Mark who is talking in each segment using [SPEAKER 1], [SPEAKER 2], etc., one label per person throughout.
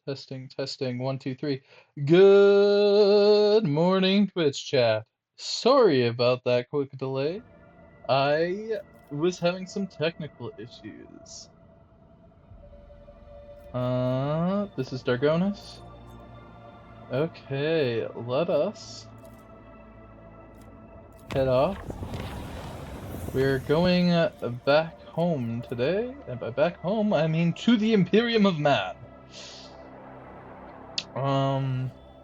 [SPEAKER 1] Testing, testing, one, two, three. Good morning, Twitch chat. Sorry about that quick delay. I was having some technical issues. This is Dargonis. Okay, let us head off. We're going back home today, and by back home, I mean to the Imperium of Man.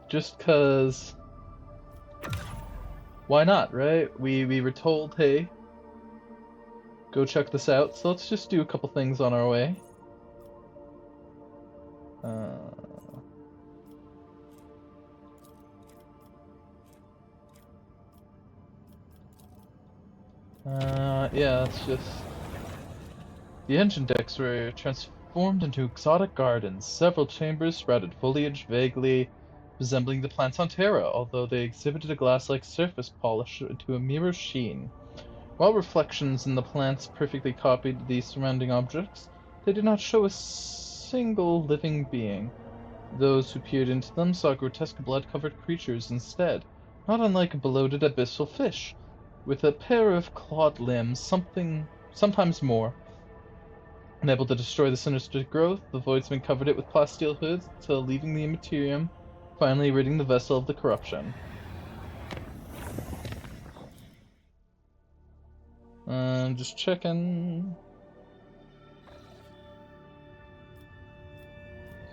[SPEAKER 1] Just 'cause why not, right? We were told, hey, go check this out, so let's just do a couple things on our way. Yeah, it's just... The engine decks were transformed into exotic gardens. Several chambers sprouted foliage vaguely resembling the plants on Terra, although they exhibited a glass-like surface polished to a mirror sheen. While reflections in the plants perfectly copied the surrounding objects, they did not show a single living being. Those who peered into them saw grotesque blood-covered creatures instead, not unlike bloated abyssal fish, with a pair of clawed limbs, sometimes more. Unable to destroy the sinister growth, the Voidsman covered it with plasteel hoods until leaving the Immaterium, finally ridding the vessel of the corruption. Just checking.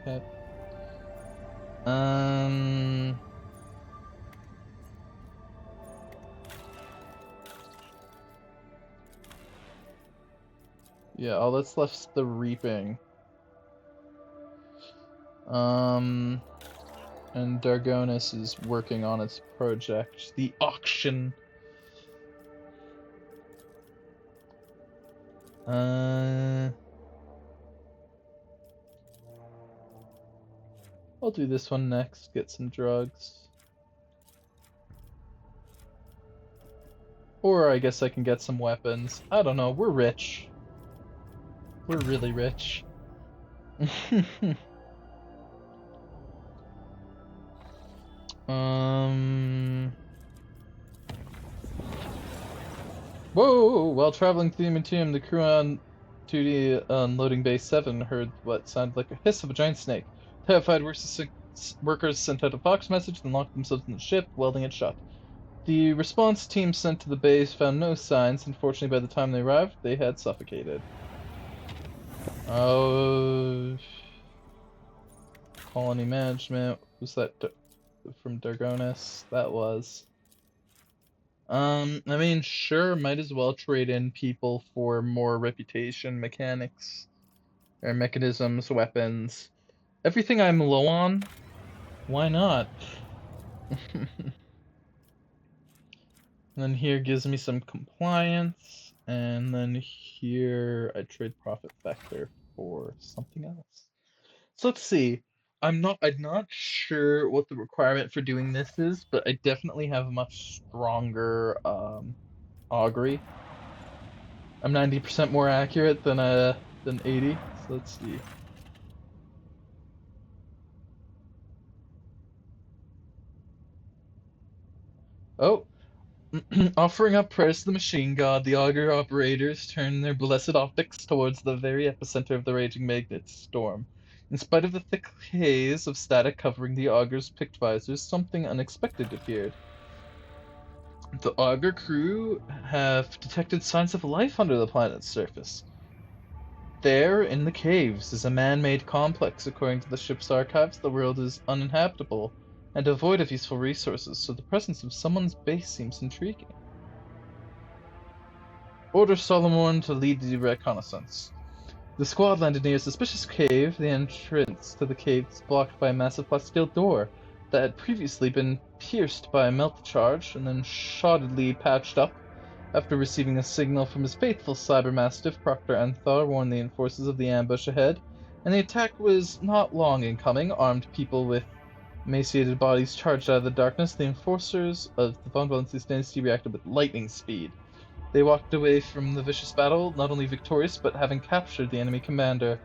[SPEAKER 1] Okay. Yeah, all that's left's the reaping. And Dargonis is working on its project, the auction. I'll do this one next, get some drugs. Or I guess I can get some weapons. I don't know, we're rich. We're really rich. Whoa! While traveling through the Immaterium, the crew on duty on Loading Bay 7 heard what sounded like a hiss of a giant snake. Terrified workers sent out a Fox message and locked themselves in the ship, welding it shut. The response team sent to the base found no signs. Unfortunately, by the time they arrived, they had suffocated. Oh... Colony management. Was that from Dargonis? That was. I mean, sure, might as well trade in people for more reputation, mechanics, or mechanisms, weapons. Everything I'm low on, why not? And then here gives me some compliance, and then here I trade profit factor for something else. So let's see. I'm not sure what the requirement for doing this is, but I definitely have a much stronger augury. I'm 90% more accurate than 80, so let's see. Oh, offering up prayers to the machine god, the augur operators turn their blessed optics towards the very epicenter of the raging magnet storm. In spite of the thick haze of static covering the augur's picked visors, something unexpected appeared. The augur crew have detected signs of life under the planet's surface. There, in the caves, is a man-made complex. According to the ship's archives, the world is uninhabitable and devoid of useful resources, so the presence of someone's base seems intriguing. Order Solomon to lead the reconnaissance. The squad landed near a suspicious cave. The entrance to the cave is blocked by a massive plasteel door that had previously been pierced by a melt charge and then shoddily patched up. After receiving a signal from his faithful cybermastiff, Proctor Anthar warned the enforcers of the ambush ahead, and the attack was not long in coming. Armed people with emaciated bodies charged out of the darkness. The enforcers of the Von Valencius dynasty reacted with lightning speed. They walked away from the vicious battle, not only victorious, but having captured the enemy commander.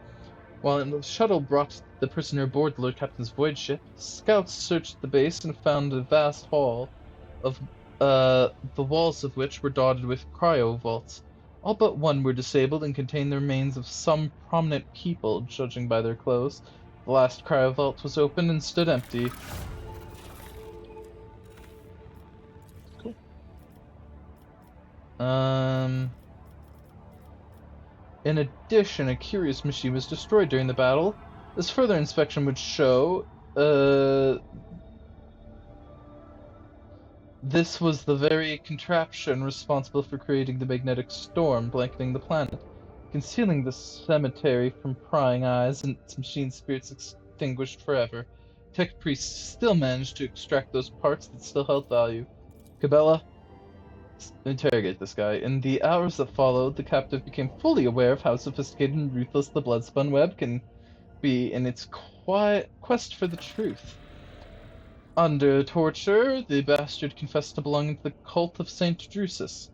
[SPEAKER 1] While the shuttle brought the prisoner aboard the Lord Captain's void ship, scouts searched the base and found a vast hall, of the walls of which were dotted with cryo vaults. All but one were disabled and contained the remains of some prominent people, judging by their clothes. The last cryo vault was open and stood empty. Cool. In addition, a curious machine was destroyed during the battle. As further inspection would show, this was the very contraption responsible for creating the magnetic storm blanketing the planet, concealing the cemetery from prying eyes and its machine spirits extinguished forever. Tech priests still managed to extract those parts that still held value. Cabela, interrogate this guy. In the hours that followed, the captive became fully aware of how sophisticated and ruthless the Bloodspun web can be in its quiet quest for the truth. Under torture, the bastard confessed to belonging to the cult of Saint Drusus.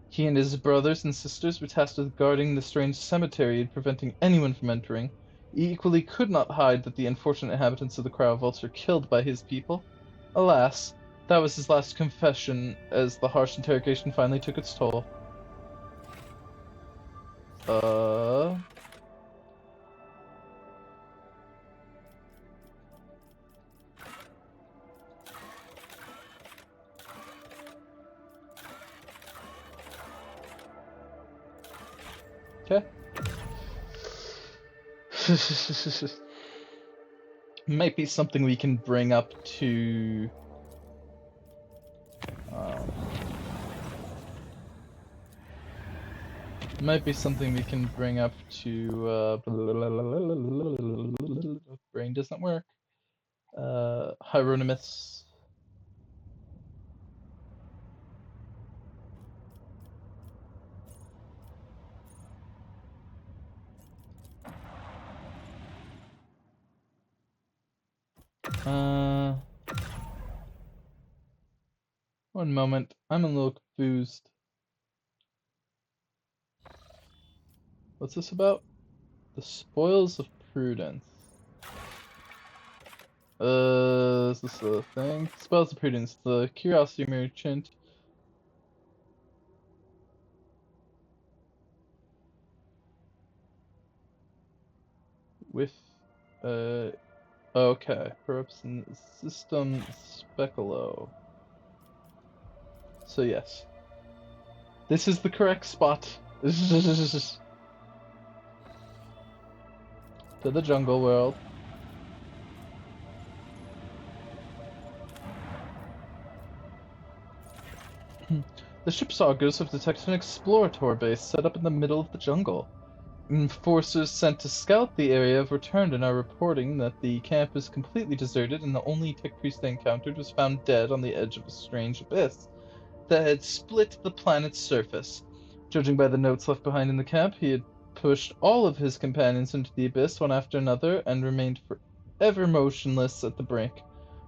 [SPEAKER 1] He and his brothers and sisters were tasked with guarding the strange cemetery and preventing anyone from entering. He equally could not hide that the unfortunate inhabitants of the cryovaults were killed by his people. Alas, that was his last confession, as the harsh interrogation finally took its toll. Okay. Might be something we can bring up to... might be something we can bring up to... brain doesn't work. Hieronymus. One moment. I'm a little confused. What's this about? The spoils of prudence. Is this a thing? Spoils of prudence. The curiosity merchant. With, okay. Perhaps in system speculo. So yes. This is the correct spot. To the jungle world. The ship's augurs have detected an explorator base set up in the middle of the jungle. Enforcers sent to scout the area have returned and are reporting that the camp is completely deserted and the only tech priest they encountered was found dead on the edge of a strange abyss that had split the planet's surface. Judging by the notes left behind in the camp, he had pushed all of his companions into the abyss one after another and remained forever motionless at the brink,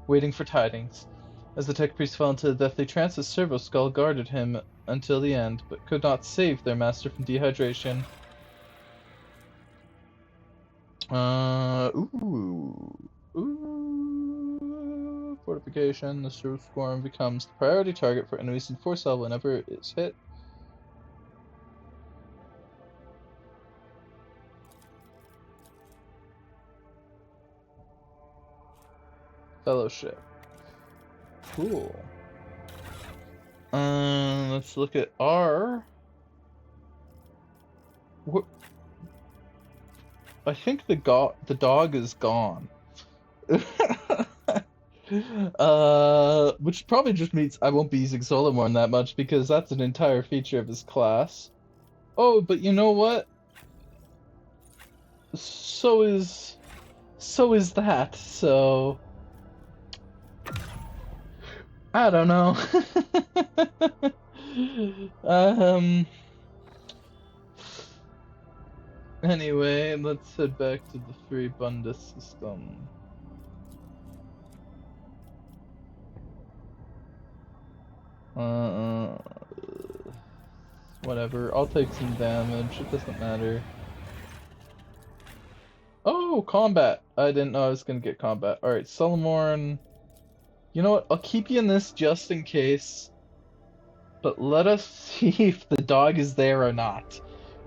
[SPEAKER 1] waiting for tidings. As the tech priest fell into a deathly trance, his servo skull guarded him until the end, but could not save their master from dehydration. Fortification. The Servo Swarm becomes the priority target for enemies in Force Cell whenever it is hit. Fellowship. Cool. Let's look at R. What? I think the dog is gone. Which probably just means I won't be using Solomorn that much because that's an entire feature of his class. Oh, but you know what? So is that, so I don't know. Anyway, let's head back to the free Bundus system. Whatever, I'll take some damage, it doesn't matter. combat. I didn't know I was gonna get combat. Alright, Sulamorn. You know what? I'll keep you in this just in case. But let us see if the dog is there or not.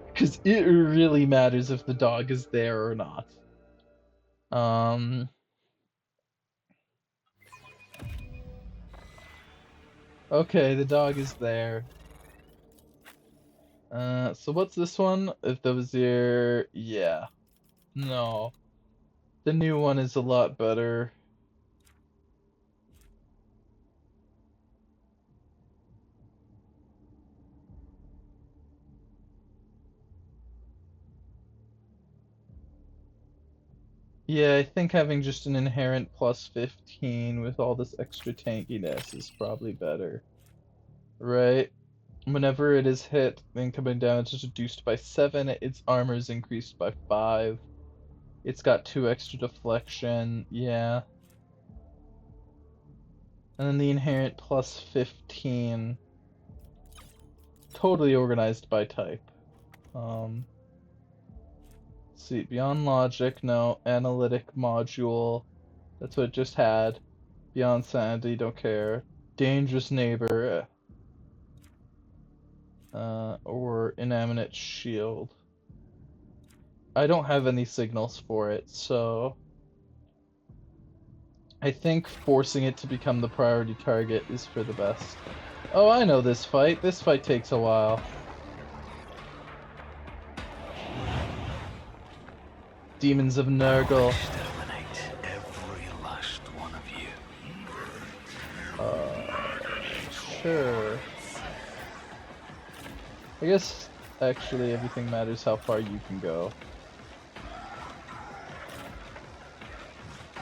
[SPEAKER 1] Because it really matters if the dog is there or not. Okay, the dog is there. So what's this one? If that was your... Yeah. No. The new one is a lot better. Yeah, I think having just an inherent plus 15 with all this extra tankiness is probably better. Right? Whenever it is hit, the incoming damage is reduced by 7, its armor is increased by 5. It's got 2 extra deflection, yeah. And then the inherent plus 15. Totally organized by type. Let's see, beyond logic, no. Analytic module, that's what it just had. Beyond sanity, don't care. Dangerous neighbor, or inanimate shield. I don't have any signals for it, so I think forcing it to become the priority target is for the best. Oh, I know this fight. This fight takes a while. Demons of Nurgle.
[SPEAKER 2] Exterminate every last one of you.
[SPEAKER 1] Sure. I guess actually everything matters how far you can go.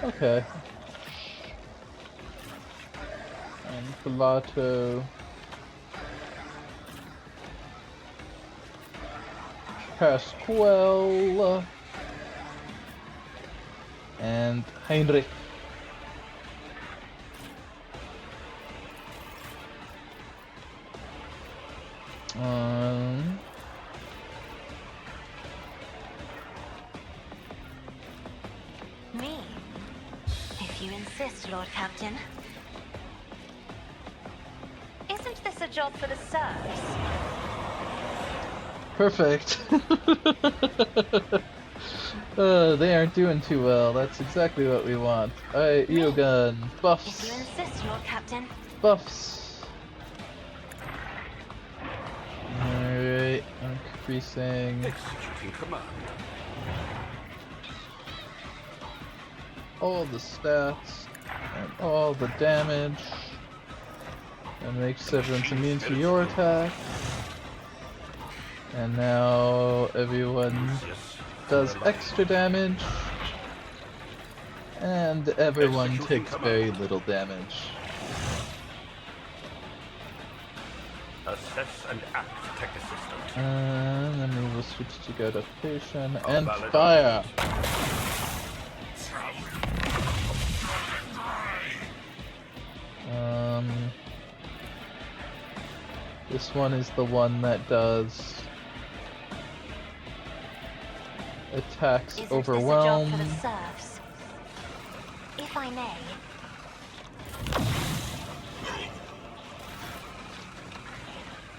[SPEAKER 1] Okay. And Pilato. Pasquale. And Heinrich.
[SPEAKER 3] Me? If you insist, Lord Captain. Isn't this a job for the serfs?
[SPEAKER 1] Perfect. They aren't doing too well. That's exactly what we want. Alright, Eogun. Buffs.
[SPEAKER 3] If you insist, Lord Captain.
[SPEAKER 1] Buffs. Alright, increasing
[SPEAKER 2] Executing command.
[SPEAKER 1] all the stats and all the damage. And makes everyone immune to your attack. And now everyone does extra damage. And everyone takes very little damage.
[SPEAKER 2] Assess and act, tech assistant.
[SPEAKER 1] And then we will switch to adaptation and fire. This one is the one that does attacks
[SPEAKER 3] Isn't
[SPEAKER 1] overwhelm.
[SPEAKER 3] this a job for the serfs? If I may.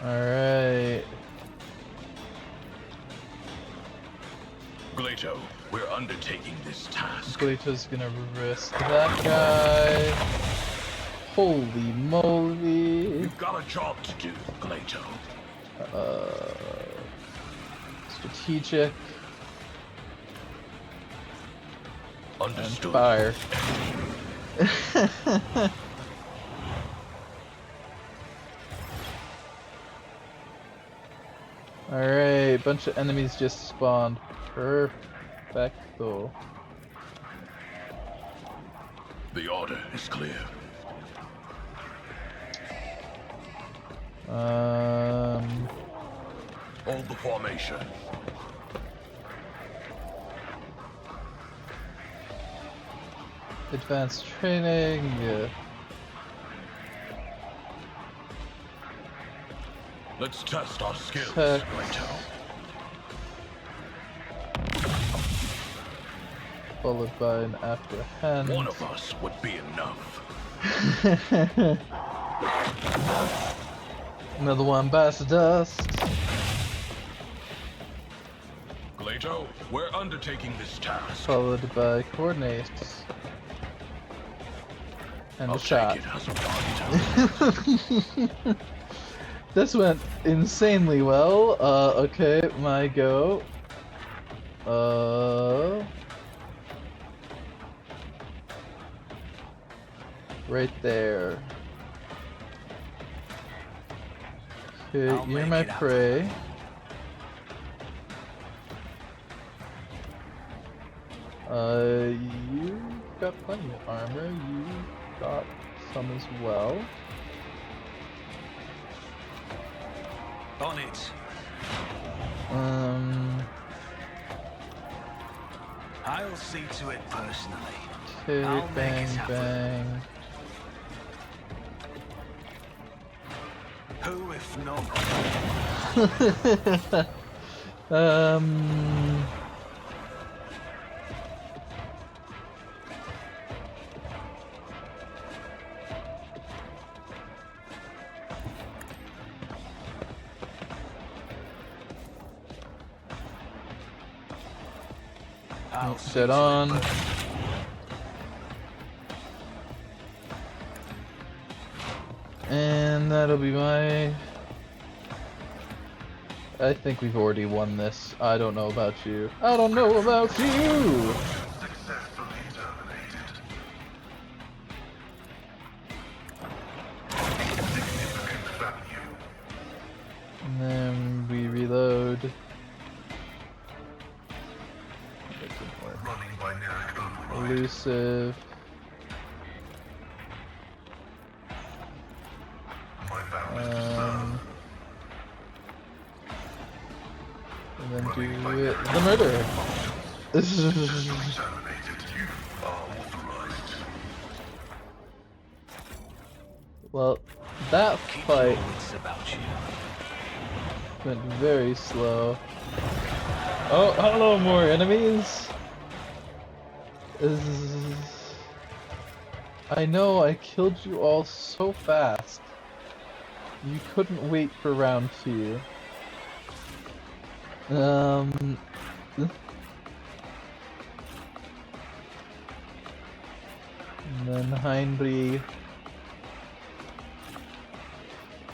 [SPEAKER 1] Alright.
[SPEAKER 2] Glato, we're undertaking this task.
[SPEAKER 1] Glato's gonna risk that guy. Holy moly.
[SPEAKER 2] You've got a job to do, Glato.
[SPEAKER 1] Strategic and
[SPEAKER 2] Understood.
[SPEAKER 1] fire. Alright, bunch of enemies just spawned. Perfecto.
[SPEAKER 2] The order is clear. Hold the formation.
[SPEAKER 1] Advanced training.
[SPEAKER 2] Let's test our skills,
[SPEAKER 1] Tech.
[SPEAKER 2] Glato.
[SPEAKER 1] followed by an after hand.
[SPEAKER 2] One of us would be enough.
[SPEAKER 1] Another one bites the dust.
[SPEAKER 2] Glato, we're undertaking this task.
[SPEAKER 1] Followed by coordinates. And
[SPEAKER 2] I'll
[SPEAKER 1] a shot.
[SPEAKER 2] take it as a bond.
[SPEAKER 1] This went insanely well. Okay, my go. Right there. Okay,
[SPEAKER 2] I'll
[SPEAKER 1] you're
[SPEAKER 2] make
[SPEAKER 1] my
[SPEAKER 2] it happen.
[SPEAKER 1] prey. You got plenty of armor. You got some as well.
[SPEAKER 2] On it. I'll see to it personally.
[SPEAKER 1] Okay,
[SPEAKER 2] I'll make
[SPEAKER 1] bang,
[SPEAKER 2] it happen.
[SPEAKER 1] bang.
[SPEAKER 2] Who if not? I'll see
[SPEAKER 1] Set
[SPEAKER 2] to it
[SPEAKER 1] on.
[SPEAKER 2] personally.
[SPEAKER 1] And that'll be my... I think we've already won this. I don't know about you. I don't know about you!
[SPEAKER 4] Successfully terminated. Significant value.
[SPEAKER 1] And then we reload.
[SPEAKER 4] Running by Narek override.
[SPEAKER 1] Elusive.
[SPEAKER 4] My vow is to serve.
[SPEAKER 1] And then do it. The murder!
[SPEAKER 4] Terminated. You are authorized.
[SPEAKER 1] Well, that
[SPEAKER 2] Keep
[SPEAKER 1] fight
[SPEAKER 2] your wits about you.
[SPEAKER 1] went very slow. Oh, hello, more enemies! I know, I killed you all so fast. You couldn't wait for round 2. And then Heinrich.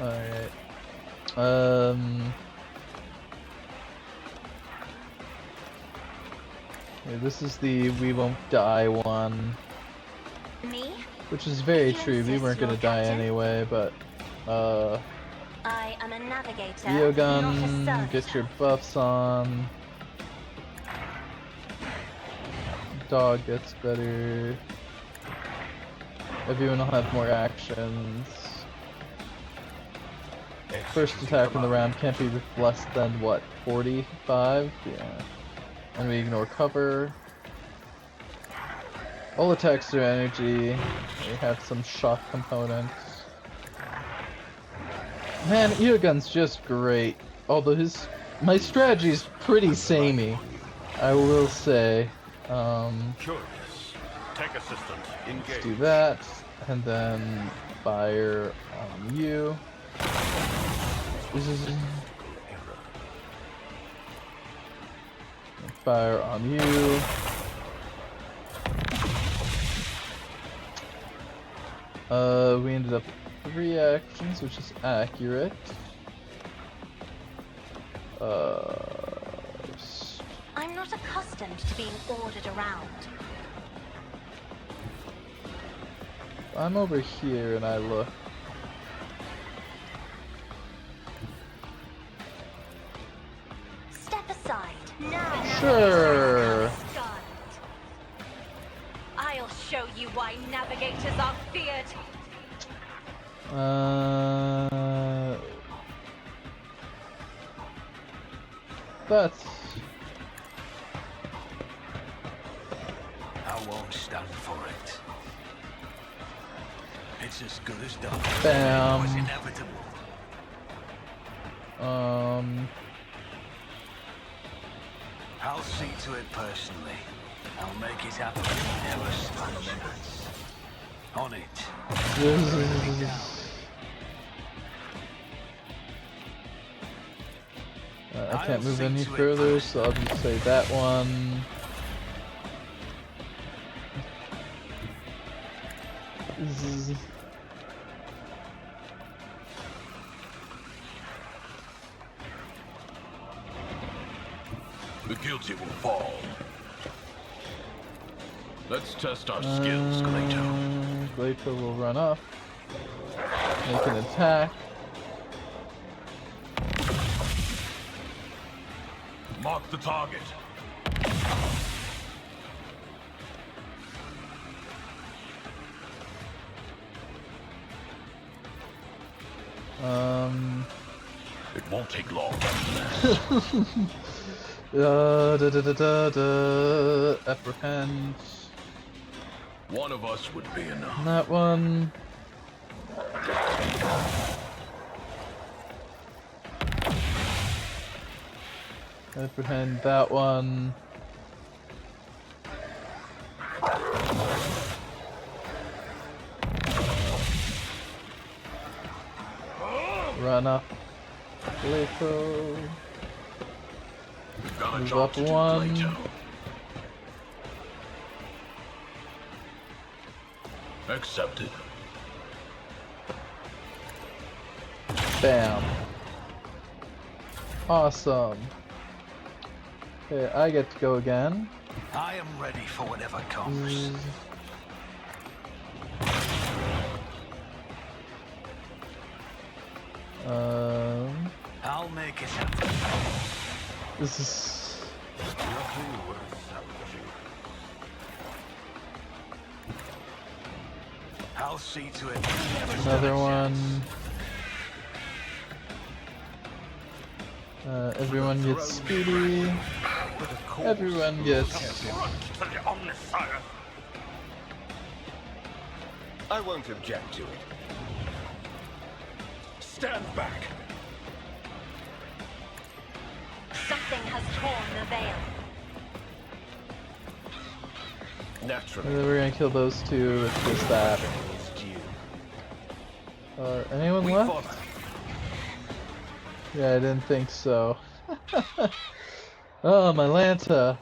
[SPEAKER 1] Alright. Yeah, this is the we won't die one.
[SPEAKER 3] Me?
[SPEAKER 1] Which is very
[SPEAKER 3] If you
[SPEAKER 1] true, we
[SPEAKER 3] insist,
[SPEAKER 1] weren't gonna
[SPEAKER 3] Lord
[SPEAKER 1] die
[SPEAKER 3] Captain.
[SPEAKER 1] anyway, but
[SPEAKER 3] I am a navigator,
[SPEAKER 1] Leo
[SPEAKER 3] not a
[SPEAKER 1] gun,
[SPEAKER 3] servitor.
[SPEAKER 1] get your buffs on. Dog gets better. Everyone will have more actions. First attack in the round can't be less than what, 45? Yeah. And we ignore cover. All attacks are energy. We have some shock components. Man, Eogun's just great. Although my strategy's pretty samey, I will say.
[SPEAKER 5] Curious. Tech assistant,
[SPEAKER 1] Let's
[SPEAKER 5] engage.
[SPEAKER 1] do that, and then fire on you. Fire on you. We ended up 3 actions, which is accurate.
[SPEAKER 3] I'm not accustomed to being ordered around.
[SPEAKER 1] I'm over here and I look.
[SPEAKER 3] Step aside. Now.
[SPEAKER 1] Sure.
[SPEAKER 3] Stunned. I'll show you why navigators are feared.
[SPEAKER 1] That's
[SPEAKER 2] I won't stand for it. It's as good as done.
[SPEAKER 1] Bam.
[SPEAKER 2] It was inevitable.
[SPEAKER 1] um
[SPEAKER 2] I'll see to it personally. I'll make it happen. Never stand a chance. On it.
[SPEAKER 1] I can't move any further, so I'll just say that one.
[SPEAKER 5] The guilty will fall. Let's test our skills, Glato.
[SPEAKER 1] Glato will run up, make an attack.
[SPEAKER 5] Mark the target. It won't take long.
[SPEAKER 1] Apprehend.
[SPEAKER 5] One of us would be enough.
[SPEAKER 1] That one. Apprehend that one. Run up. Glato.
[SPEAKER 5] We've got a
[SPEAKER 1] Move
[SPEAKER 5] job
[SPEAKER 1] up
[SPEAKER 5] to do,
[SPEAKER 1] one.
[SPEAKER 5] Glato. Accepted.
[SPEAKER 1] Bam. Awesome. Okay, I get to go again.
[SPEAKER 2] I am ready for whatever comes. I'll make it happen.
[SPEAKER 1] This is
[SPEAKER 2] I'll see to it.
[SPEAKER 1] another one. Everyone gets speedy. Everyone gets.
[SPEAKER 5] I won't object to it. Stand back.
[SPEAKER 3] Something has torn the veil.
[SPEAKER 5] Naturally.
[SPEAKER 1] And then we're gonna kill those two with just that. Anyone left? Yeah, I didn't think so. Oh, my Lanta.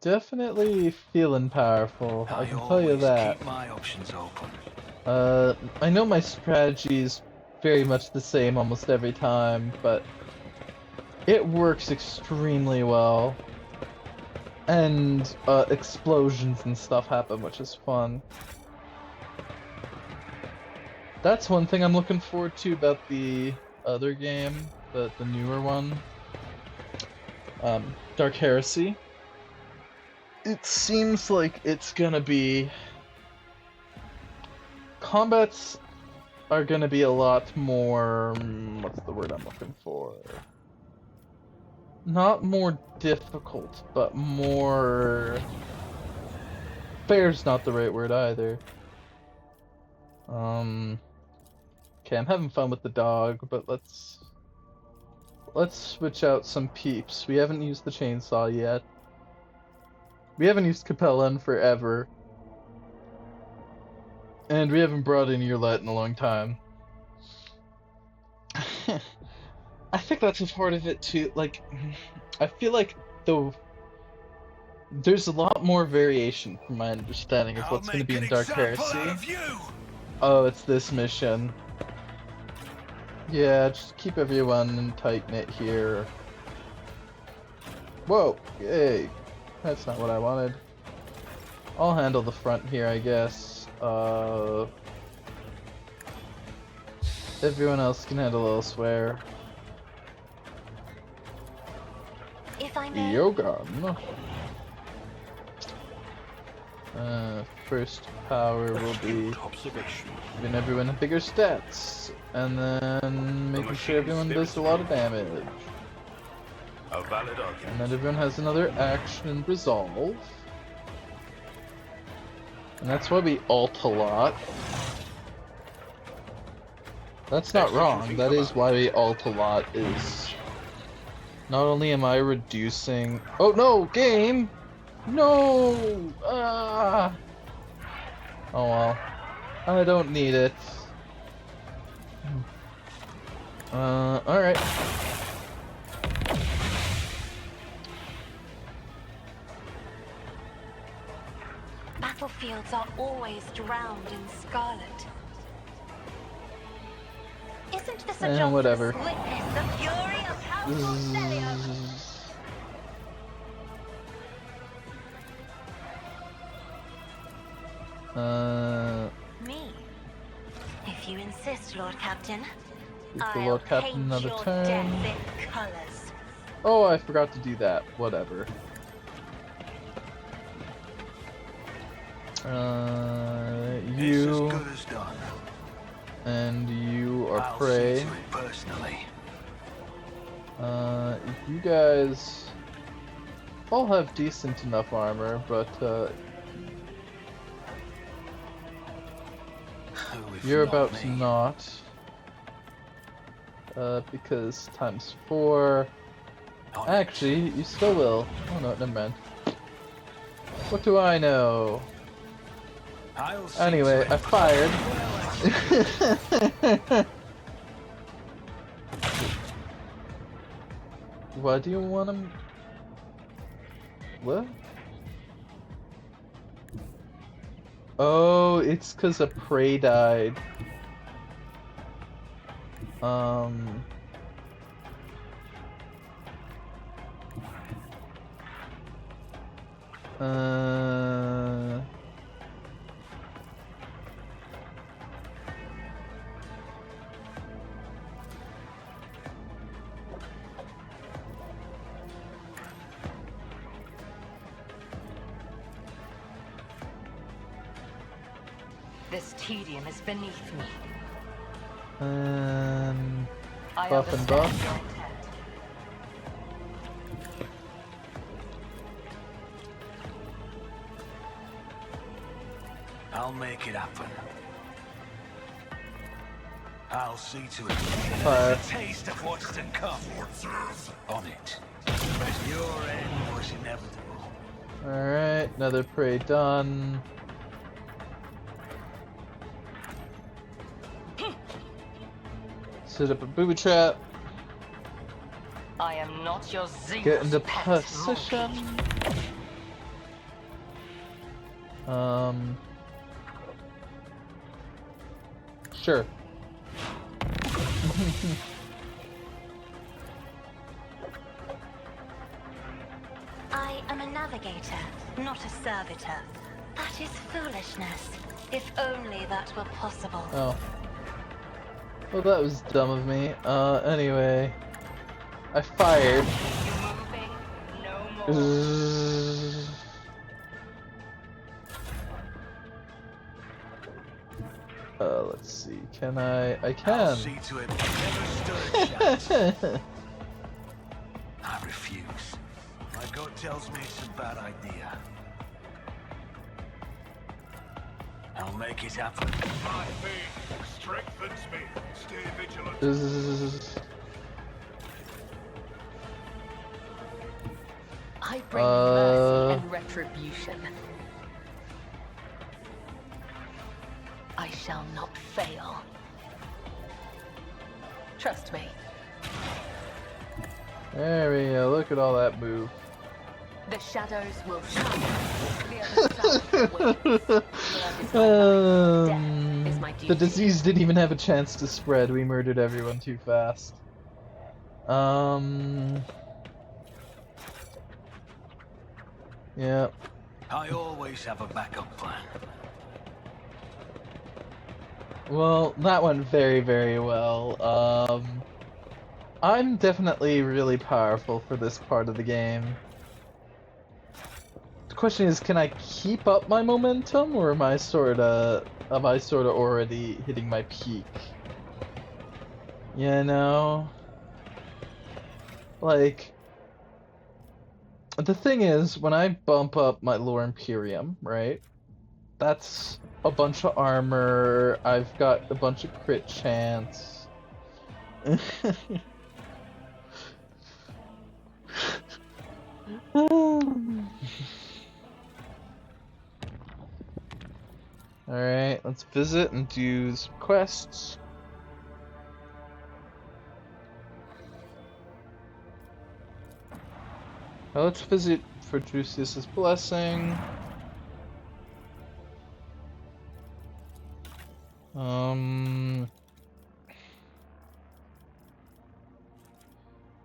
[SPEAKER 1] Definitely feeling powerful. I can tell you
[SPEAKER 2] always
[SPEAKER 1] that.
[SPEAKER 2] keep my options open.
[SPEAKER 1] I know my strategy is very much the same almost every time, but it works extremely well. And explosions and stuff happen, which is fun. That's one thing I'm looking forward to about the other game, the newer one. Dark Heresy. It seems like it's gonna be... Combats are gonna be a lot more... what's the word I'm looking for? Not more difficult, but more... Fair's not the right word either. Okay, I'm having fun with the dog, but let's switch out some peeps. We haven't used the chainsaw yet. We haven't used Capella in forever. And we haven't brought in Earlet in a long time. I think that's a part of it too. Like, I feel like there's a lot more variation from my understanding of what's going to be in Dark Heresy. Oh, it's this mission. Yeah, just keep everyone tight-knit here. Whoa, yay. That's not what I wanted. I'll handle the front here, I guess. Everyone else can handle elsewhere.
[SPEAKER 3] If I may.
[SPEAKER 1] Yogan. First power will be giving everyone bigger stats, and then making sure everyone does a lot of damage.
[SPEAKER 5] A valid argument.
[SPEAKER 1] And then everyone has another action resolve. And that's why we ult a lot. That's not wrong, that is why we ult a lot, is Not only am I reducing... Oh no, game! No! Ah! Oh well. I don't need it. Alright.
[SPEAKER 3] Battlefields are always drowned in scarlet. Isn't this a job for
[SPEAKER 1] whatever.
[SPEAKER 3] the witness the fury of House Cordelia? Me? If you insist, Lord Captain.
[SPEAKER 1] Give the
[SPEAKER 3] I'll
[SPEAKER 1] Lord Captain
[SPEAKER 3] paint
[SPEAKER 1] another
[SPEAKER 3] your
[SPEAKER 1] turn.
[SPEAKER 3] death in colors.
[SPEAKER 1] Oh, I forgot to do that. Whatever.
[SPEAKER 2] It's
[SPEAKER 1] You
[SPEAKER 2] as good as done.
[SPEAKER 1] and you are
[SPEAKER 2] I'll
[SPEAKER 1] prey.
[SPEAKER 2] see to it personally.
[SPEAKER 1] You guys all have decent enough armor, but
[SPEAKER 2] Who, if
[SPEAKER 1] you're
[SPEAKER 2] not
[SPEAKER 1] about to
[SPEAKER 2] me?
[SPEAKER 1] not. Because times 4.
[SPEAKER 2] On it.
[SPEAKER 1] Actually, you still will. Oh no, never mind. What do I know?
[SPEAKER 2] I'll see
[SPEAKER 1] Anyway,
[SPEAKER 2] to
[SPEAKER 1] I
[SPEAKER 2] it.
[SPEAKER 1] fired. Why do you want him? What? Oh, it's because a prey died. Uh...
[SPEAKER 6] This tedium is beneath me. I
[SPEAKER 1] Buff and
[SPEAKER 6] understand
[SPEAKER 1] buff.
[SPEAKER 6] your intent.
[SPEAKER 2] I'll make it happen. I'll see to it.
[SPEAKER 1] Fire.
[SPEAKER 2] A taste of what's to come. On it. Your end was inevitable.
[SPEAKER 1] Alright, another prey done. Set up a booby trap.
[SPEAKER 6] I am not your zealous
[SPEAKER 1] Get into
[SPEAKER 6] pet
[SPEAKER 1] position.
[SPEAKER 6] monkey.
[SPEAKER 1] Sure.
[SPEAKER 3] I am a navigator, not a servitor. That is foolishness. If only that were possible.
[SPEAKER 1] Oh. Well, that was dumb of me. Anyway. I fired.
[SPEAKER 6] You moving? No more.
[SPEAKER 1] Let's see. Can I? I
[SPEAKER 2] I'll
[SPEAKER 1] can.
[SPEAKER 2] see to it. Never stood a chance. I refuse. My gut tells me it's a bad idea. I'll make it happen.
[SPEAKER 4] My faith strengthens me. Stay vigilant.
[SPEAKER 6] I bring mercy and retribution. I shall not fail. Trust me.
[SPEAKER 1] There we go. Look at all that move.
[SPEAKER 6] The shadows will shine. The other side awaits. Blood is my right. Death is my duty.
[SPEAKER 1] The disease didn't even have a chance to spread. We murdered everyone too fast. Yeah.
[SPEAKER 2] I always have a backup plan.
[SPEAKER 1] Well, that went very, very well. I'm definitely really powerful for this part of the game. The question is, can I keep up my momentum, or am I sorta already hitting my peak? You know? Like, the thing is, when I bump up my Lore Imperium, right? That's a bunch of armor, I've got a bunch of crit chance. Alright, let's visit and do some quests. Now let's visit for Drusius' blessing.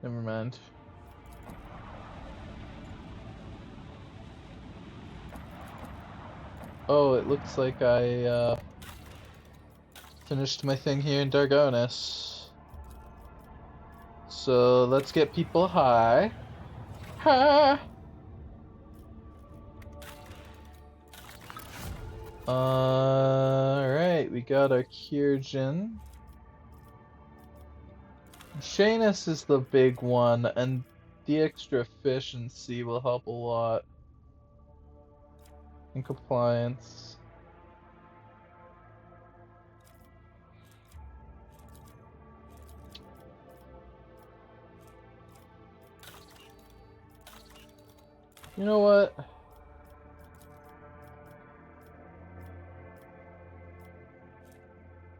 [SPEAKER 1] Never mind. Oh, it looks like I finished my thing here in Dargonis. So let's get people high. Ha! Alright, we got our Kyrgen. Shanus is the big one, and the extra efficiency will help a lot in compliance. You know what?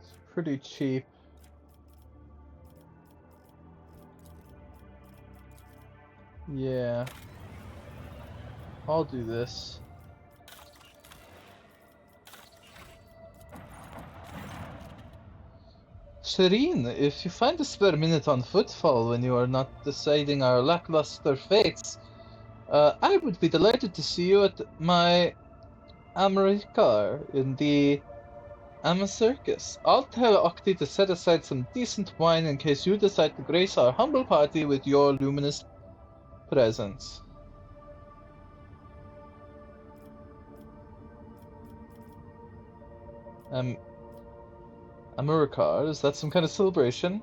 [SPEAKER 1] It's pretty cheap. Yeah. I'll do this. Shireen, if you find a spare minute on Footfall when you are not deciding our lackluster fates, I would be delighted to see you at my Americar in the Amma Circus. I'll tell Octi to set aside some decent wine in case you decide to grace our humble party with your luminous presence. Americar, is that some kind of celebration?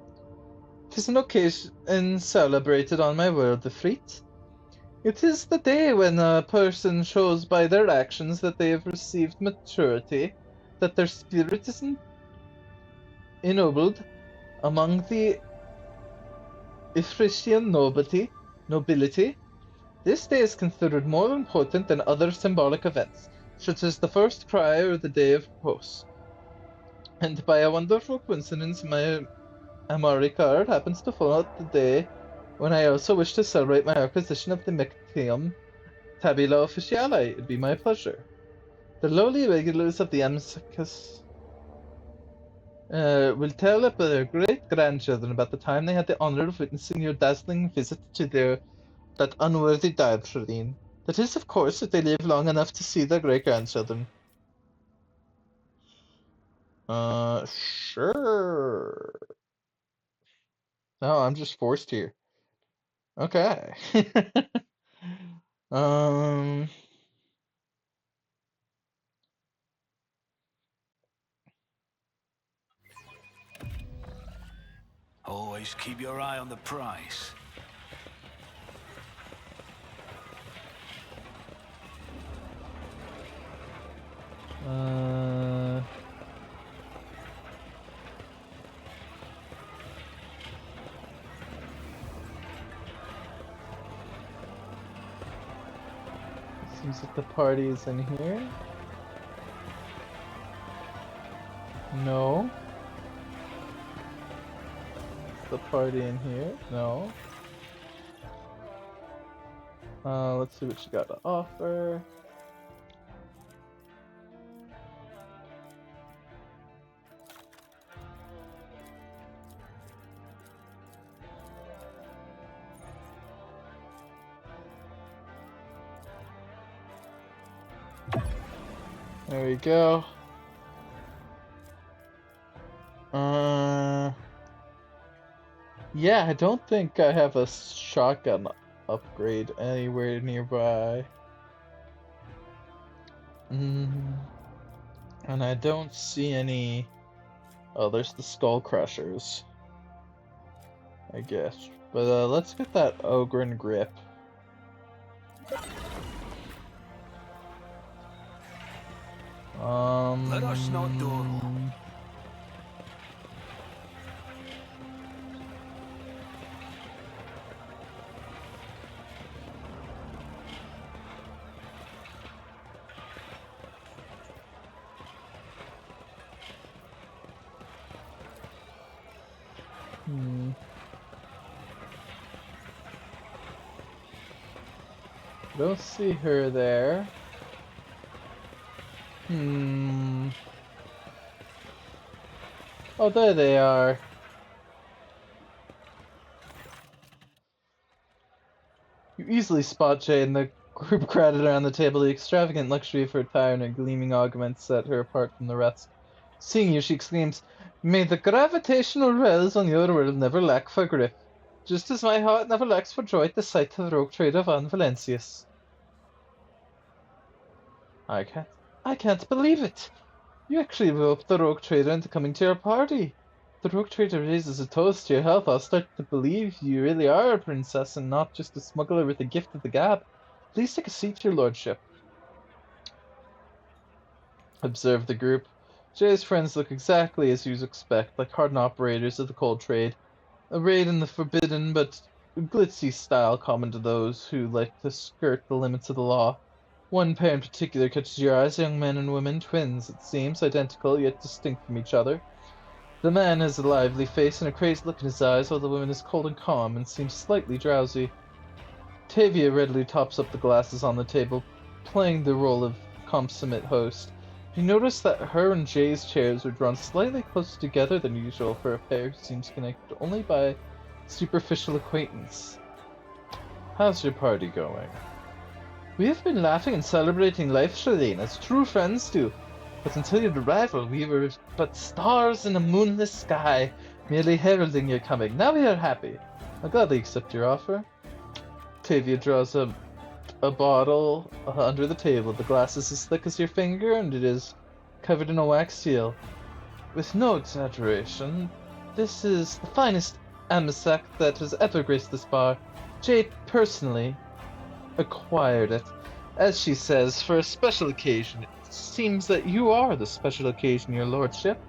[SPEAKER 1] 'Tis an occasion celebrated on my world of Freet. It is the day when a person shows by their actions that they have received maturity, that their spirit is ennobled among the Ifritian nobility. This day is considered more important than other symbolic events, such as the first cry or the day of post. And by a wonderful coincidence, my Amari card happens to fall out the day when I also wish to celebrate my acquisition of the Mictium Tabula Officiale. It'd be my pleasure. The lowly regulars of the Amsicus will tell their great-grandchildren about the time they had the honor of witnessing your dazzling visit to that unworthy Dartrine. That is, of course, if they live long enough to see their great-grandchildren. Sure. No, I'm just forced here. Okay.
[SPEAKER 2] Always keep your eye on the price.
[SPEAKER 1] Seems like the party is in here. No. Is the party in here? No. Let's see what you got to offer. There we go. Yeah, I don't think I have a shotgun upgrade anywhere nearby. And I don't see any... Oh, there's the Skull Crushers, I guess. But let's get that Ogren Grip.
[SPEAKER 2] Let us not dawdle.
[SPEAKER 1] Don't see her there. Oh, there they are. You easily spot Jay and the group crowded around the table. The extravagant luxury of her attire and her gleaming augments set her apart from the rest. Seeing you, she exclaims, "May the gravitational wells on your world never lack for grip, just as my heart never lacks for joy at the sight of the rogue trader Van Valencius." I can't believe it. You actually roped the rogue trader into coming to your party. The rogue trader raises a toast to your health. I'll start to believe you really are a princess and not just a smuggler with a gift of the gab. Please take a seat, your lordship. Observe the group. Jay's friends look exactly as you'd expect, like hardened operators of the cold trade, arrayed in the forbidden but glitzy style common to those who like to skirt the limits of the law. One pair in particular catches your eyes, young men and women, twins, it seems, identical yet distinct from each other. The man has a lively face and a crazed look in his eyes, while the woman is cold and calm and seems slightly drowsy. Tavia readily tops up the glasses on the table, playing the role of consummate host. You notice that her and Jay's chairs are drawn slightly closer together than usual for a pair who seems connected only by superficial acquaintance. How's your party going? We have been laughing and celebrating life, Charlene, as true friends do. But until your arrival, we were but stars in a moonless sky, merely heralding your coming. Now we are happy. I'll gladly accept your offer. Tavia draws a bottle under the table. The glass is as thick as your finger, and it is covered in a wax seal. With no exaggeration, this is the finest Amasac that has ever graced this bar. Jay personally acquired it. As she says, for a special occasion. It seems that you are the special occasion, your lordship.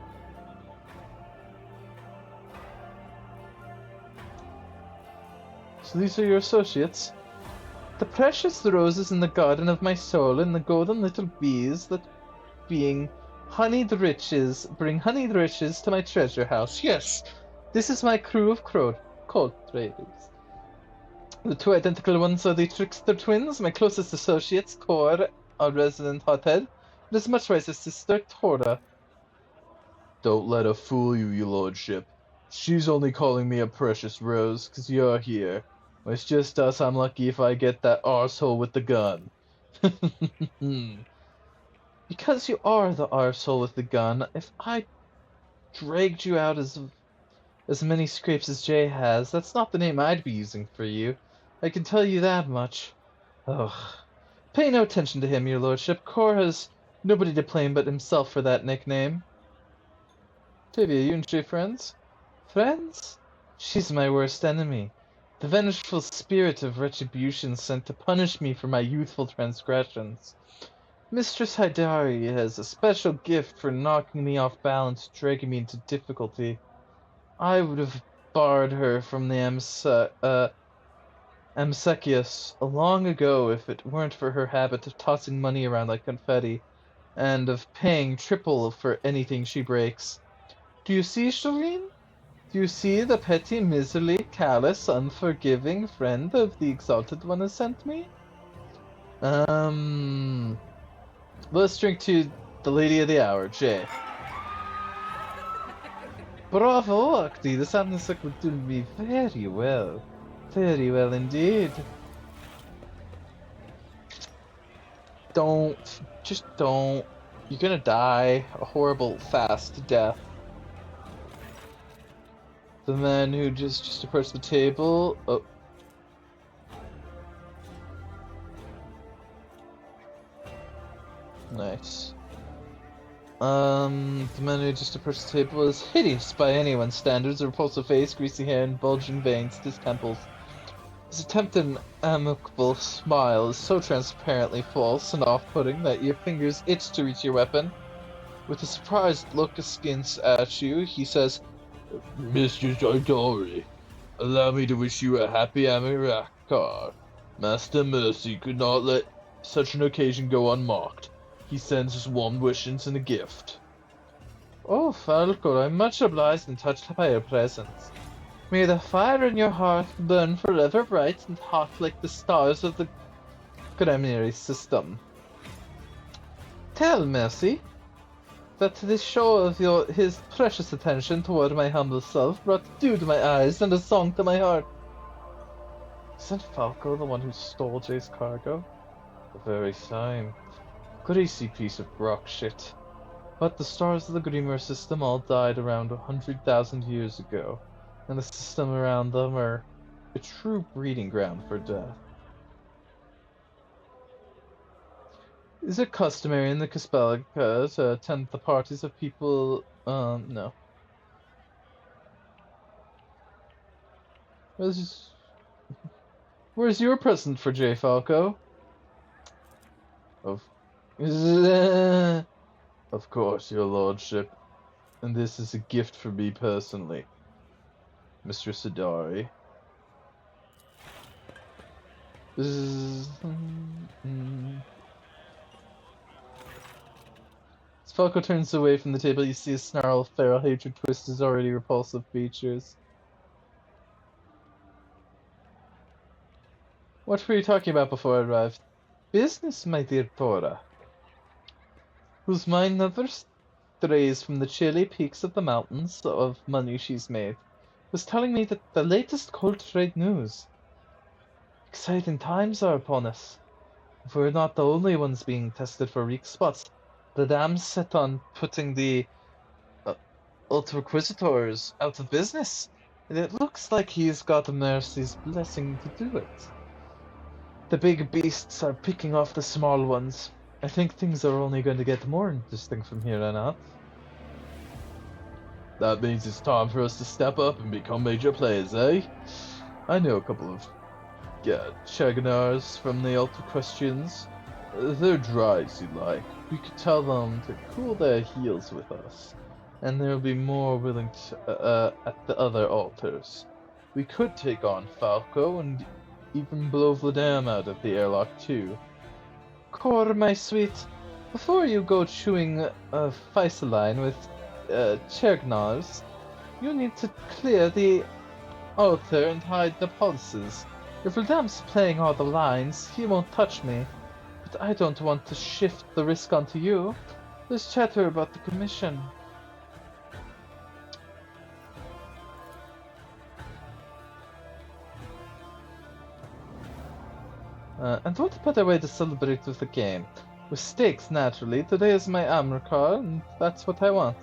[SPEAKER 1] So these are your associates. The precious roses in the garden of my soul and the golden little bees that being honeyed riches bring honeyed riches to my treasure house. Yes, this is my crew of cold traders. The two identical ones are the trickster twins, my closest associates, Cor, our resident hothead, and his much wiser sister, Tora. Don't let her fool you, your lordship. She's only calling me a precious rose, 'cause you're here. When it's just us, I'm lucky if I get that arsehole with the gun. Because you are the arsehole with the gun, if I dragged you out as many scrapes as Jay has, that's not the name I'd be using for you. I can tell you that much. Ugh. Pay no attention to him, your lordship. Cor has nobody to blame but himself for that nickname. Tavia, you and Jay friends? Friends? She's my worst enemy. The vengeful spirit of retribution sent to punish me for my youthful transgressions. Mistress Hidari has a special gift for knocking me off balance, dragging me into difficulty. I would have barred her from the Amsecius long ago if it weren't for her habit of tossing money around like confetti, and of paying triple for anything she breaks. Do you see, Charlene? Do you see the petty, miserly, callous, unforgiving friend of the Exalted One has sent me? Let's drink to the Lady of the Hour, Jay. Bravo, Octi, this Amnestic would do me very well. Very well indeed. Just don't. You're gonna die a horrible, fast death. The man who just approached the table. Oh. Nice. The man who just approached the table is hideous by anyone's standards. A repulsive face, greasy hair, and bulging veins to his temples. His attempt at an amicable smile is so transparently false and off-putting that your fingers itch to reach your weapon. With a surprised look askance at you, he says, "Mistress Hidari, allow me to wish you a happy Amirakar. Master Mercy could not let such an occasion go unmarked. He sends his warm wishes and a gift." "Oh, Falcor, I'm much obliged and touched by your presence. May the fire in your heart burn forever bright and hot like the stars of the Gremnary system. Tell Mercy that this show of his precious attention toward my humble self brought dew to my eyes and a song to my heart. Isn't Falco the one who stole Jay's cargo? The very same. Greasy piece of rock shit. But the stars of the Gremnary system all died around 100,000 years ago, and the system around them are a true breeding ground for death. Is it customary in the Caspelica to attend the parties of people? No. Where's your present for J. Falco? Of course, your lordship. And this is a gift for me personally, Mr. Sidari. As Falco turns away from the table, you see a snarl of feral hatred twist his already repulsive features. What were you talking about before I arrived? Business, my dear Tora, whose mind never strays from the chilly peaks of the mountains of money she's made, was telling me that the latest cold trade news. Exciting times are upon us. If we're not the only ones being tested for weak spots, the dam's set on putting the Ultraquisitors out of business, and it looks like he's got Mercy's blessing to do it. The big beasts are picking off the small ones. I think things are only going to get more interesting from here on out. That means it's time for us to step up and become major players, eh? I know a couple of Chaganars from the Ultra Questions. They're dry as you like. We could tell them to cool their heels with us, and they'll be more willing to, at the other altars. We could take on Falco and even blow Vladam out of the airlock too. Kor, my sweet, before you go chewing Faisaline with Chergnars, you need to clear the altar and hide the pulses. If Vladam's playing all the lines, he won't touch me. But I don't want to shift the risk onto you. There's chatter about the commission. And what better way to celebrate with a game? With stakes, naturally. Today is my Amrkar, and that's what I want.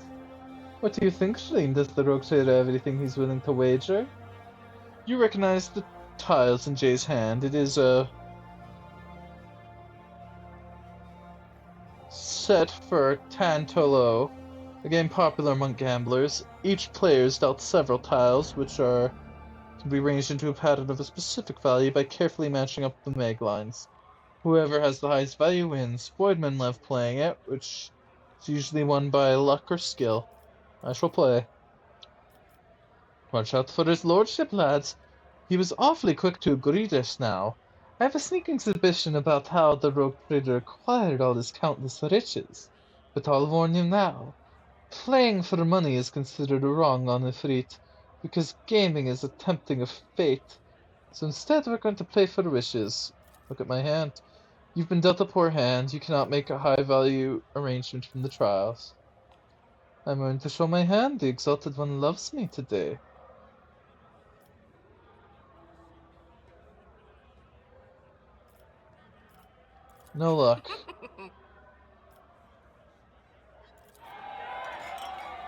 [SPEAKER 1] What do you think, Shreen? Does the rogue trader everything he's willing to wager? You recognize the tiles in Jay's hand. It is a set for Tantolo, a game popular among gamblers. Each player is dealt several tiles, which can be arranged into a pattern of a specific value by carefully matching up the mag lines. Whoever has the highest value wins. Voidmen love playing it, which is usually won by luck or skill. I shall play. Watch out for his lordship, lads. He was awfully quick to agree just now. I have a sneaking suspicion about how the rogue trader acquired all his countless riches. But I'll warn you now. Playing for money is considered wrong on Ifrit, because gaming is a tempting of fate. So instead we're going to play for wishes. Look at my hand. You've been dealt a poor hand. You cannot make a high-value arrangement from the trials. I'm going to show my hand. The Exalted One loves me today. No luck.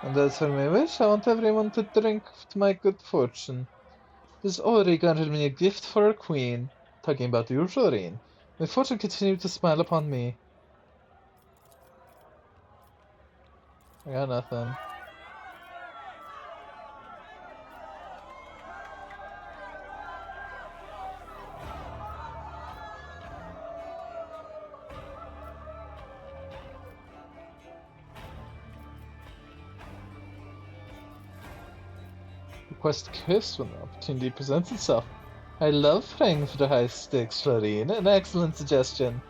[SPEAKER 1] And as for my wish, I want everyone to drink to my good fortune. This Ori granted me a gift for a queen, talking about you, Shoreen. May fortune continue to smile upon me. I got nothing. Request a kiss when the opportunity presents itself. I love praying for the high stakes, Florine. An excellent suggestion.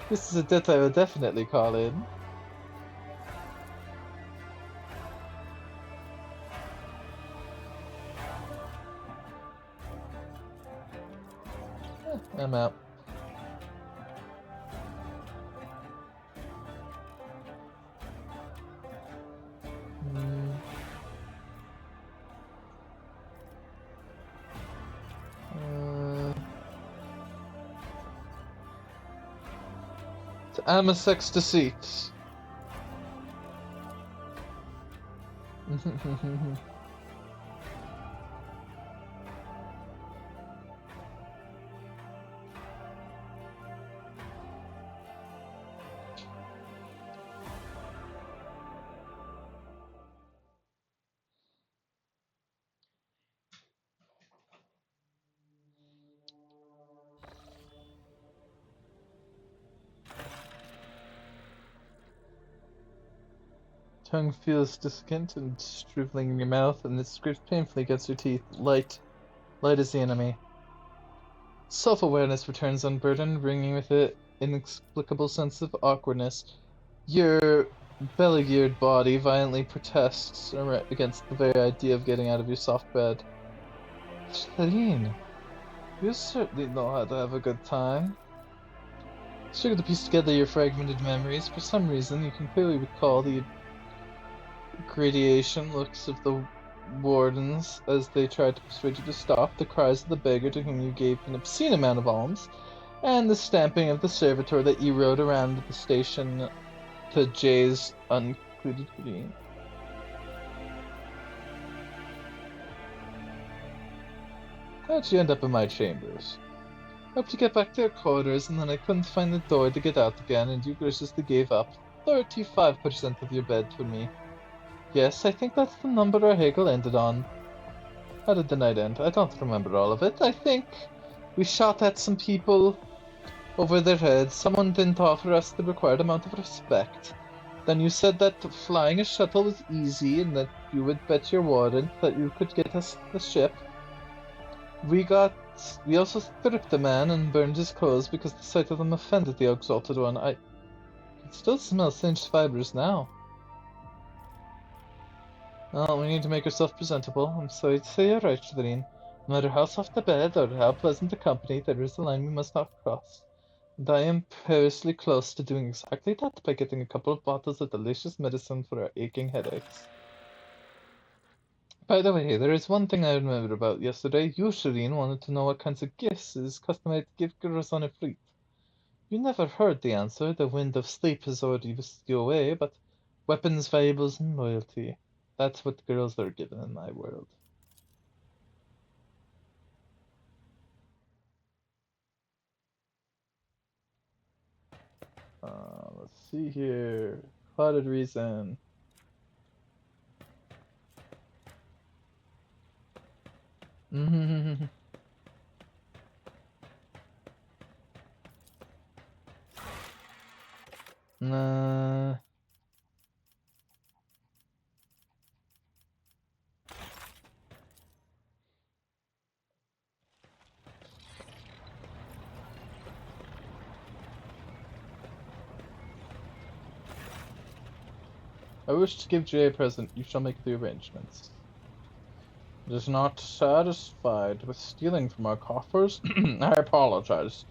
[SPEAKER 1] This is a debt I will definitely call in. I'm out. To Amasex Deceit. Tongue feels distant and shriveling in your mouth, and it scrapes painfully against your teeth. Light. Light is the enemy. Self-awareness returns unburdened, bringing with it inexplicable sense of awkwardness. Your belly-geared body violently protests against the very idea of getting out of your soft bed. Shireen, you certainly know how to have a good time. Struggle to piece together your fragmented memories. For some reason, you can clearly recall the gradation looks of the wardens as they tried to persuade you to stop, the cries of the beggar to whom you gave an obscene amount of alms, and the stamping of the servitor that you rode around the station to Jay's uncluded green. How'd you end up in my chambers? Hoped to get back to your quarters, and then I couldn't find the door to get out again, and you graciously gave up 35% of your bed to me. Yes, I think that's the number our haggle ended on. How did the night end? I don't remember all of it. I think we shot at some people over their heads. Someone didn't offer us the required amount of respect. Then you said that flying a shuttle was easy and that you would bet your warden that you could get us the ship. We also stripped the man and burned his clothes because the sight of them offended the Exalted One. I can still smell singed fibers now. Well, we need to make ourselves presentable. I'm sorry to say you're right, Shireen. No matter how soft the bed or how pleasant the company, there is a line we must not cross. And I am perilously close to doing exactly that by getting a couple of bottles of delicious medicine for our aching headaches. By the way, there is one thing I remembered about yesterday. You, Shireen, wanted to know what kinds of gifts it is customary to give girls on a fleet. You never heard the answer. The wind of sleep has already whisked you away, but weapons, valuables, and loyalty. That's what girls are given in my world. Let's see here. Clouded reason. Nah. I wish to give Jay a present. You shall make the arrangements. It is not satisfied with stealing from our coffers. I apologize.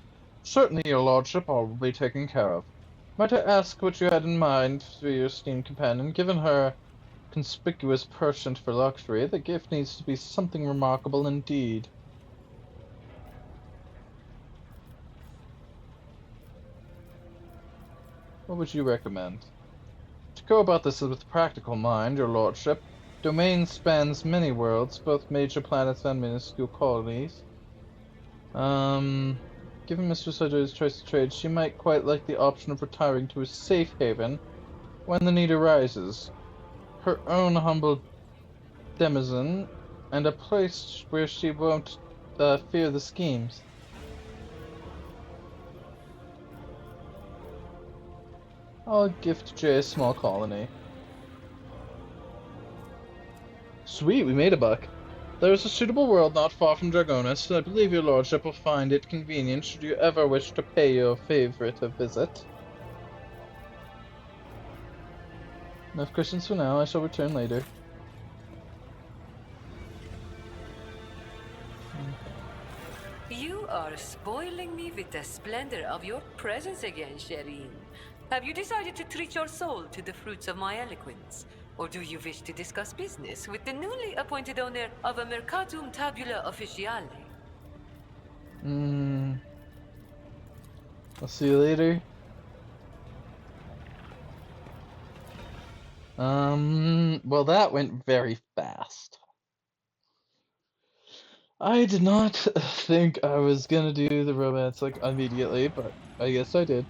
[SPEAKER 1] Certainly, your lordship, all will be taken care of. Might I ask what you had in mind for your esteemed companion? Given her conspicuous penchant for luxury, the gift needs to be something remarkable indeed. What would you recommend? To go about this with a practical mind, your lordship. Domain spans many worlds, both major planets and minuscule colonies. Given Mistress Sedger's choice to trade, she might quite like the option of retiring to a safe haven when the need arises. Her own humble denizen, and a place where she won't fear the schemes. I'll gift Jay a small colony. Sweet, we made a buck. There is a suitable world not far from Dragonis, and I believe your lordship will find it convenient should you ever wish to pay your favorite a visit. Enough questions for now, I shall return later.
[SPEAKER 6] You are
[SPEAKER 7] are spoiling me with the splendor of your presence again, Shireen. Have you decided to treat your soul to the fruits of my eloquence? Or do you wish to discuss business with the newly appointed owner of a Mercatum Tabula Officiale?
[SPEAKER 1] I'll see you later. Well, that went very fast. I did not think I was gonna do the romance like immediately, but I guess I did.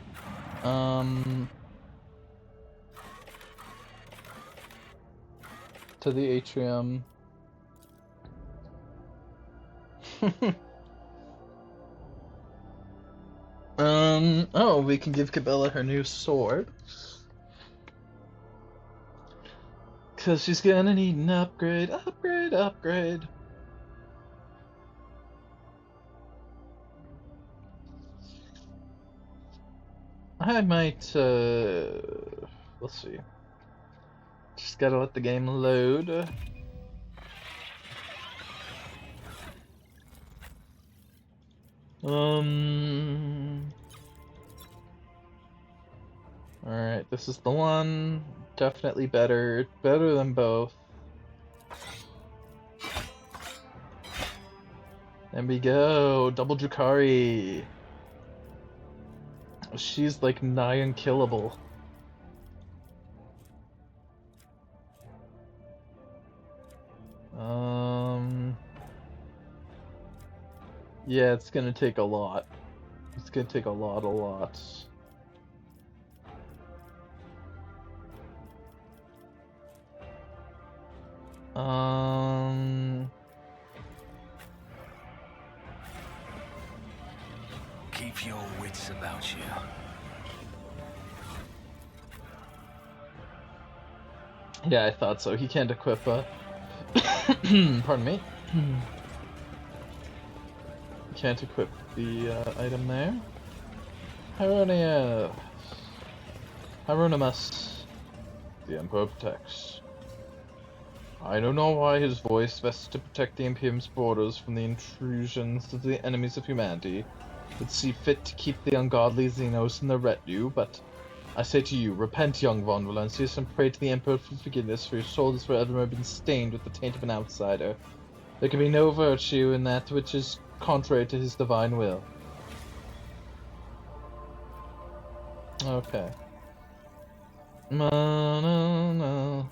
[SPEAKER 1] To the atrium. Oh, we can give Cabela her new sword. Cause she's gonna need an upgrade, upgrade. I might, let's see. Just gotta let the game load. Alright, this is the one. Definitely better. Better than both. There we go. Double Drukhari. She's like nigh unkillable. Yeah, it's gonna take a lot. It's gonna take a lot.
[SPEAKER 2] Keep your wits about you.
[SPEAKER 1] Yeah, I thought so. He can't equip pardon me. He can't equip the item there. Hieronymus. The Emperor protects. I don't know why his voice vests to protect the Imperium's borders from the intrusions of the enemies of humanity would see fit to keep the ungodly Xenos in their retinue, but I say to you, repent, young Von Valancius, and pray to the Emperor for forgiveness, for your soul has forever been stained with the taint of an outsider. There can be no virtue in that which is contrary to his divine will. Okay. No.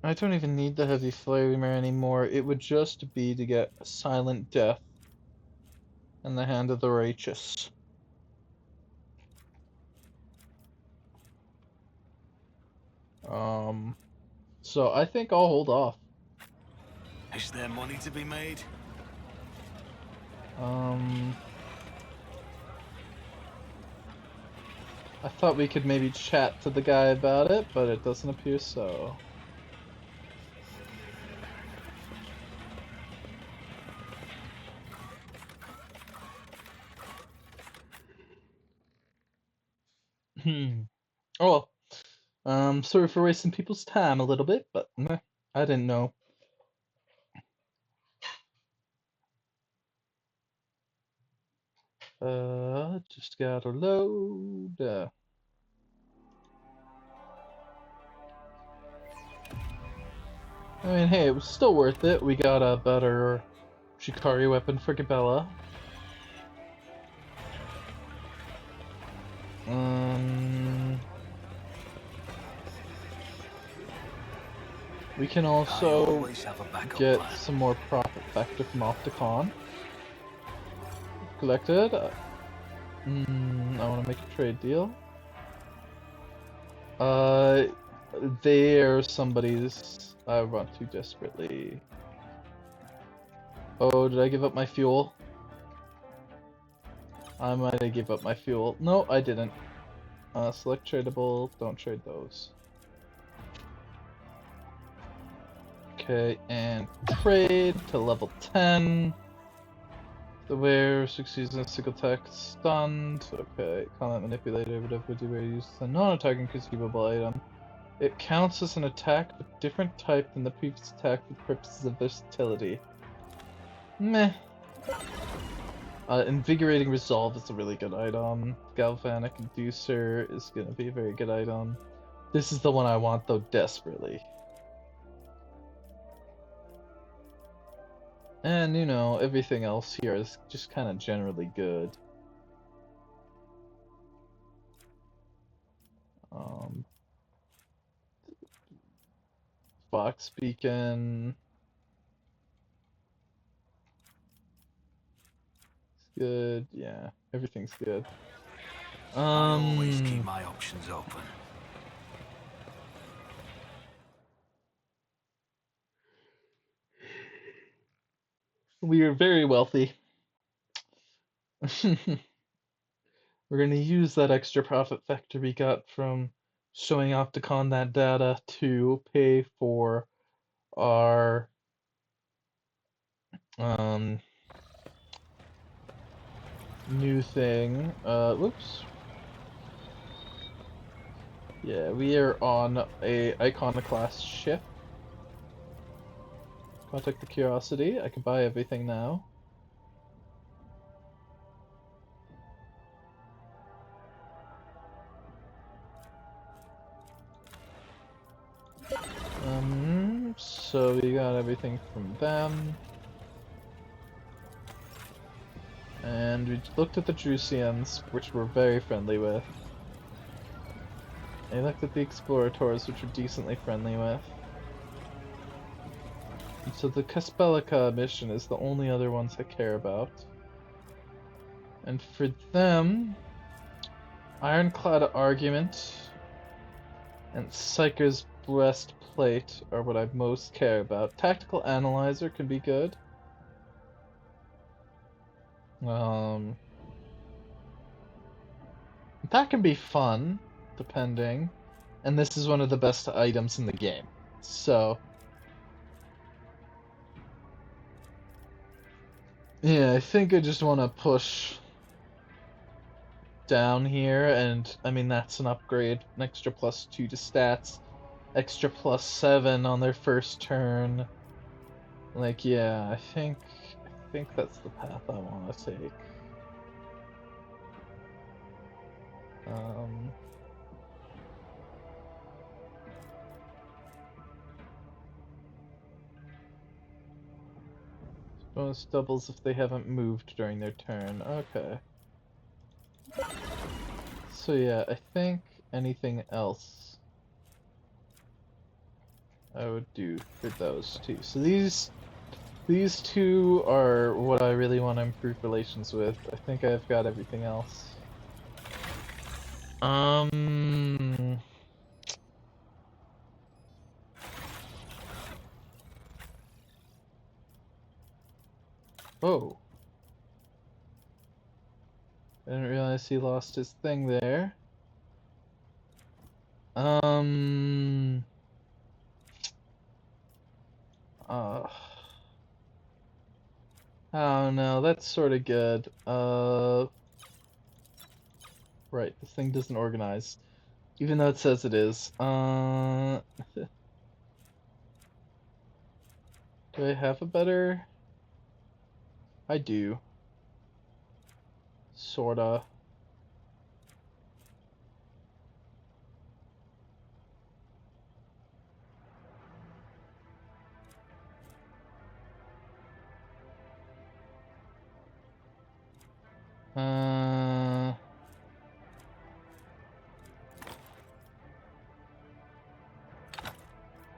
[SPEAKER 1] I don't even need the heavy flamer anymore. It would just be to get silent death in the hand of the righteous. So I think I'll hold off.
[SPEAKER 2] Is there money to be made?
[SPEAKER 1] I thought we could maybe chat to the guy about it, but it doesn't appear so. Oh, sorry for wasting people's time a little bit, but meh, I didn't know. Just gotta load. I mean, hey, it was still worth it. We got a better Shikari weapon for Cabela. We can also get some more profit factor from Opticon. Collected. I want to make a trade deal. They're somebody's I want to desperately. Oh, did I give up my fuel? I might have give up my fuel. No, I didn't. Select tradable, don't trade those. Okay, and trade to level 10. The wearer succeeds in a single attack stunned. Okay, combat manipulator, whatever do we use a non-attacking consumable item. It counts as an attack with different type than the previous attack for purposes of versatility. Meh. Invigorating Resolve is a really good item. Galvanic Inducer is gonna be a very good item. This is the one I want though desperately. And you know, everything else here is just kind of generally good. Fox Beacon. Good, yeah, everything's good.
[SPEAKER 2] I always keep my options open.
[SPEAKER 1] We are very wealthy. We're gonna use that extra profit factor we got from showing Opticon that data to pay for our new thing. Whoops. Yeah, we are on a Iconoclast ship. Contact the Curiosity. I can buy everything now. So we got everything from them. And we looked at the Drusians, which we're very friendly with. And we looked at the Explorators, which we're decently friendly with. And so the Caspelica mission is the only other ones I care about. And for them, Ironclad Argument and Psyker's Breastplate are what I most care about. Tactical Analyzer can be good. That can be fun, depending. And this is one of the best items in the game. So yeah, I think I just want to push down here, and I mean that's an upgrade, an extra +2 to stats, extra +7 on their first turn. Like, yeah, I think that's the path I want to take. Bonus doubles if they haven't moved during their turn. Okay. So yeah, I think anything else I would do for those two. So these two are what I really want to improve relations with. I think I've got everything else. Oh. I didn't realize he lost his thing there. I don't know, that's sort of good. Right, this thing doesn't organize. Even though it says it is. Do I have a better? I do. Sorta.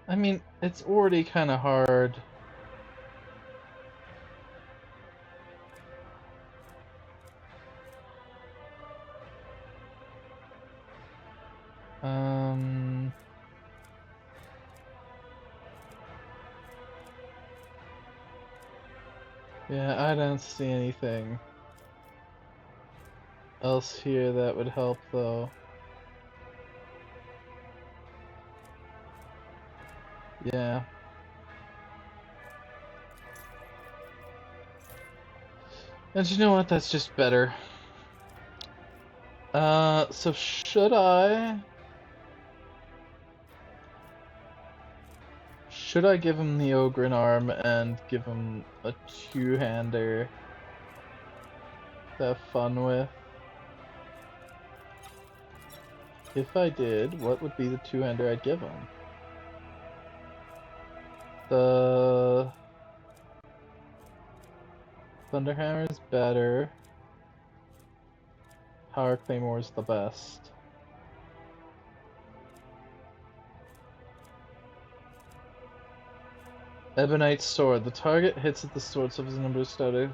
[SPEAKER 1] I mean, it's already kind of hard. Yeah, I don't see anything else here that would help, though. Yeah. And you know what? That's just better. So should I... Should I give him the Ogryn arm and give him a two-hander to have fun with? If I did, what would be the two-hander I'd give him? The Thunderhammer is better. Power Claymore is the best. Ebonite Sword. The target hits at the sword suffers a number of static.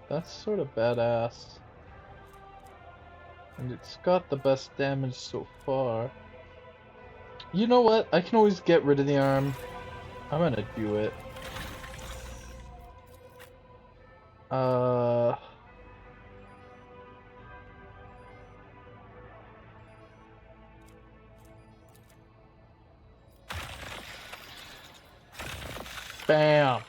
[SPEAKER 1] That's sort of badass. And it's got the best damage so far. You know what? I can always get rid of the arm. I'm gonna do it. Bam!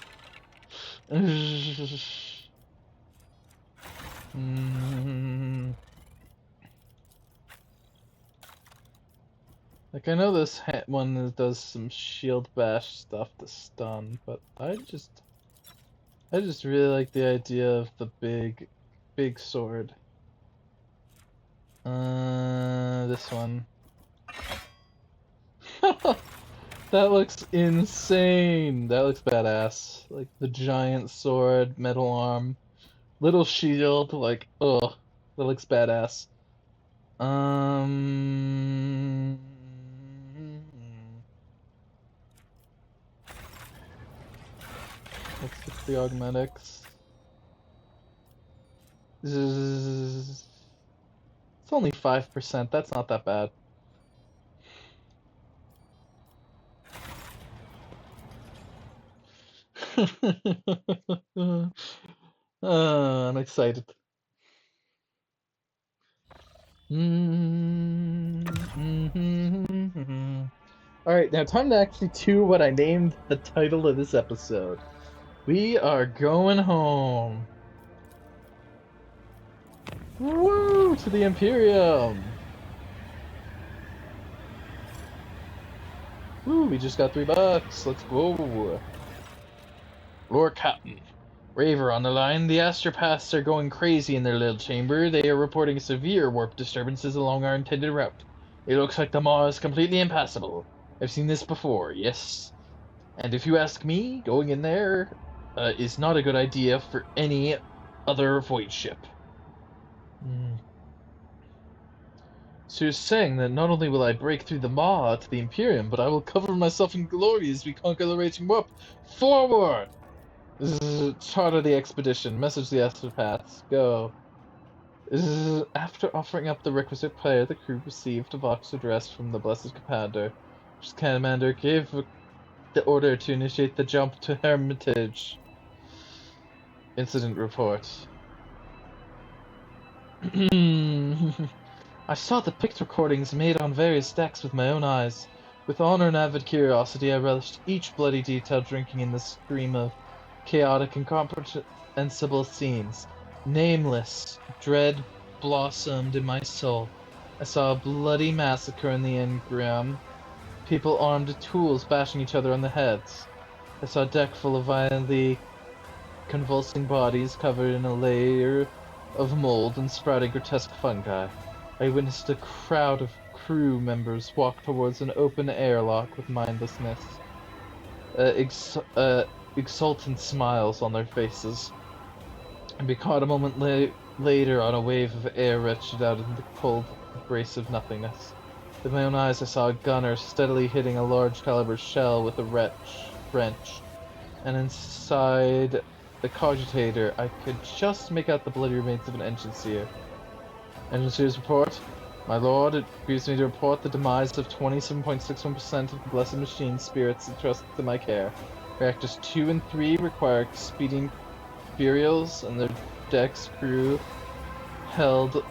[SPEAKER 1] Like, I know this one does some shield bash stuff to stun, but I just really like the idea of the big sword. This one. That looks insane. That looks badass. Like the giant sword, metal arm, little shield. Like, ugh, that looks badass. Let's look at the augmentics. It's only 5%. That's not that bad. I'm excited. Alright, now time to actually do what I named the title of this episode. We are going home. Woo! To the Imperium! Woo, we just got $3. Let's go. Lord Captain. Raver on the line. The astropaths are going crazy in their little chamber. They are reporting severe warp disturbances along our intended route. It looks like the maw is completely impassable. I've seen this before, yes. And if you ask me, going in there is not a good idea for any other void ship. So you're saying that not only will I break through the maw to the Imperium, but I will cover myself in glory as we conquer the raging warp. Forward! Chart of the expedition. Message the astropaths. Go. After offering up the requisite prayer, the crew received a vox address from the Blessed Commander. Commander gave the order to initiate the jump to Hermitage. Incident report. I saw the pict recordings made on various decks with my own eyes. With honor and avid curiosity, I relished each bloody detail, drinking in the stream of chaotic, incomprehensible scenes. Nameless dread blossomed in my soul. I saw a bloody massacre in the engram, people armed with tools bashing each other on the heads. I saw a deck full of violently convulsing bodies covered in a layer of mold and sprouting grotesque fungi. I witnessed a crowd of crew members walk towards an open airlock with mindlessness, exultant smiles on their faces, and be caught a moment later on a wave of air wrenched out in the cold embrace of nothingness. With my own eyes, I saw a gunner steadily hitting a large caliber shell with a wrench, and inside the cogitator, I could just make out the bloody remains of an engine seer. Engine seer's report. My lord, it grieves me to report the demise of 27.61% of the blessed machine spirits entrusted to my care. Reactors 2 and 3 require expedient burials, and their deck's crew held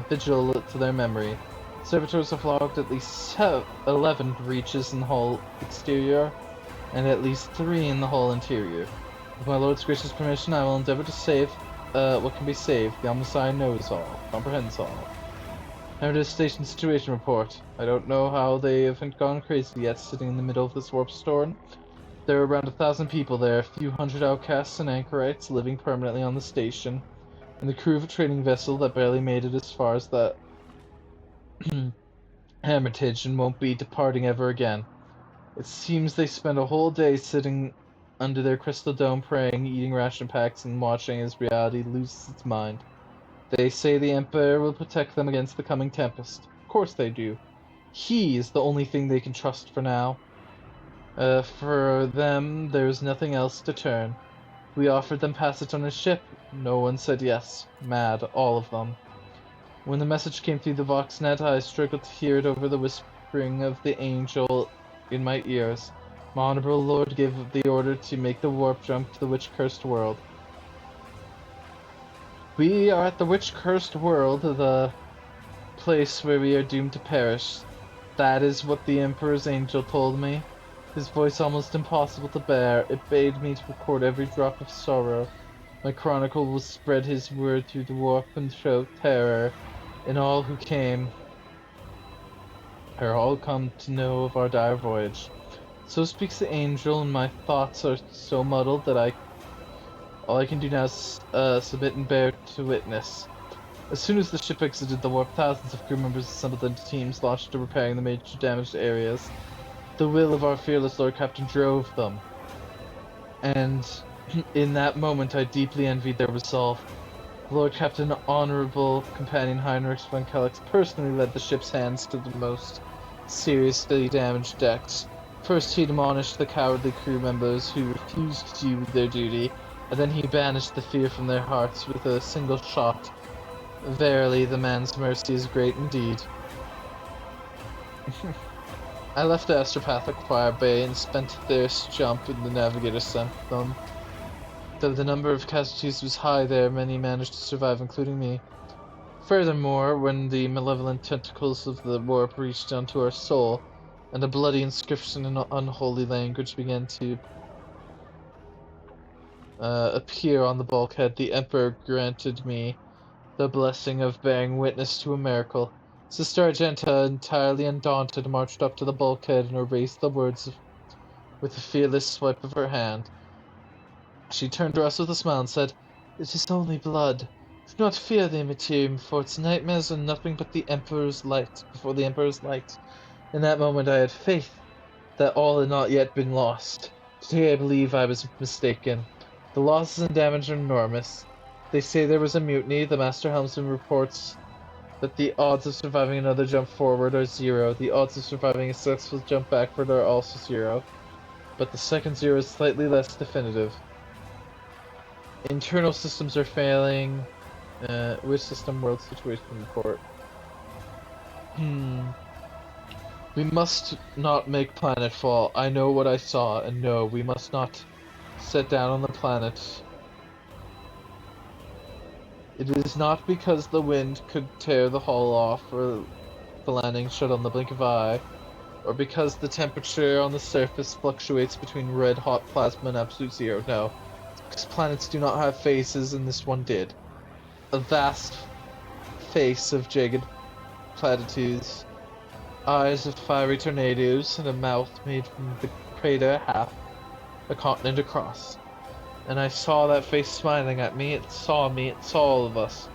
[SPEAKER 1] vigil to their memory. Servitors have logged at least 11 breaches in the hull exterior, and at least 3 in the hull interior. With my lord's gracious permission, I will endeavor to save what can be saved. The Omnissiah knows all, comprehends all. Emeritus Station Situation Report. I don't know how they haven't gone crazy yet, sitting in the middle of this warp storm. There are around 1,000 people there, a few hundred outcasts and anchorites living permanently on the station, and the crew of a trading vessel that barely made it as far as the Hermitage and won't be departing ever again. It seems they spend a whole day sitting under their crystal dome praying, eating ration packs, and watching as reality loses its mind. They say the Emperor will protect them against the coming tempest. Of course they do. He is the only thing they can trust for now. For them, there's nothing else to turn. We offered them passage on a ship. No one said yes. Mad, all of them. When the message came through the Voxnet, I struggled to hear it over the whispering of the angel in my ears. My honorable lord gave the order to make the warp jump to the witch-cursed world. We are at the witch-cursed world, the place where we are doomed to perish. That is what the Emperor's angel told me. His voice almost impossible to bear. It bade me to record every drop of sorrow. My chronicle will spread his word through the warp and show terror in all who came, or all come to know of our dire voyage. So speaks the angel, and my thoughts are so muddled that all I can do now is submit and bear to witness. As soon as the ship exited the warp, thousands of crew members assembled into teams launched to repairing the major damaged areas. The will of our fearless Lord Captain drove them, and in that moment I deeply envied their resolve. Lord Captain Honorable Companion Heinrich von Kellex personally led the ship's hands to the most seriously damaged decks. First he admonished the cowardly crew members who refused to do their duty, and then he banished the fear from their hearts with a single shot. Verily, the man's mercy is great indeed. I left Astropathic Fire Bay and spent their jump in the Navigator sent them. Though the number of casualties was high there, many managed to survive, including me. Furthermore, when the malevolent tentacles of the warp reached onto our soul, and a bloody inscription in unholy language began to appear on the bulkhead, the Emperor granted me the blessing of bearing witness to a miracle. Sister Argenta, entirely undaunted, marched up to the bulkhead and erased the words with a fearless swipe of her hand. She turned to us with a smile and said, "It is only blood. Do not fear the Immaterium, for its nightmares are nothing but the Emperor's light, before the Emperor's light." In that moment I had faith that all had not yet been lost. Today I believe I was mistaken. The losses and damage are enormous. They say there was a mutiny. The Master Helmsman reports that the odds of surviving another jump forward are 0. The odds of surviving a successful jump backward are also 0. But the second 0 is slightly less definitive. Internal systems are failing. Which system? World Situation Report. We must not make planet fall. I know what I saw, and no, we must not set down on the planet. It is not because the wind could tear the hull off, or the landing shut on the blink of an eye, or because the temperature on the surface fluctuates between red-hot plasma and absolute 0. No, because planets do not have faces, and this one did. A vast face of jagged platitudes, eyes of fiery tornadoes, and a mouth made from the crater half a continent across. And I saw that face smiling at me. It saw me. It saw all of us.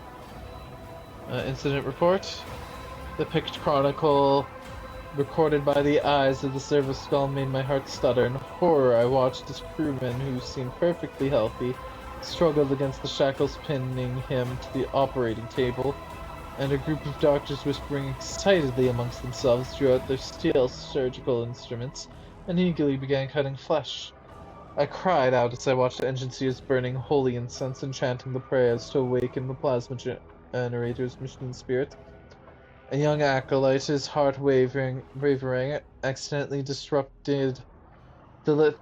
[SPEAKER 1] Incident report. The picked chronicle recorded by the eyes of the service skull made my heart stutter. In horror, I watched this crewman, who seemed perfectly healthy, struggled against the shackles pinning him to the operating table, and a group of doctors whispering excitedly amongst themselves drew out their steel surgical instruments and eagerly began cutting flesh. I cried out as I watched the engine seers burning holy incense and chanting the prayers to awaken the plasma generator's machine spirit. A young acolyte, his heart wavering, accidentally disrupted the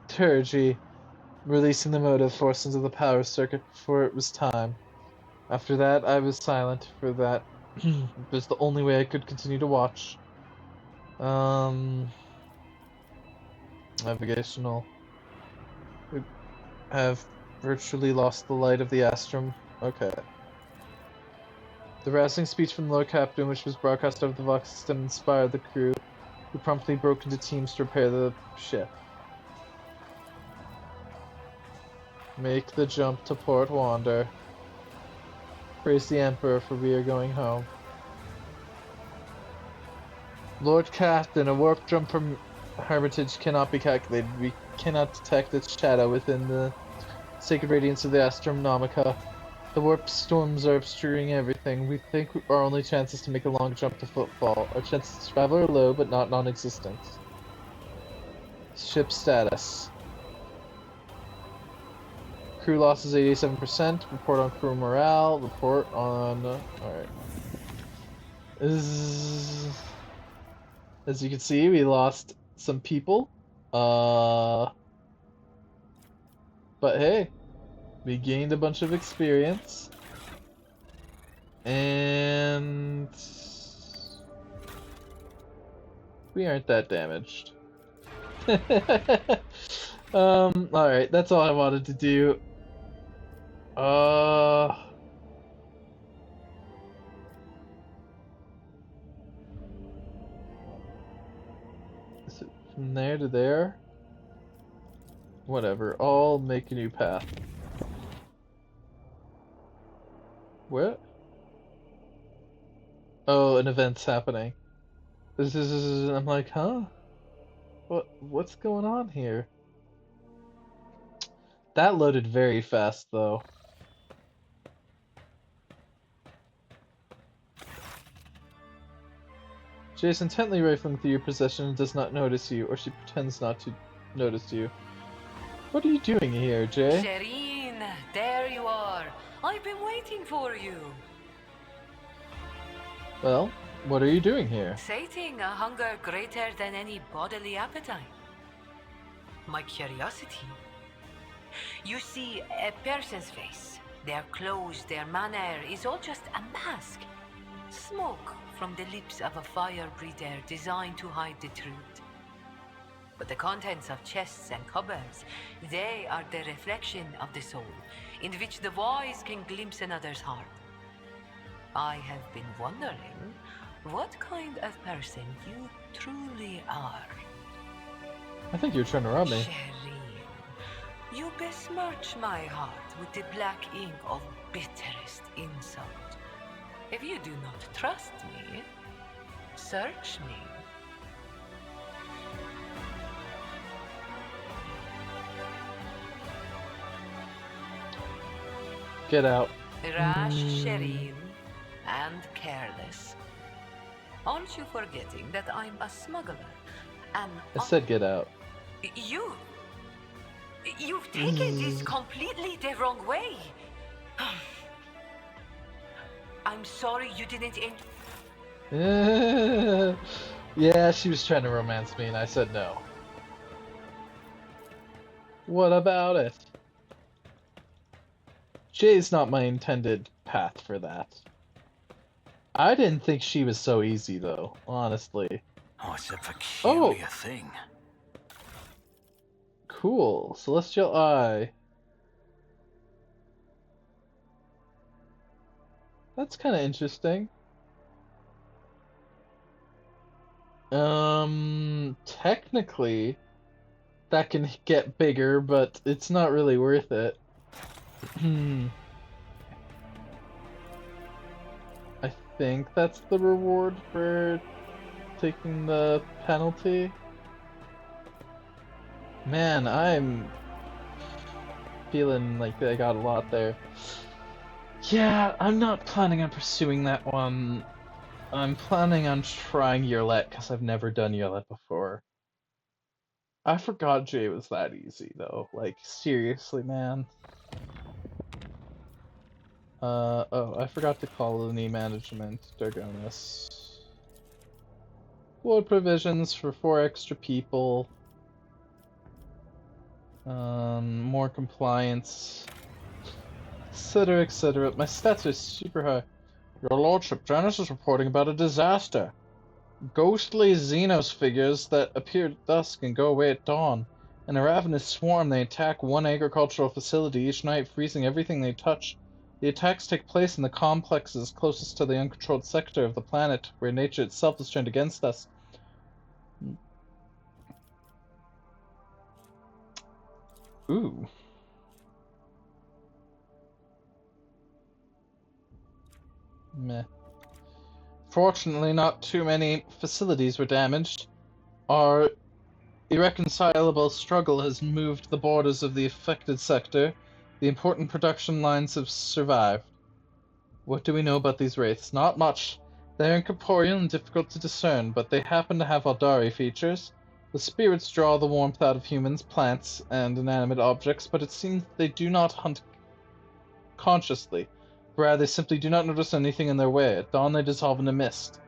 [SPEAKER 1] liturgy, releasing the motive force into the power circuit before it was time. After that, I was silent, for that was the only way I could continue to watch. Navigational. We have virtually lost the light of the Astrum. Okay. The rousing speech from the Lord Captain, which was broadcast over the Vox system, inspired the crew, who promptly broke into teams to repair the ship. Make the jump to Port Wander. Praise the Emperor, for we are going home. Lord Captain, a warp jump from Hermitage cannot be calculated. We cannot detect its shadow within the sacred radiance of the Astronomica. The warp storms are obscuring everything. We think our only chance is to make a long jump to Footfall. Our chances to travel are low, but not non-existent. Ship status. Crew loss is 87%. Report on crew morale. Report on... Alright. As you can see, we lost some people. But hey. We gained a bunch of experience. And... we aren't that damaged. Alright, that's all I wanted to do. Is it from there to there? Whatever, I'll make a new path. What? Oh, an event's happening. I'm like, huh? What's going on here? That loaded very fast, though. She is intently rifling through your possession and does not notice you, or she pretends not to notice you. What are you doing here, Jay?
[SPEAKER 7] Shireen, there you are. I've been waiting for you.
[SPEAKER 1] Well, what are you doing here?
[SPEAKER 7] Sating a hunger greater than any bodily appetite. My curiosity. You see, a person's face, their clothes, their manner is all just a mask. Smoke from the lips of a fire breather designed to hide the truth. But the contents of chests and cupboards, they are the reflection of the soul, in which the wise can glimpse another's heart. I have been wondering what kind of person you truly are.
[SPEAKER 1] I think you're trying to rob me.
[SPEAKER 7] Shireen, you besmirch my heart with the black ink of bitterest insult. If you do not trust me, search me.
[SPEAKER 1] Get out.
[SPEAKER 7] Rash, Shireen, and careless. Aren't you forgetting that I'm a smuggler? And
[SPEAKER 1] I said get out.
[SPEAKER 7] You've taken this completely the wrong way. I'm sorry you didn't
[SPEAKER 1] Yeah, she was trying to romance me and I said no. What about it? Jay's not my intended path for that. I didn't think she was so easy though, honestly.
[SPEAKER 2] Oh, it's a peculiar thing.
[SPEAKER 1] Cool. Celestial Eye. That's kind of interesting. Technically, that can get bigger, but it's not really worth it. I think that's the reward for taking the penalty. Man, I'm feeling like I got a lot there. Yeah, I'm not planning on pursuing that one. I'm planning on trying Yurlet because I've never done Yurlet before. I forgot Jay was that easy though. Like, seriously, man. Oh, I forgot to colony management, Dargonis. Wood provisions for 4 extra people. More compliance. Etc, etc. My stats are super high. Your Lordship, Janus is reporting about a disaster. Ghostly Xenos figures that appear at dusk and go away at dawn. In a ravenous swarm, they attack one agricultural facility each night, freezing everything they touch. The attacks take place in the complexes closest to the uncontrolled sector of the planet, where nature itself is turned against us. Ooh. Meh. Fortunately, not too many facilities were damaged. Our irreconcilable struggle has moved the borders of the affected sector. The important production lines have survived. What do we know about these wraiths? Not much. They are incorporeal and difficult to discern, but they happen to have Aldari features. The spirits draw the warmth out of humans, plants, and inanimate objects, but it seems they do not hunt consciously. Rather, they simply do not notice anything in their way. At dawn, they dissolve in a mist.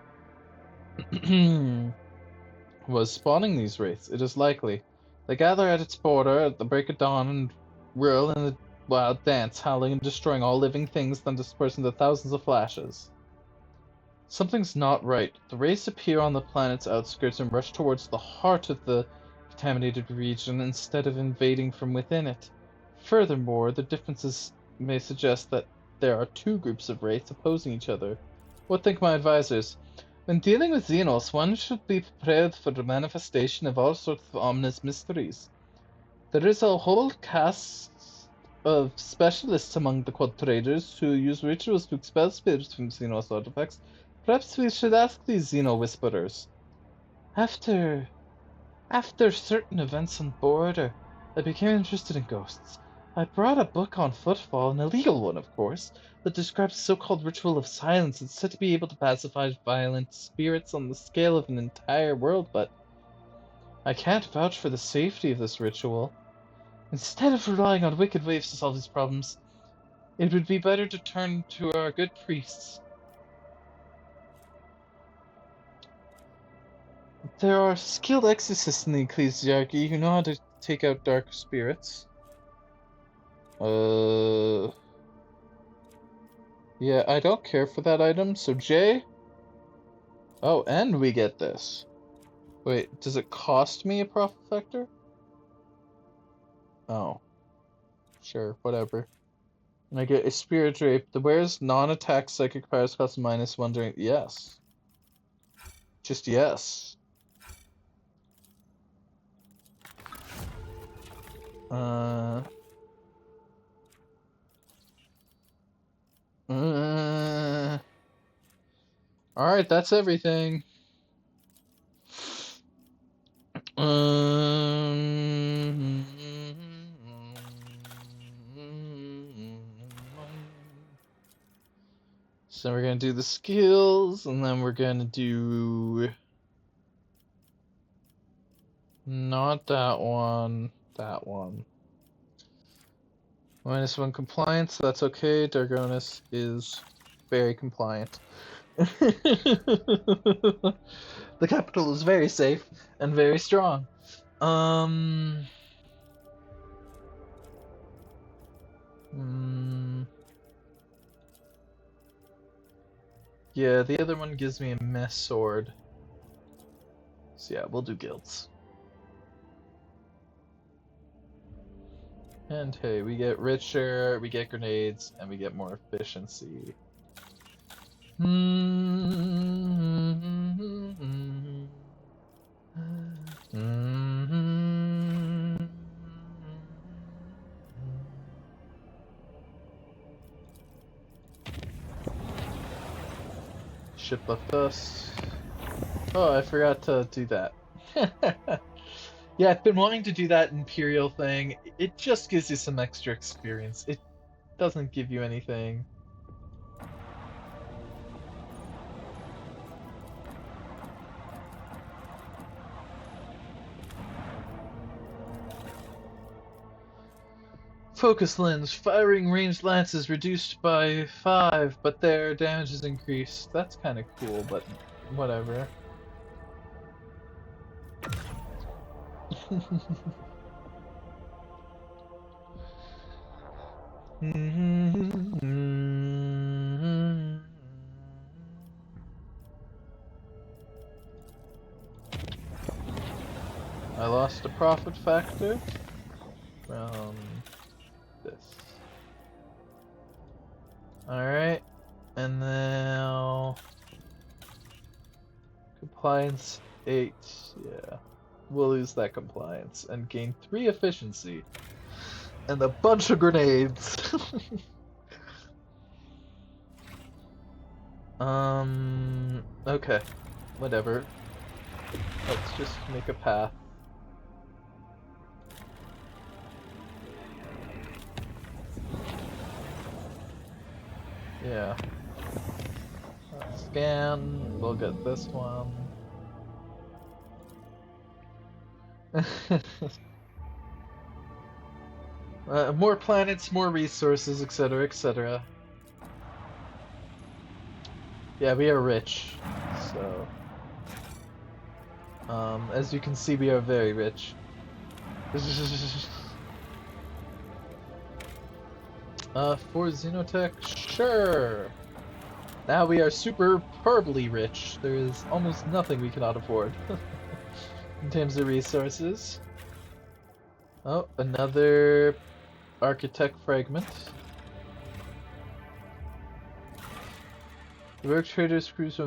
[SPEAKER 1] Was spawning these wraiths? It is likely. They gather at its border at the break of dawn and whirl in a wild dance, howling and destroying all living things, then disperse into thousands of flashes. Something's not right. The wraiths appear on the planet's outskirts and rush towards the heart of the contaminated region instead of invading from within it. Furthermore, the differences may suggest that there are 2 groups of wraiths opposing each other. What think my advisors? When dealing with Xenos, one should be prepared for the manifestation of all sorts of ominous mysteries. There is a whole cast of specialists among the Quad Traders who use rituals to expel spirits from Xenos artifacts. Perhaps we should ask these Xeno Whisperers. After certain events on Border, I became interested in ghosts. I brought a book on Footfall, an illegal one, of course, that describes a so-called ritual of silence. It's said to be able to pacify violent spirits on the scale of an entire world, but I can't vouch for the safety of this ritual. Instead of relying on wicked waves to solve these problems, it would be better to turn to our good priests. There are skilled exorcists in the Ecclesiarchy who know how to take out dark spirits. Yeah, I don't care for that item, so J? Oh, and we get this. Wait, does it cost me a profit factor? Oh. Sure, whatever. And I get a Spirit Drape. The wearer's non-attack psychic powers cost -1 during... Yes. Just yes. Alright, that's everything. So we're gonna do the skills, and then we're gonna do... Not that one. That one. -1 compliance, that's okay. Dargonis is very compliant. The capital is very safe and very strong. Yeah, the other one gives me a mess sword. So yeah, we'll do guilds. And hey, we get richer, we get grenades, and we get more efficiency. Ship left us. Oh, I forgot to do that. Yeah, I've been wanting to do that Imperial thing. It just gives you some extra experience. It doesn't give you anything. Focus lens. Firing ranged lances reduced by 5, but their damage is increased. That's kind of cool, but whatever. I lost a profit factor from this. Alright, and now compliance 8, yeah. We'll lose that compliance and gain 3 efficiency. And a bunch of grenades. Okay. Whatever. Let's just make a path. Yeah. Scan. We'll get this one. More planets, more resources, etc., etc. Yeah, we are rich, so... as you can see, we are very rich. For Xenotech, sure! Now we are superbly rich. There is almost nothing we cannot afford. In terms of resources. Oh, another architect fragment. The work trader screws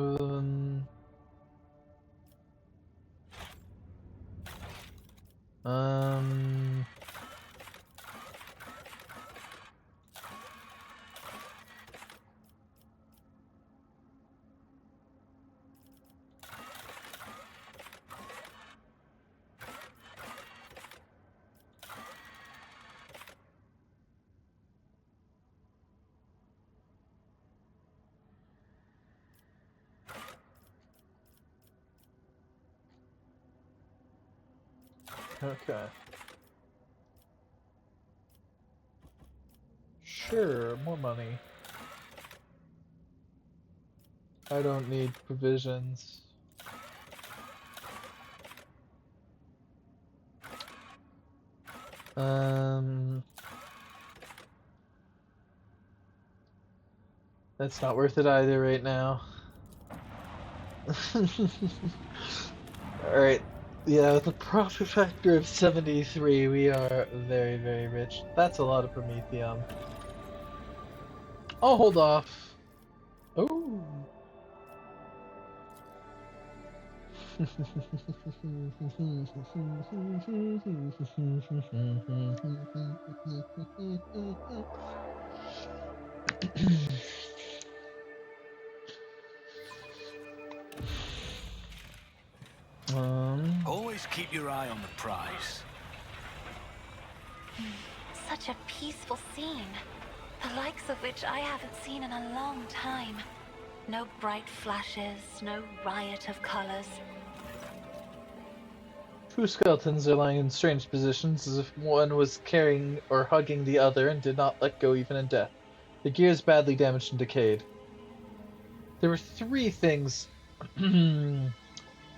[SPEAKER 1] Okay. Sure, more money. I don't need provisions. That's not worth it either right now. Alright. Yeah, with a profit factor of 73, we are very, very rich. That's a lot of Promethium. I'll hold off. Oh.
[SPEAKER 2] Always keep your eye on the prize.
[SPEAKER 3] Such a peaceful scene. The likes of which I haven't seen in a long time. No bright flashes, no riot of colors.
[SPEAKER 1] Two skeletons are lying in strange positions, as if one was carrying or hugging the other and did not let go even in death. The gear is badly damaged and decayed. There were 3 things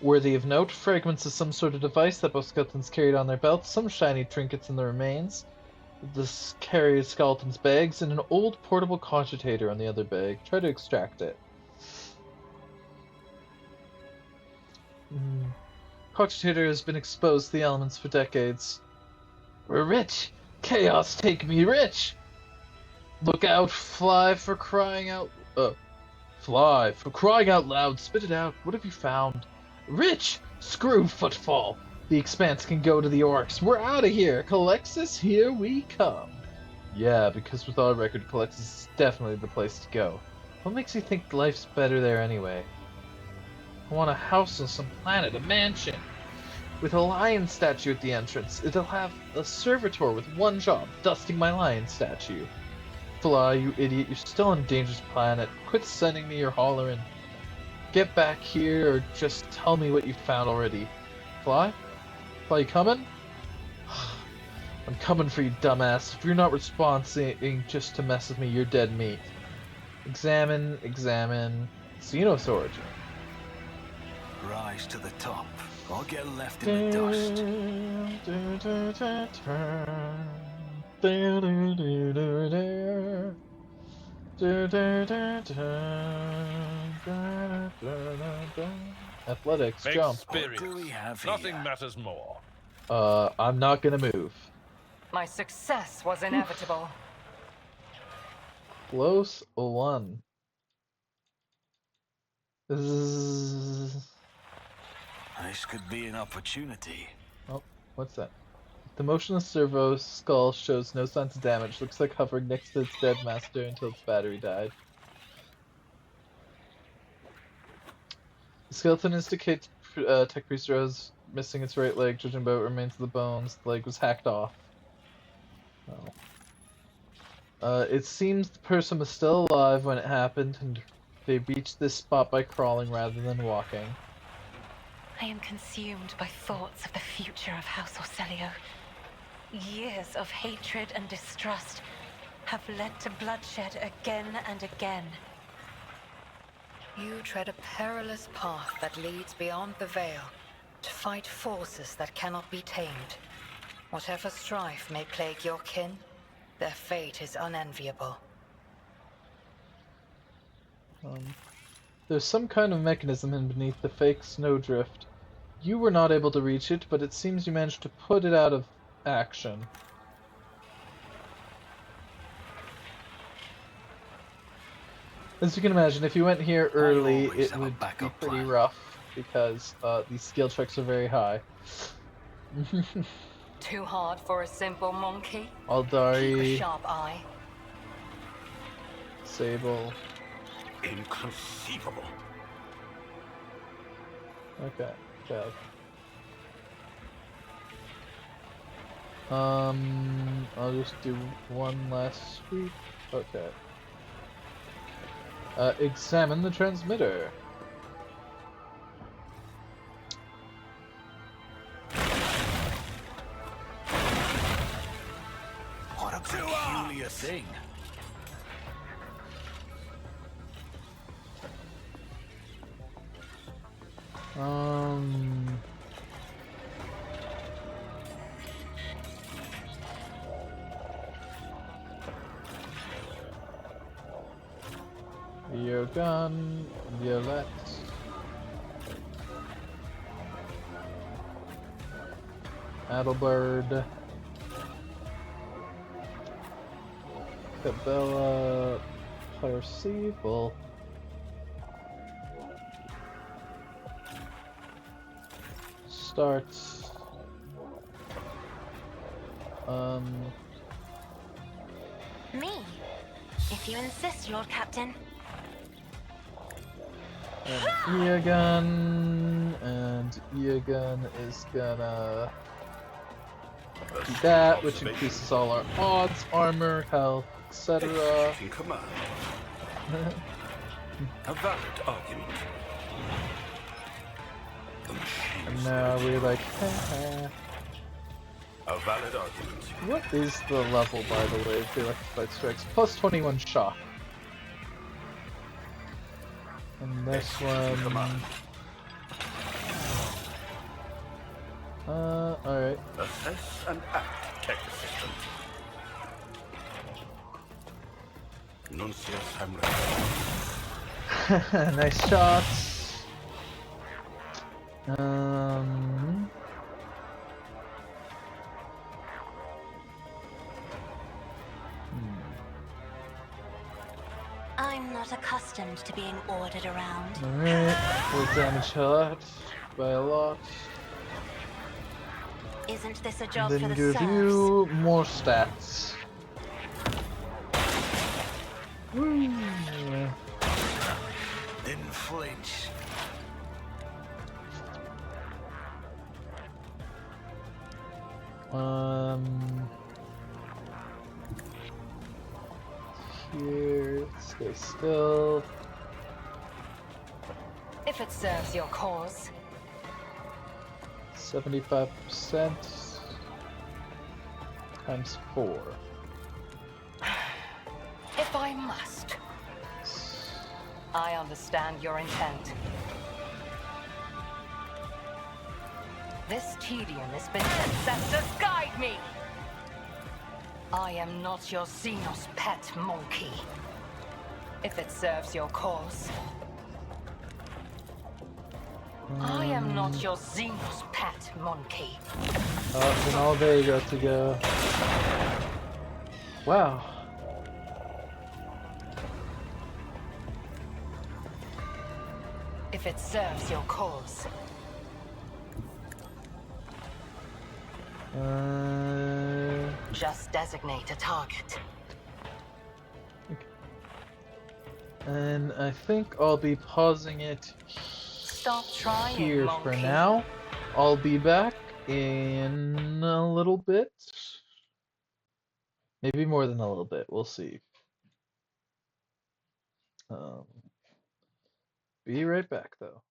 [SPEAKER 1] worthy of note: fragments of some sort of device that both skeletons carried on their belts, some shiny trinkets in the remains, this carried skeleton's bags, and an old portable cogitator on the other bag. Try to extract it. Cogitator has been exposed to the elements for decades. We're rich! Chaos take me rich! Look out, fly for crying out... Fly for crying out loud, spit it out, what have you found? Rich! Screw footfall! The expanse can go to the orcs. We're out of here! Calexis, here we come! Yeah, because with our record, Calexis is definitely the place to go. What makes you think life's better there anyway? I want a house on some planet, a mansion, with a lion statue at the entrance. It'll have a servitor with one job, dusting my lion statue. Fly, you idiot, you're still on a dangerous planet. Quit sending me your hollering. Get back here, or just tell me what you found already. Fly? Fly, you coming? I'm coming for you, dumbass. If you're not responding just to mess with me, you're dead meat. Examine. Xenos origin.
[SPEAKER 2] Rise to the top, or get left in the dust.
[SPEAKER 1] Athletics, jump.
[SPEAKER 2] What do we
[SPEAKER 5] Experience.
[SPEAKER 2] have here?
[SPEAKER 5] Nothing matters more.
[SPEAKER 1] I'm not gonna move.
[SPEAKER 6] My success was inevitable.
[SPEAKER 1] Close one. Zzz.
[SPEAKER 2] This could be an opportunity.
[SPEAKER 1] Oh, what's that? The motionless servo skull shows no signs of damage. Looks like hovering next to its dead master until its battery died. The skeleton indicates Tech Priest Rose missing its right leg, judging by what remains of the bones. The leg was hacked off. Oh. It seems the person was still alive when it happened, and they reached this spot by crawling rather than walking.
[SPEAKER 3] I am consumed by thoughts of the future of House Orselio. Years of hatred and distrust have led to bloodshed again and again.
[SPEAKER 6] You tread a perilous path that leads beyond the veil to fight forces that cannot be tamed. Whatever strife may plague your kin, their fate is unenviable.
[SPEAKER 1] There's some kind of mechanism in beneath the fake snowdrift. You were not able to reach it, but it seems you managed to put it out of action. As you can imagine, if you went here early,
[SPEAKER 2] always
[SPEAKER 1] it
[SPEAKER 2] have a
[SPEAKER 1] would be
[SPEAKER 2] backup
[SPEAKER 1] pretty
[SPEAKER 2] plan.
[SPEAKER 1] rough, because these skill checks are very high.
[SPEAKER 6] Too hard for a simple monkey? Keep a
[SPEAKER 1] Aldari,
[SPEAKER 6] sharp eye.
[SPEAKER 1] Sable.
[SPEAKER 4] Inconceivable.
[SPEAKER 1] Okay, bad. I'll just do one last sweep. Okay. Examine the transmitter.
[SPEAKER 2] What a peculiar thing.
[SPEAKER 1] Um. Your gun, Violet. Adelbird. Cabela. Percival. Starts.
[SPEAKER 3] Me? If you insist, Lord Captain.
[SPEAKER 1] And Eogun is gonna do that, which increases all our odds, armor, health, etc.
[SPEAKER 4] Executing command. A valid argument. The machine
[SPEAKER 1] And
[SPEAKER 4] is
[SPEAKER 1] now
[SPEAKER 4] ready.
[SPEAKER 1] we're like, haha.
[SPEAKER 4] A valid argument.
[SPEAKER 1] What is the level, by the way, of the electrified strikes? Plus 21 shock. And this
[SPEAKER 4] Executing
[SPEAKER 1] one.
[SPEAKER 4] command.
[SPEAKER 1] Alright.
[SPEAKER 4] Assess and act, tech assistant. Nuncius Hamlet.
[SPEAKER 1] Nice shots.
[SPEAKER 3] I'm not accustomed to being ordered around.
[SPEAKER 1] Alright. We'll damage her by a lot.
[SPEAKER 3] Isn't this a
[SPEAKER 1] And
[SPEAKER 3] job for
[SPEAKER 1] then
[SPEAKER 3] the
[SPEAKER 1] give
[SPEAKER 3] serfs?
[SPEAKER 1] you more stats. Woo.
[SPEAKER 2] Didn't flinch.
[SPEAKER 1] Here, stay still.
[SPEAKER 6] If it serves your cause.
[SPEAKER 1] 75%. times 4.
[SPEAKER 6] If I must. I understand your intent. This tedium has been ancestors guide me! I am not your Xenos pet monkey. If it serves your cause. I am not your Xenos pet monkey.
[SPEAKER 1] Oh, then all Vega to go. Wow.
[SPEAKER 6] If it serves your cause. Just designate a target.
[SPEAKER 1] And I think I'll be pausing it
[SPEAKER 6] Stop trying,
[SPEAKER 1] here
[SPEAKER 6] monkey.
[SPEAKER 1] for now. I'll be back in a little bit. Maybe more than a little bit. We'll see. Be right back, though.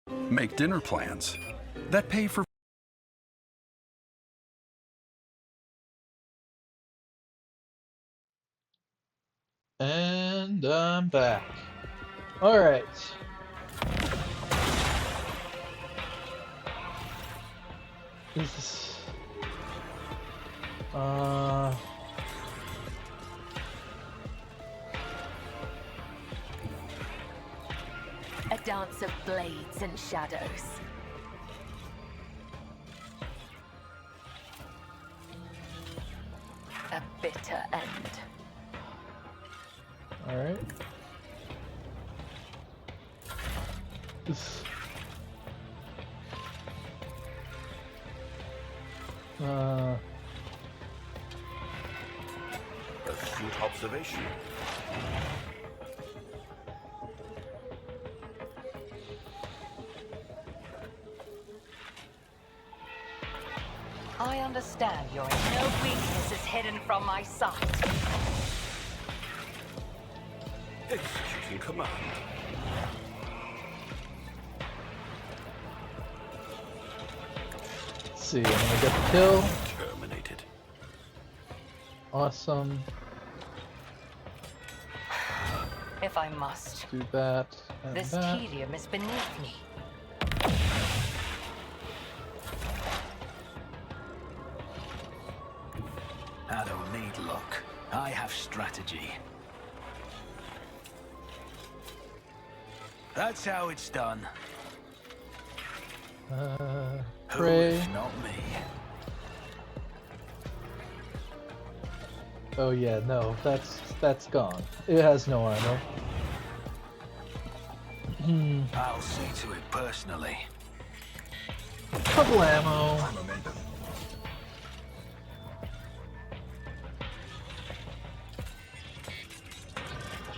[SPEAKER 8] Make dinner plans that pay for
[SPEAKER 1] And I'm back. Alright. This
[SPEAKER 3] A dance of blades and shadows. A bitter end.
[SPEAKER 1] Alright. This
[SPEAKER 4] Astute observation.
[SPEAKER 6] I understand your no weakness is hidden from my sight.
[SPEAKER 4] Executing command.
[SPEAKER 1] let's see, I'm gonna get the kill.
[SPEAKER 4] Terminated.
[SPEAKER 1] Awesome.
[SPEAKER 6] If I must.
[SPEAKER 1] Do that and
[SPEAKER 6] This
[SPEAKER 1] that.
[SPEAKER 6] tedium is beneath me.
[SPEAKER 2] I don't need luck. I have strategy. That's how it's done. Who
[SPEAKER 1] Pray.
[SPEAKER 2] if not me?
[SPEAKER 1] Oh yeah, no, that's gone. It has no armor.
[SPEAKER 2] I'll see to it personally.
[SPEAKER 1] Couple ammo.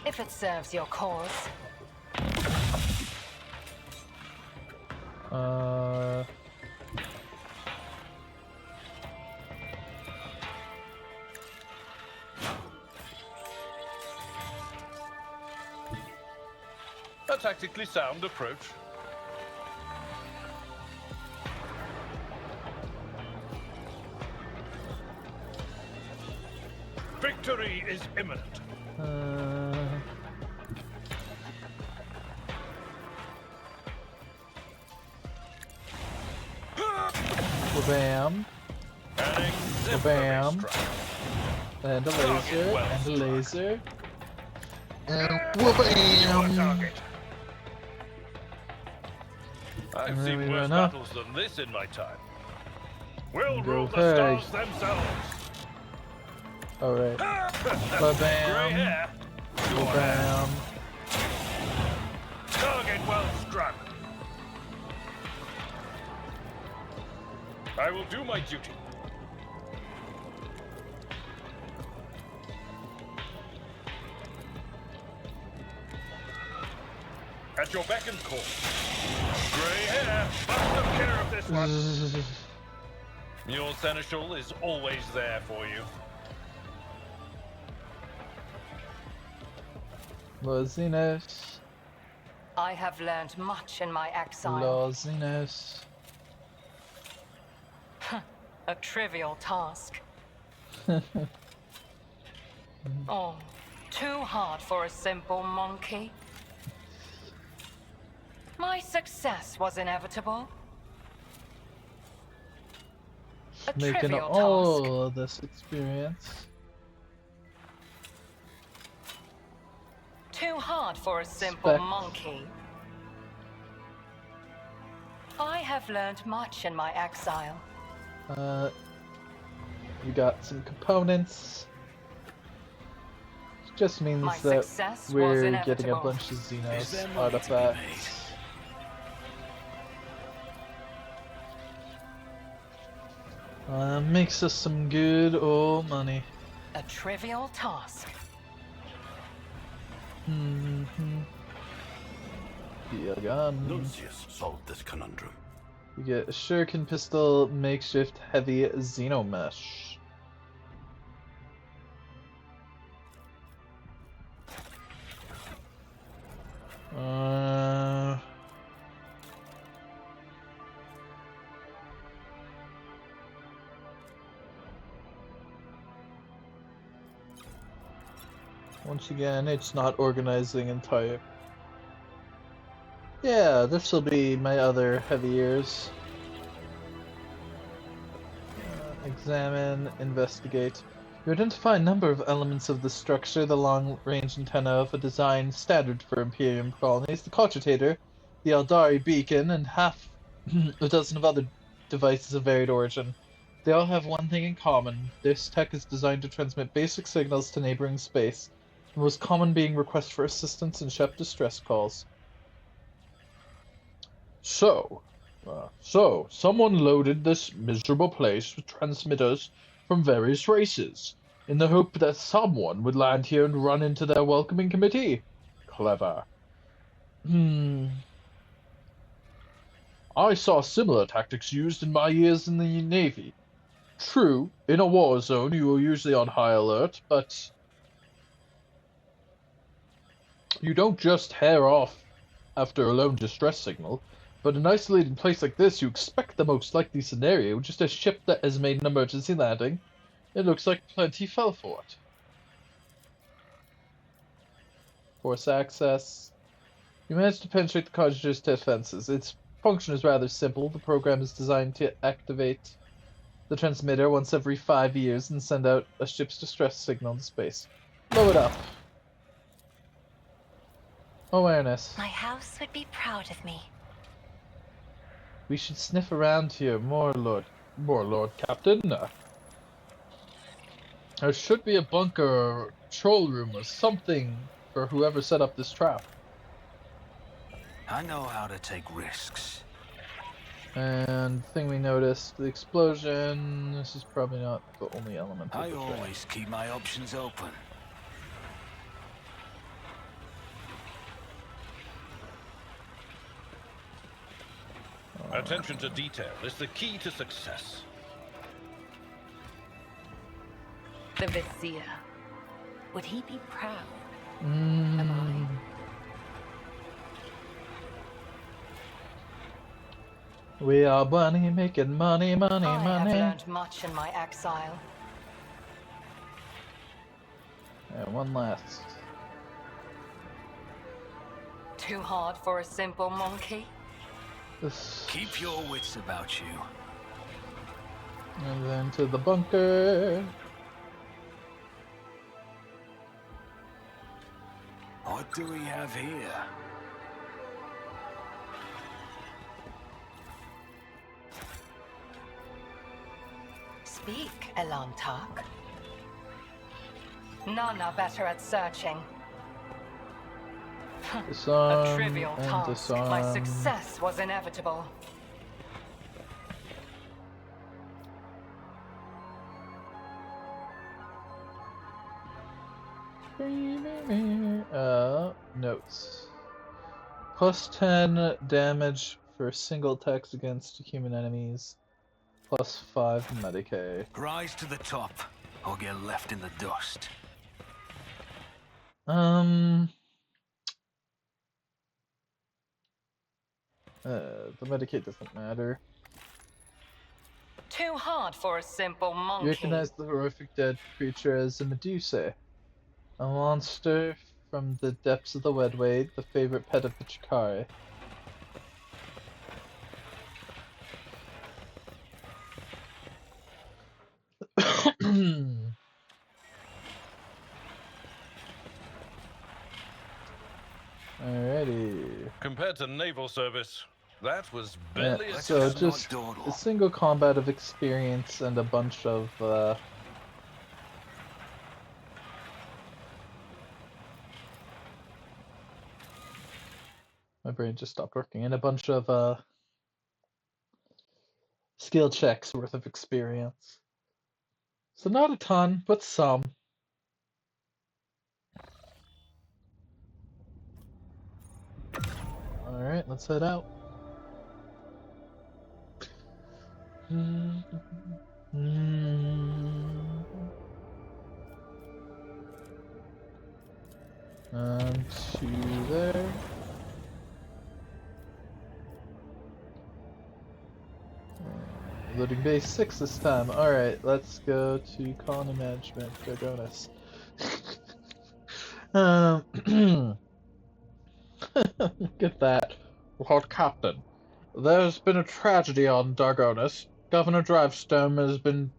[SPEAKER 6] If it serves your cause.
[SPEAKER 1] Uh,
[SPEAKER 5] A tactically sound approach. Victory is imminent.
[SPEAKER 1] Bam.
[SPEAKER 5] An
[SPEAKER 1] Bam.
[SPEAKER 5] exemplary strike.
[SPEAKER 1] And a laser. And a laser. And
[SPEAKER 5] You are
[SPEAKER 1] whoop-bam.
[SPEAKER 5] target. I've
[SPEAKER 1] And then
[SPEAKER 5] seen
[SPEAKER 1] we
[SPEAKER 5] worse
[SPEAKER 1] run up.
[SPEAKER 5] battles than this in my time. We'll
[SPEAKER 1] Go
[SPEAKER 5] rule the
[SPEAKER 1] peg.
[SPEAKER 5] stars themselves.
[SPEAKER 1] Alright.
[SPEAKER 5] Grey
[SPEAKER 1] Ba-bam.
[SPEAKER 5] hair.
[SPEAKER 1] Ba-bam.
[SPEAKER 5] Target well struck. I will do my duty. At your beck and call. Grey hair, must have care of this one. Your seneschal is always there for you.
[SPEAKER 1] Loziness.
[SPEAKER 6] I have learned much in my exile.
[SPEAKER 1] Loziness.
[SPEAKER 6] A trivial task. Oh, too hard for a simple monkey. My success was inevitable. A
[SPEAKER 1] Making
[SPEAKER 6] trivial
[SPEAKER 1] all
[SPEAKER 6] task.
[SPEAKER 1] of this experience.
[SPEAKER 6] Too hard for a simple
[SPEAKER 1] Spec.
[SPEAKER 6] monkey. I have learned much in my exile.
[SPEAKER 1] We got some components. Which just means
[SPEAKER 6] My
[SPEAKER 1] that
[SPEAKER 6] success was
[SPEAKER 1] we're getting a
[SPEAKER 6] inevitable.
[SPEAKER 1] bunch of
[SPEAKER 2] Is there
[SPEAKER 1] Xenos
[SPEAKER 2] money to be
[SPEAKER 1] artifacts. Makes us some good old money.
[SPEAKER 6] A trivial task.
[SPEAKER 1] Mm-hmm. Be a gun.
[SPEAKER 4] Lucius solved this conundrum.
[SPEAKER 1] We get a shuriken pistol, makeshift heavy xenomesh. Once again, it's not organizing in type. Yeah, this will be my other heavy years. Examine, investigate. You identify a number of elements of the structure, the long-range antenna of a design standard for Imperium colonies, the cogitator, the Eldari beacon, and half a dozen of other devices of varied origin. They all have one thing in common. This tech is designed to transmit basic signals to neighboring space, the most common being requests for assistance and ship distress calls. So, someone loaded this miserable place with transmitters from various races, in the hope that someone would land here and run into their welcoming committee. Clever. I saw similar tactics used in my years in the Navy. True, in a war zone you are usually on high alert, but you don't just hair off after a lone distress signal. But in an isolated place like this, you expect the most likely scenario, just a ship that has made an emergency landing. It looks like plenty fell for it. Force access. You managed to penetrate the cogitator's defenses. Its function is rather simple. The program is designed to activate the transmitter once every 5 years and send out a ship's distress signal to space. Blow it up. Awareness.
[SPEAKER 3] My house would be proud of me.
[SPEAKER 1] We should sniff around here more, Lord Captain. There should be a bunker or control room or something for whoever set up this trap.
[SPEAKER 2] I know how to take risks.
[SPEAKER 1] And the thing we noticed, the explosion. This is probably not the only element of
[SPEAKER 2] I
[SPEAKER 1] the trap.
[SPEAKER 2] always keep my options open.
[SPEAKER 5] Attention to detail is the key to success.
[SPEAKER 7] The Vizier.
[SPEAKER 3] Would he be proud?
[SPEAKER 7] Am
[SPEAKER 1] We are money making money.
[SPEAKER 6] I have learned much in my exile.
[SPEAKER 1] And one last.
[SPEAKER 6] Too hard for a simple monkey?
[SPEAKER 1] This.
[SPEAKER 2] Keep your wits about you.
[SPEAKER 1] And then to the bunker.
[SPEAKER 2] What do we have here?
[SPEAKER 6] Speak, Elantark. None are better at searching.
[SPEAKER 1] Disarm
[SPEAKER 6] A trivial
[SPEAKER 1] and
[SPEAKER 6] task.
[SPEAKER 1] disarm.
[SPEAKER 6] My success was inevitable.
[SPEAKER 1] Notes. Plus 10 damage for single attacks against human enemies. Plus 5 Medicaid.
[SPEAKER 2] Rise to the top, or get left in the dust.
[SPEAKER 1] The Medicaid doesn't matter.
[SPEAKER 6] Too hard for a simple monkey.
[SPEAKER 1] You recognize the horrific dead creature as a Medusa, a monster from the depths of the Wedway, the favorite pet of the Chikari. Alrighty.
[SPEAKER 5] Compared to naval service, that was barely a
[SPEAKER 1] So
[SPEAKER 2] Let's not
[SPEAKER 1] just
[SPEAKER 2] dawdle.
[SPEAKER 1] a single combat of experience and a bunch of my brain just stopped working, and a bunch of skill checks worth of experience. So not a ton, but some. Alright, let's head out. To there. Loading base 6 this time. Alright, let's go to colony management. Dragonis. Look at that. Lord Captain, there's been a tragedy on Dargonis. Governor Drivestone has been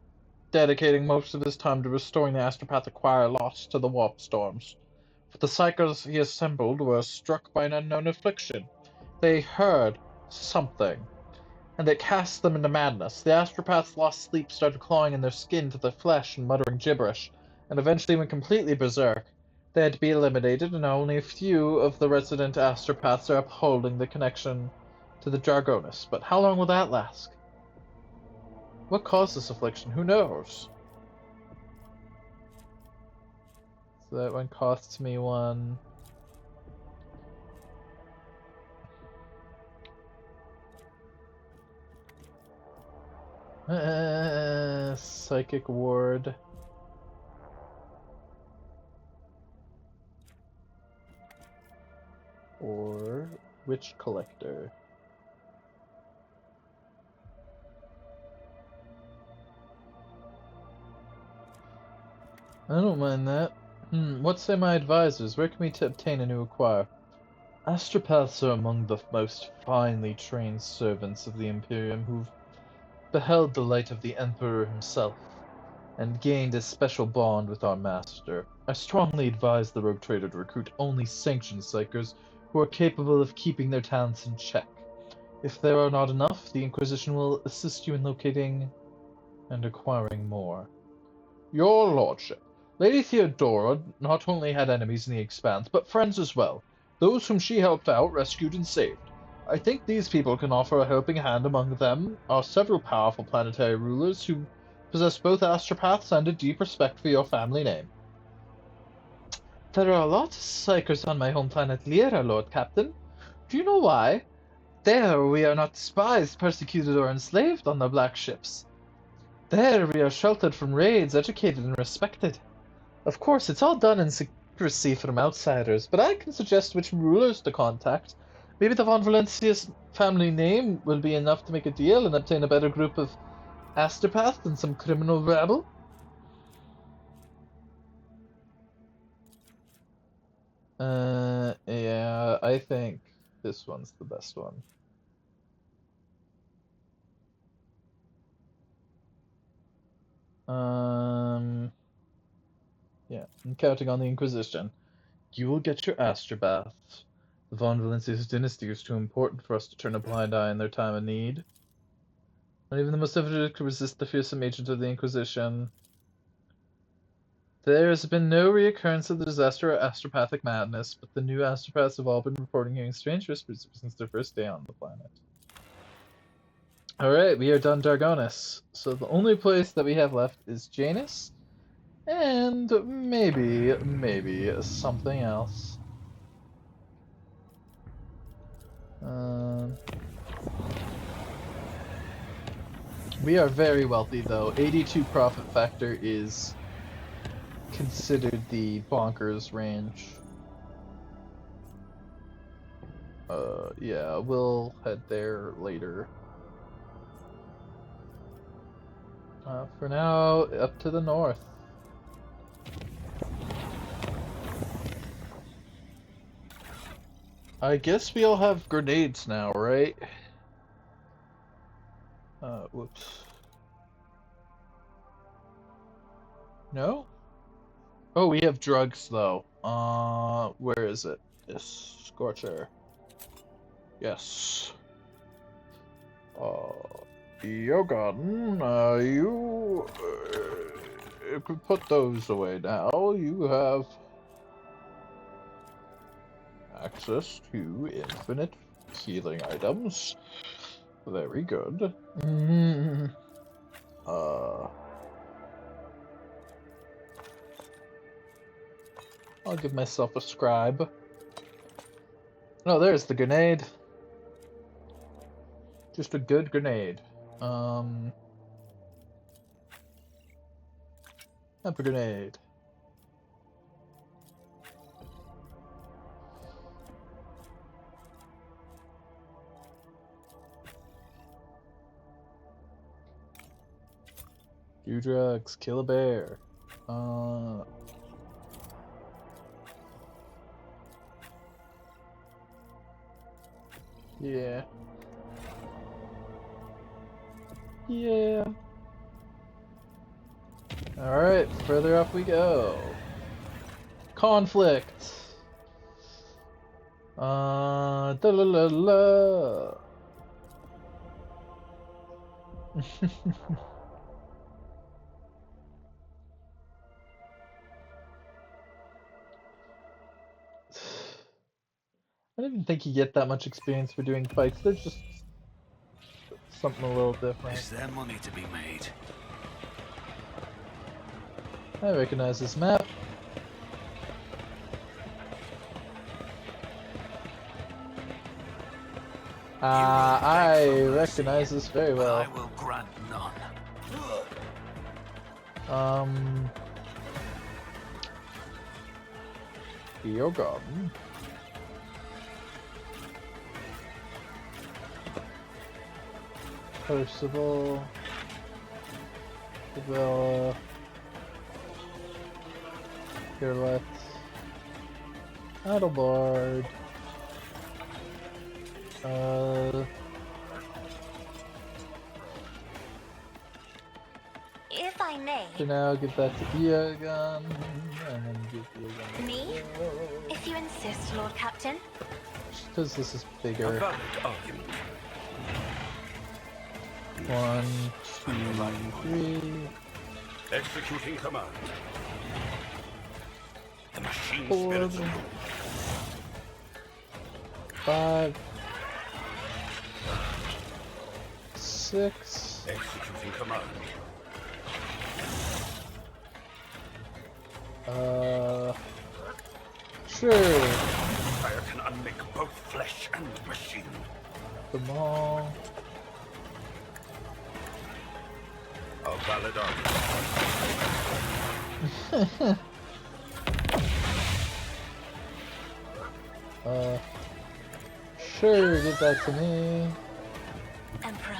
[SPEAKER 1] dedicating most of his time to restoring the astropathic choir lost to the warp storms. But the psychers he assembled were struck by an unknown affliction. They heard something, and it cast them into madness. The astropaths lost sleep, started clawing in their skin to their flesh and muttering gibberish, and eventually went completely berserk. They had to be eliminated, and only a few of the resident astropaths are upholding the connection to the Jargonis. But how long will that last? What caused this affliction? Who knows? So that one costs me one. Psychic ward. Or witch collector. I don't mind that. What say my advisors? Where can we obtain a new acquire? Astropaths are among the most finely trained servants of the Imperium who've beheld the light of the Emperor himself, and gained a special bond with our master. I strongly advise the rogue trader to recruit only sanctioned psychers who are capable of keeping their talents in check. If there are not enough, the Inquisition will assist you in locating and acquiring more. Your Lordship, Lady Theodora not only had enemies in the Expanse, but friends as well. Those whom she helped out, rescued, and saved. I think these people can offer a helping hand. Among them are several powerful planetary rulers who possess both astropaths and a deep respect for your family name. There are a lot of psychers on my home planet Lyra, Lord Captain. Do you know why? There we are not despised, persecuted, or enslaved on the black ships. There we are sheltered from raids, educated, and respected. Of course, it's all done in secrecy from outsiders, but I can suggest which rulers to contact. Maybe the Von Valencia's family name will be enough to make a deal and obtain a better group of astropaths than some criminal rabble. Yeah, I think this one's the best one. Yeah, I'm counting on the Inquisition. You will get your astropaths. The Von Valencia's dynasty is too important for us to turn a blind eye in their time of need. Not even the most devoted could resist the fearsome agent of the Inquisition. There has been no reoccurrence of the disaster or astropathic madness, but the new astropaths have all been reporting hearing strange whispers since their first day on the planet. Alright, we are done Dargonis. So the only place that we have left is Janus, and maybe something else. We are very wealthy though. 82 profit factor is considered the bonkers range. Yeah, we'll head there later. For now, up to the north. I guess we all have grenades now, right? Whoops. No? Oh, we have drugs, though. Where is it? Yes, Scorcher. Yes. Yogan, you could put those away now. You have access to infinite healing items. Very good. I'll give myself a scribe. Oh, there's the grenade. Just a good grenade. Have a grenade. Do drugs, kill a bear. Yeah. Yeah. Alright, further up we go. Conflict. Da la la la. I don't even think you get that much experience for doing fights. They're just something a little different.
[SPEAKER 2] Is there money to be made?
[SPEAKER 1] I recognize this map. I recognize this very
[SPEAKER 2] But
[SPEAKER 1] well.
[SPEAKER 2] I will grant none.
[SPEAKER 1] Your garden. Percival. Isabella. Pirlet. Adelbard.
[SPEAKER 3] If I may.
[SPEAKER 1] So now give that to Eogan, and then give Eogan.
[SPEAKER 3] Me? If you insist, Lord Captain.
[SPEAKER 1] Because this is
[SPEAKER 4] A
[SPEAKER 1] bigger.
[SPEAKER 4] valid argument.
[SPEAKER 1] 1, 2, 3,
[SPEAKER 4] Executing command. The machine
[SPEAKER 1] 4,
[SPEAKER 4] spirits of truth.
[SPEAKER 1] 5, 6.
[SPEAKER 4] Executing command.
[SPEAKER 1] Sure.
[SPEAKER 4] Fire can unmake both flesh and machine.
[SPEAKER 1] Them all.
[SPEAKER 4] A valid argument.
[SPEAKER 1] Sure, give that to me.
[SPEAKER 3] Emperor,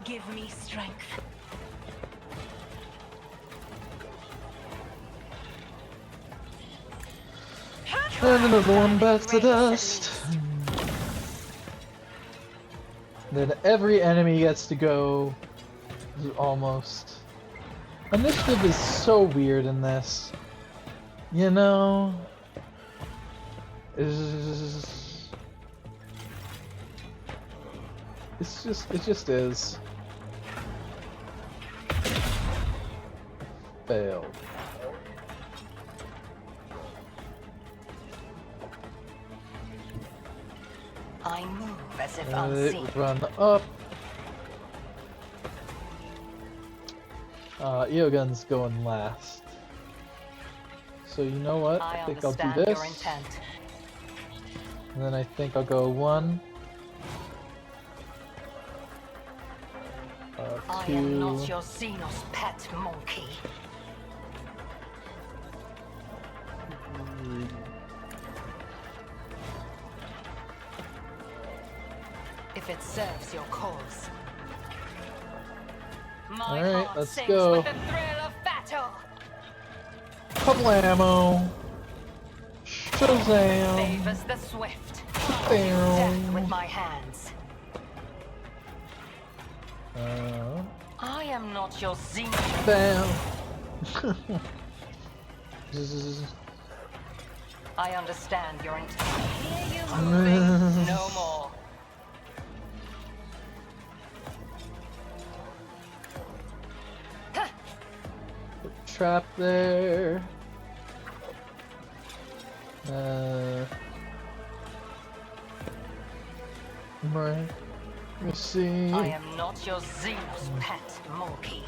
[SPEAKER 3] give me strength.
[SPEAKER 1] And another one bites the dust. Then every enemy gets to go. Almost. Initiative is so weird in this. You know? It just is. Failed.
[SPEAKER 6] I move as if
[SPEAKER 1] It
[SPEAKER 6] unseen.
[SPEAKER 1] would run up. Eogun's going last. So you know what?
[SPEAKER 6] I
[SPEAKER 1] I think I'll do
[SPEAKER 6] understand
[SPEAKER 1] this.
[SPEAKER 6] your intent.
[SPEAKER 1] And then I think I'll go 1.
[SPEAKER 6] I
[SPEAKER 1] 2.
[SPEAKER 6] am not your Xenos pet monkey. If it serves your cause. My
[SPEAKER 1] Alright,
[SPEAKER 6] heart
[SPEAKER 1] let's
[SPEAKER 6] sings
[SPEAKER 1] go.
[SPEAKER 6] with the thrill of battle.
[SPEAKER 1] Couple ammo. Shazam.
[SPEAKER 6] Favors the swift.
[SPEAKER 1] Bam.
[SPEAKER 6] Death with my hands. I am not your Xenos.
[SPEAKER 1] Bam.
[SPEAKER 6] I understand your intent. Hear you moving? No more.
[SPEAKER 1] Trap there. Right. Let's see.
[SPEAKER 6] I am not your Xenos pet monkey.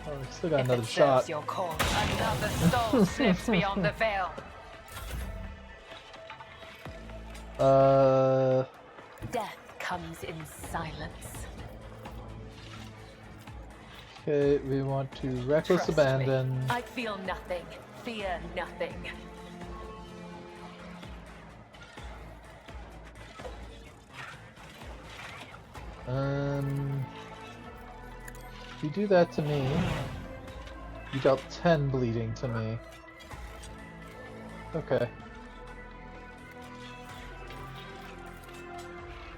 [SPEAKER 1] Oh, we still got
[SPEAKER 6] If
[SPEAKER 1] another
[SPEAKER 6] it
[SPEAKER 1] shot.
[SPEAKER 6] serves your cause, another soul slips beyond the veil.
[SPEAKER 3] Death comes in silence.
[SPEAKER 1] Okay, we want to reckless
[SPEAKER 6] Trust me.
[SPEAKER 1] abandon.
[SPEAKER 3] I feel nothing. Fear nothing.
[SPEAKER 1] If you do that to me, you dealt 10 bleeding to me. Okay.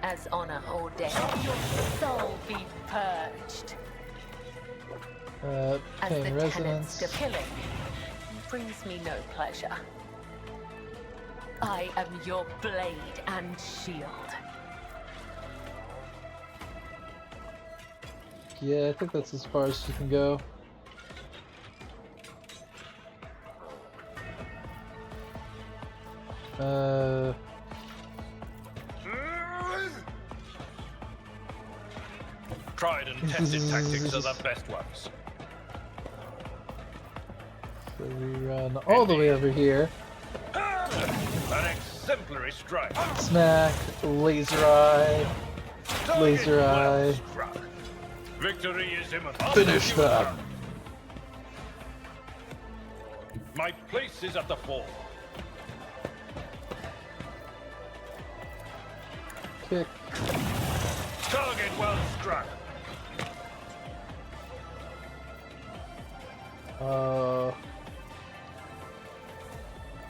[SPEAKER 7] as honor or death, your soul be purged. As
[SPEAKER 1] Paying
[SPEAKER 7] the
[SPEAKER 1] residence.
[SPEAKER 7] tenets to killing brings me no pleasure. I am your blade and shield.
[SPEAKER 1] Yeah, I think that's as far as you can go.
[SPEAKER 5] Tried and tested tactics are the best ones.
[SPEAKER 1] So we run all the way over here.
[SPEAKER 5] An exemplary strike.
[SPEAKER 1] Smack, laser eye,
[SPEAKER 5] Target
[SPEAKER 1] laser
[SPEAKER 5] well
[SPEAKER 1] eye.
[SPEAKER 5] struck. Victory is imminent.
[SPEAKER 1] Finish them.
[SPEAKER 5] My place is at the fore.
[SPEAKER 1] Kick.
[SPEAKER 5] Target well struck.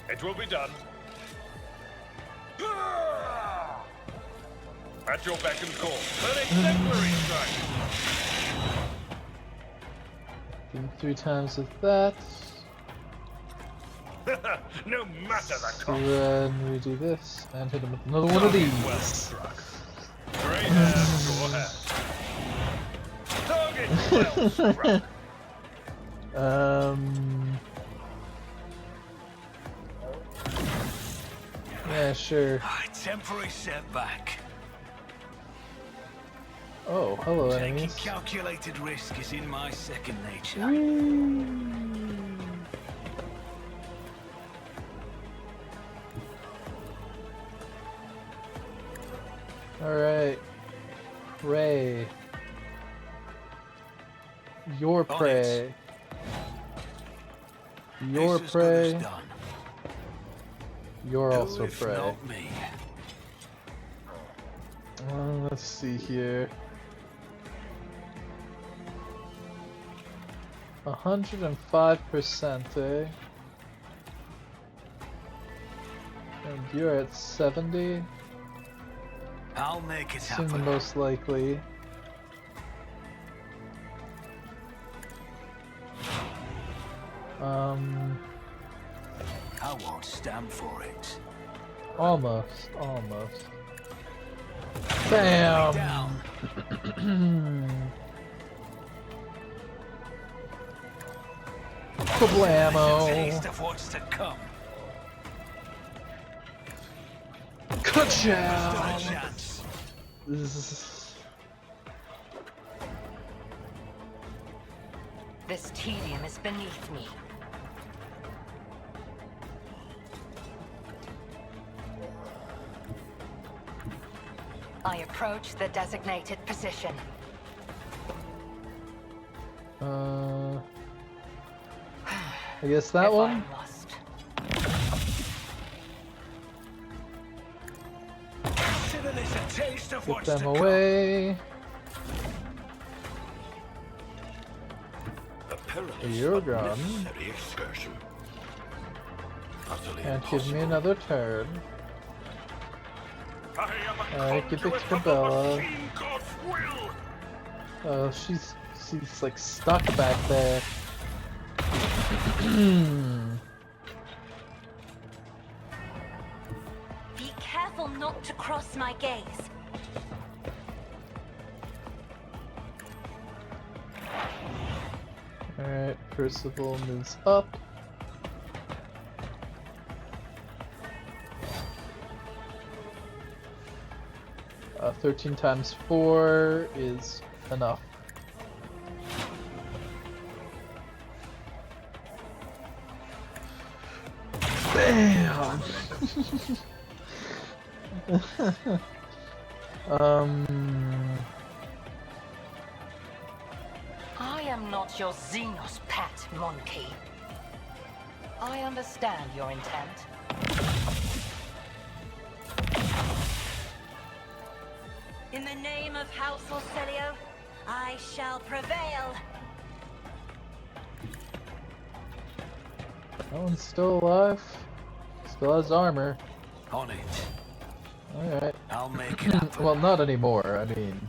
[SPEAKER 5] It will be done. At your beck and call. An exemplary strike.
[SPEAKER 1] Do 3 times with that.
[SPEAKER 5] No matter the cost.
[SPEAKER 1] Then we do this and hit him with another one of these.
[SPEAKER 5] Well struck. Grey hair, your hair. Target well struck.
[SPEAKER 1] Yeah, sure.
[SPEAKER 2] Temporary setback.
[SPEAKER 1] Oh, hello,
[SPEAKER 2] Taking
[SPEAKER 1] enemies.
[SPEAKER 2] calculated risk is in my second nature.
[SPEAKER 1] Alright. Prey. Your
[SPEAKER 2] On
[SPEAKER 1] prey. Your
[SPEAKER 2] This is good as
[SPEAKER 1] prey.
[SPEAKER 2] done.
[SPEAKER 1] You're
[SPEAKER 2] Who
[SPEAKER 1] also
[SPEAKER 2] if
[SPEAKER 1] prey.
[SPEAKER 2] not me?
[SPEAKER 1] Let's see here. 105%, eh? And you're at 70?
[SPEAKER 2] I'll make it
[SPEAKER 1] Seem the
[SPEAKER 2] happen.
[SPEAKER 1] most likely.
[SPEAKER 2] I won't stand for it.
[SPEAKER 1] Almost. Bam!
[SPEAKER 2] Down.
[SPEAKER 1] Kablamo!
[SPEAKER 2] Taste of what's to come.
[SPEAKER 1] Ka-chow!
[SPEAKER 2] Still a chance.
[SPEAKER 6] This tedium is beneath me. I approach the designated position.
[SPEAKER 1] I guess that
[SPEAKER 6] If
[SPEAKER 1] one?
[SPEAKER 6] I must.
[SPEAKER 2] Consider this a taste of
[SPEAKER 1] Get
[SPEAKER 2] what's
[SPEAKER 1] them
[SPEAKER 2] to
[SPEAKER 1] away.
[SPEAKER 4] A perilous
[SPEAKER 1] You're
[SPEAKER 4] but
[SPEAKER 1] gone.
[SPEAKER 4] necessary excursion. Utterly
[SPEAKER 1] And give me
[SPEAKER 4] impossible.
[SPEAKER 1] another turn.
[SPEAKER 5] I am a
[SPEAKER 1] Alright, give it
[SPEAKER 5] conduit
[SPEAKER 1] to
[SPEAKER 5] of the
[SPEAKER 1] Bella.
[SPEAKER 5] machine god's will.
[SPEAKER 1] Oh, she's like stuck back there.
[SPEAKER 3] Be careful not to cross my gaze.
[SPEAKER 1] Alright, Percival moves up. Uh, 13 times 4 is enough. Bam!
[SPEAKER 6] I am not your Xenos pet, monkey. I understand your intent.
[SPEAKER 3] In the name of House Orselio, I shall prevail.
[SPEAKER 1] That one's still alive. Still has armor.
[SPEAKER 2] On it.
[SPEAKER 1] Alright.
[SPEAKER 2] I'll I'll make it happen.
[SPEAKER 1] Well, not anymore. I mean,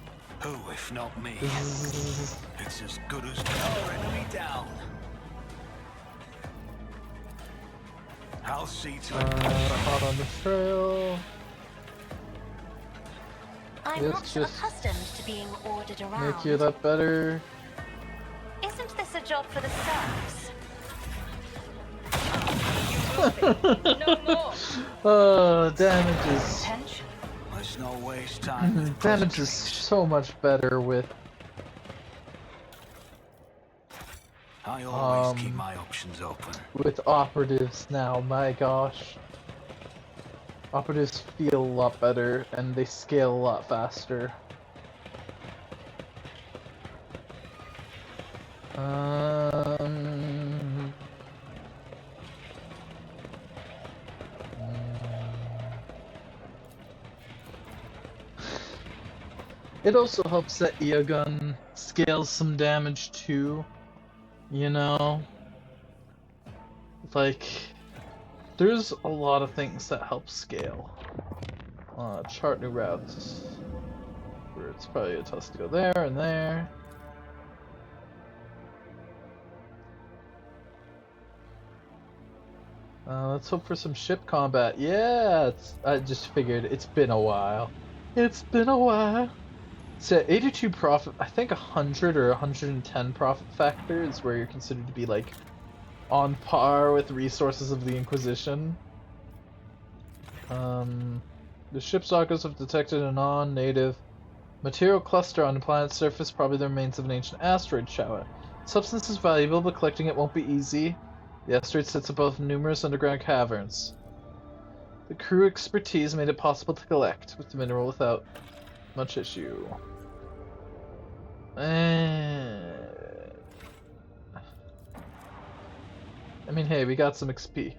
[SPEAKER 2] Who, if not me? It's as good as our enemy down. I'll see to it.
[SPEAKER 1] hot on the trail.
[SPEAKER 3] I'm
[SPEAKER 1] Let's
[SPEAKER 3] not so
[SPEAKER 1] just
[SPEAKER 3] accustomed to being ordered around.
[SPEAKER 1] Make you that better.
[SPEAKER 3] Isn't this a job for the serfs?
[SPEAKER 7] No more.
[SPEAKER 1] Oh, damage is
[SPEAKER 3] Attention.
[SPEAKER 2] Let's not waste time. with
[SPEAKER 1] damage is so much better with
[SPEAKER 2] I always keep my options open.
[SPEAKER 1] operatives now. My gosh, operatives feel a lot better and they scale a lot faster. It also helps that Eogun scales some damage too, you know? Like, there's a lot of things that help scale. Chart new routes. Where it's probably a tough to go there and there. Let's hope for some ship combat. Yeah, I just figured it's been a while. It's been a while. So 82 profit, I think 100 or 110 profit factor is where you're considered to be like on par with resources of the Inquisition. The ship's dockers have detected a non-native material cluster on the planet's surface, probably the remains of an ancient asteroid shower. Substance is valuable, but collecting it won't be easy. The asteroid sits above numerous underground caverns. The crew expertise made it possible to collect with the mineral without much issue. I mean, hey, we got some XP.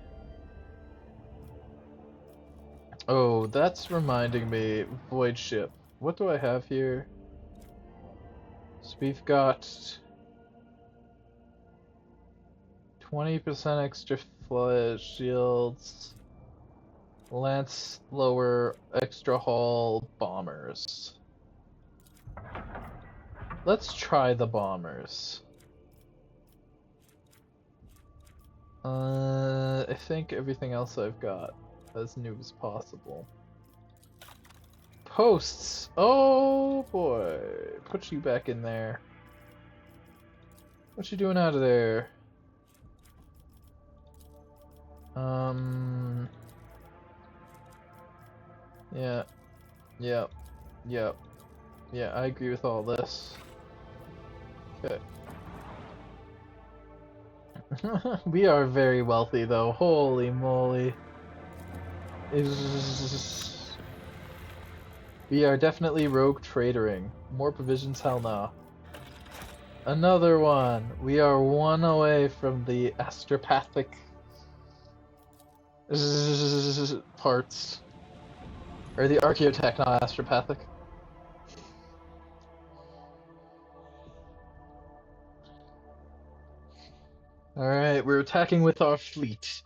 [SPEAKER 1] Oh, that's reminding me, Void Ship. What do I have here? So we've got 20% extra flash shields, Lance lower extra hull bombers. Let's try the bombers. I think everything else I've got as new as possible. Posts! Oh boy! Put you back in there. What you doing out of there? Yeah. Yep. Yep. Yeah, I agree with all this. Okay. We are very wealthy though, holy moly. We are definitely rogue tradering. More provisions, hell no. Another one. We are one away from the astropathic parts. Or the archaeotech, not astropathic. Alright, we're attacking with our fleet.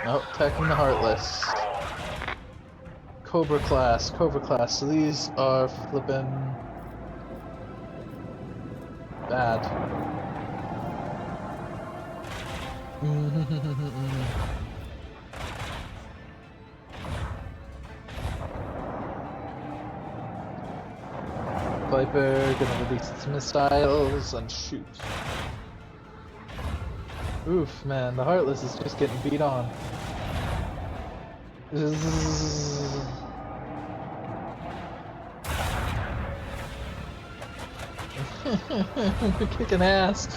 [SPEAKER 1] Oh, attacking the Heartless. Cobra class. So these are flippin' bad. Viper gonna release its missiles and shoot. Oof, man, the Heartless is just getting beat on. We're kicking ass.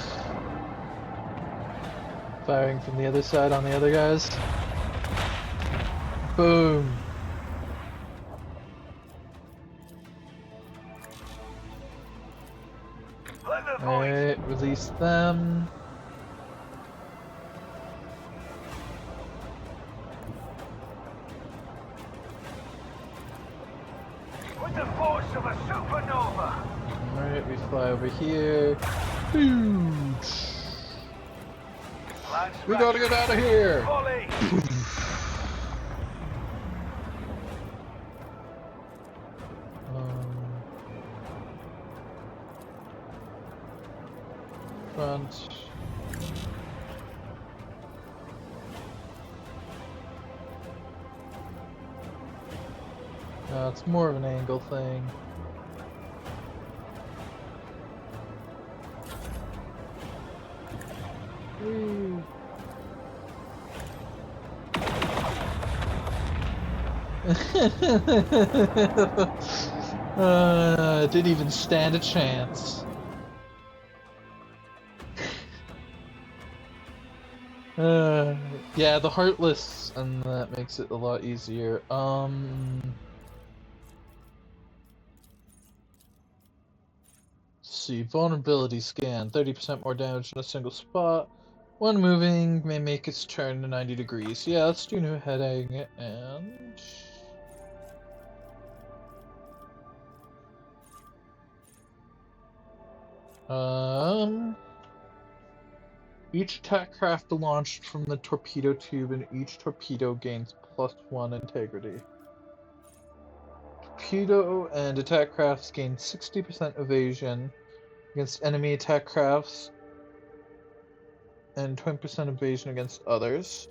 [SPEAKER 1] Firing from the other side on the other guys. Boom. Alright, release them.
[SPEAKER 2] With the force of a supernova.
[SPEAKER 1] Alright, we fly over here. Huge.
[SPEAKER 2] That's
[SPEAKER 1] We gotta get out of here!
[SPEAKER 2] Volley!
[SPEAKER 1] Front. It's more of an angle thing. Woo. Didn't even stand a chance. Yeah, the Heartless, and that makes it a lot easier. Let's see, vulnerability scan, 30% more damage in a single spot. When moving, may make its turn to 90 degrees. Yeah, let's do new heading, and... Each attack craft launched from the torpedo tube and each torpedo gains +1 integrity. Torpedo and attack crafts gain 60% evasion against enemy attack crafts and 20% evasion against others.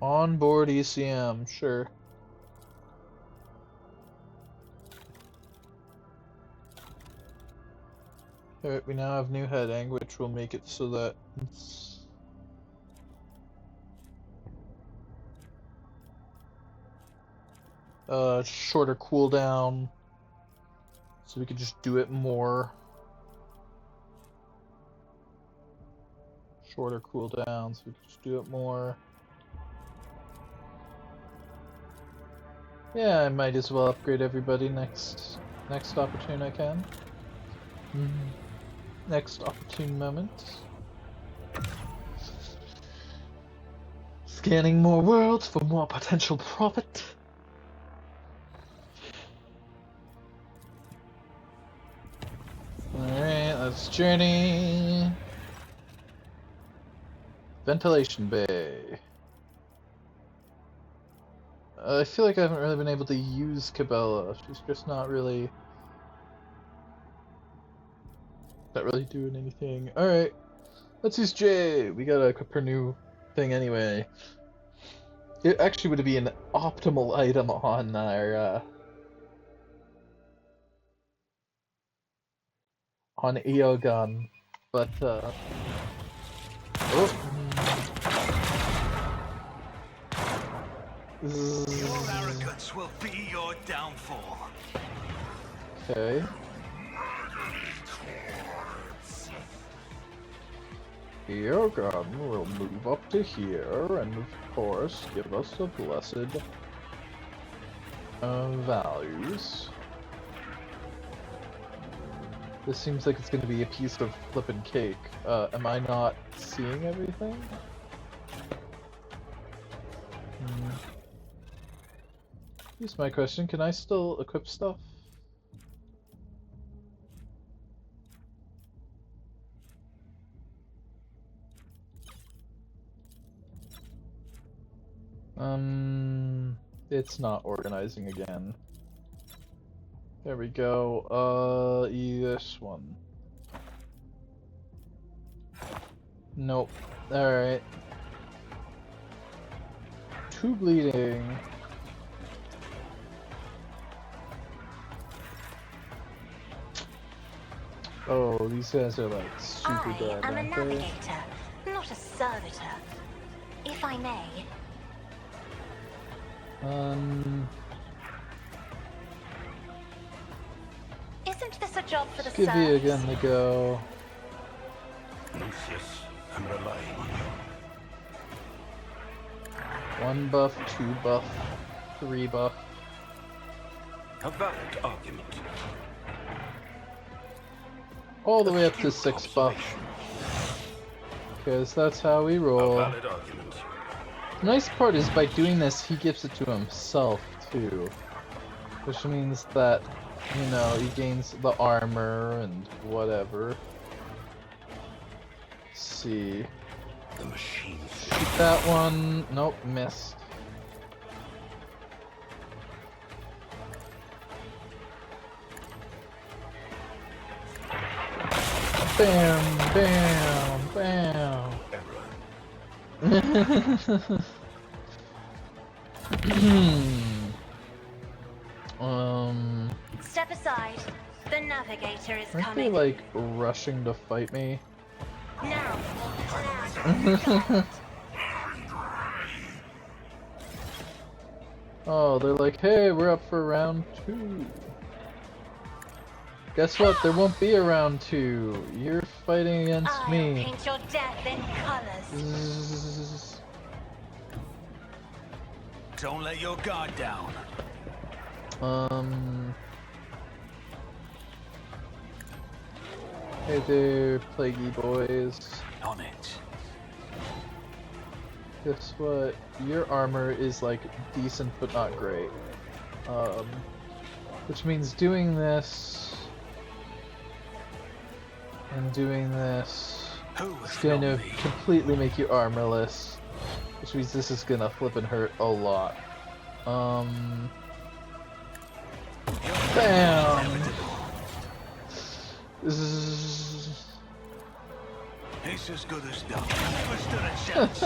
[SPEAKER 1] Onboard ECM, sure. Alright, we now have new heading, which will make it so that it's... shorter cooldown, so we could just do it more. Shorter cooldown, so we could just do it more. Yeah, I might as well upgrade everybody next opportune I can. Next opportune moment. Scanning more worlds for more potential profit. Alright, let's journey. Ventilation bay. I feel like I haven't really been able to use Cabela. She's just not really doing anything. Alright, let's use Jay. We gotta equip her new thing anyway. It actually would be an optimal item on our on Eogun, but oh.
[SPEAKER 2] Your arrogance will be your downfall.
[SPEAKER 1] Okay. Eogun will move up to here and of course give us the blessed values. This seems like it's going to be a piece of flippin' cake. Am I not seeing everything? Here's my question, can I still equip stuff? It's not organizing again. There we go. This one. Nope. Alright. 2 bleeding. Oh, these guys are like super bad,
[SPEAKER 3] I am a
[SPEAKER 1] aren't they?
[SPEAKER 3] navigator, not a servitor. If I may. Isn't this a job for the
[SPEAKER 1] give you again the go.
[SPEAKER 4] Lucius, I'm relying on you.
[SPEAKER 1] 1 buff, 2 buff, 3 buff.
[SPEAKER 4] A valid argument.
[SPEAKER 1] All the way up to 6 buff. Because that's how we
[SPEAKER 4] A
[SPEAKER 1] roll.
[SPEAKER 4] valid argument.
[SPEAKER 1] The nice part is by doing this, he gives it to himself too. Which means that, you know, he gains the armor and whatever. Let's see.
[SPEAKER 4] The machine.
[SPEAKER 1] Shoot that one. Nope, missed. Bam, bam, bam.
[SPEAKER 3] Step aside. The navigator is
[SPEAKER 1] Aren't they
[SPEAKER 3] coming.
[SPEAKER 1] like rushing to fight me?
[SPEAKER 3] Now.
[SPEAKER 1] Oh, they're like, hey, we're up for round 2. Guess what? There won't be a round 2. You're fighting against
[SPEAKER 3] I'll
[SPEAKER 1] me.
[SPEAKER 3] paint your death in colors.
[SPEAKER 1] Zzz.
[SPEAKER 2] Don't let your guard down.
[SPEAKER 1] Hey there, plaguey boys.
[SPEAKER 2] On it.
[SPEAKER 1] Guess what? Your armor is like decent but not great. Which means doing this and doing this
[SPEAKER 2] Who
[SPEAKER 1] is
[SPEAKER 2] if
[SPEAKER 1] going
[SPEAKER 2] not
[SPEAKER 1] to
[SPEAKER 2] me?
[SPEAKER 1] completely make you armorless. Which means this is gonna flip and hurt a lot. Bam! Zzz.
[SPEAKER 2] It's as good as done. Never stood a chance.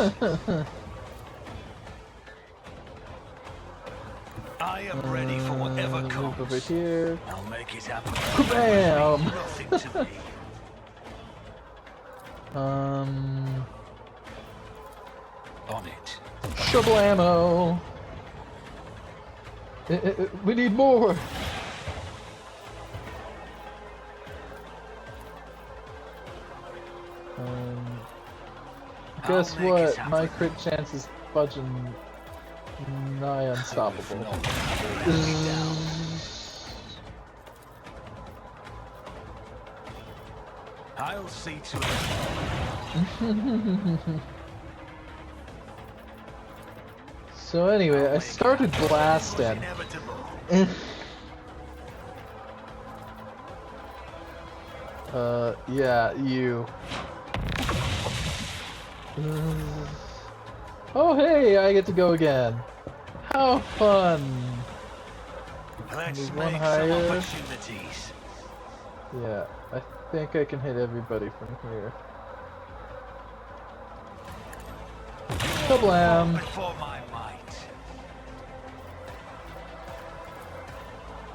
[SPEAKER 2] I am ready for whatever
[SPEAKER 1] Move
[SPEAKER 2] comes.
[SPEAKER 1] over here.
[SPEAKER 2] I'll make it happen.
[SPEAKER 1] Bam!
[SPEAKER 2] Nothing to me. On it.
[SPEAKER 1] Shablamo! We need more! Guess
[SPEAKER 2] I'll make
[SPEAKER 1] what?
[SPEAKER 2] it happen.
[SPEAKER 1] My crit chance is fudging nigh unstoppable.
[SPEAKER 2] I'll see to it.
[SPEAKER 1] So anyway, I started blasting.
[SPEAKER 2] Inevitable.
[SPEAKER 1] Yeah, you. Oh hey, I get to go again. How fun!
[SPEAKER 2] Let's
[SPEAKER 1] Move one
[SPEAKER 2] make
[SPEAKER 1] higher.
[SPEAKER 2] some opportunities.
[SPEAKER 1] Yeah, I think I can hit everybody from here. Kablam!
[SPEAKER 2] Before my might.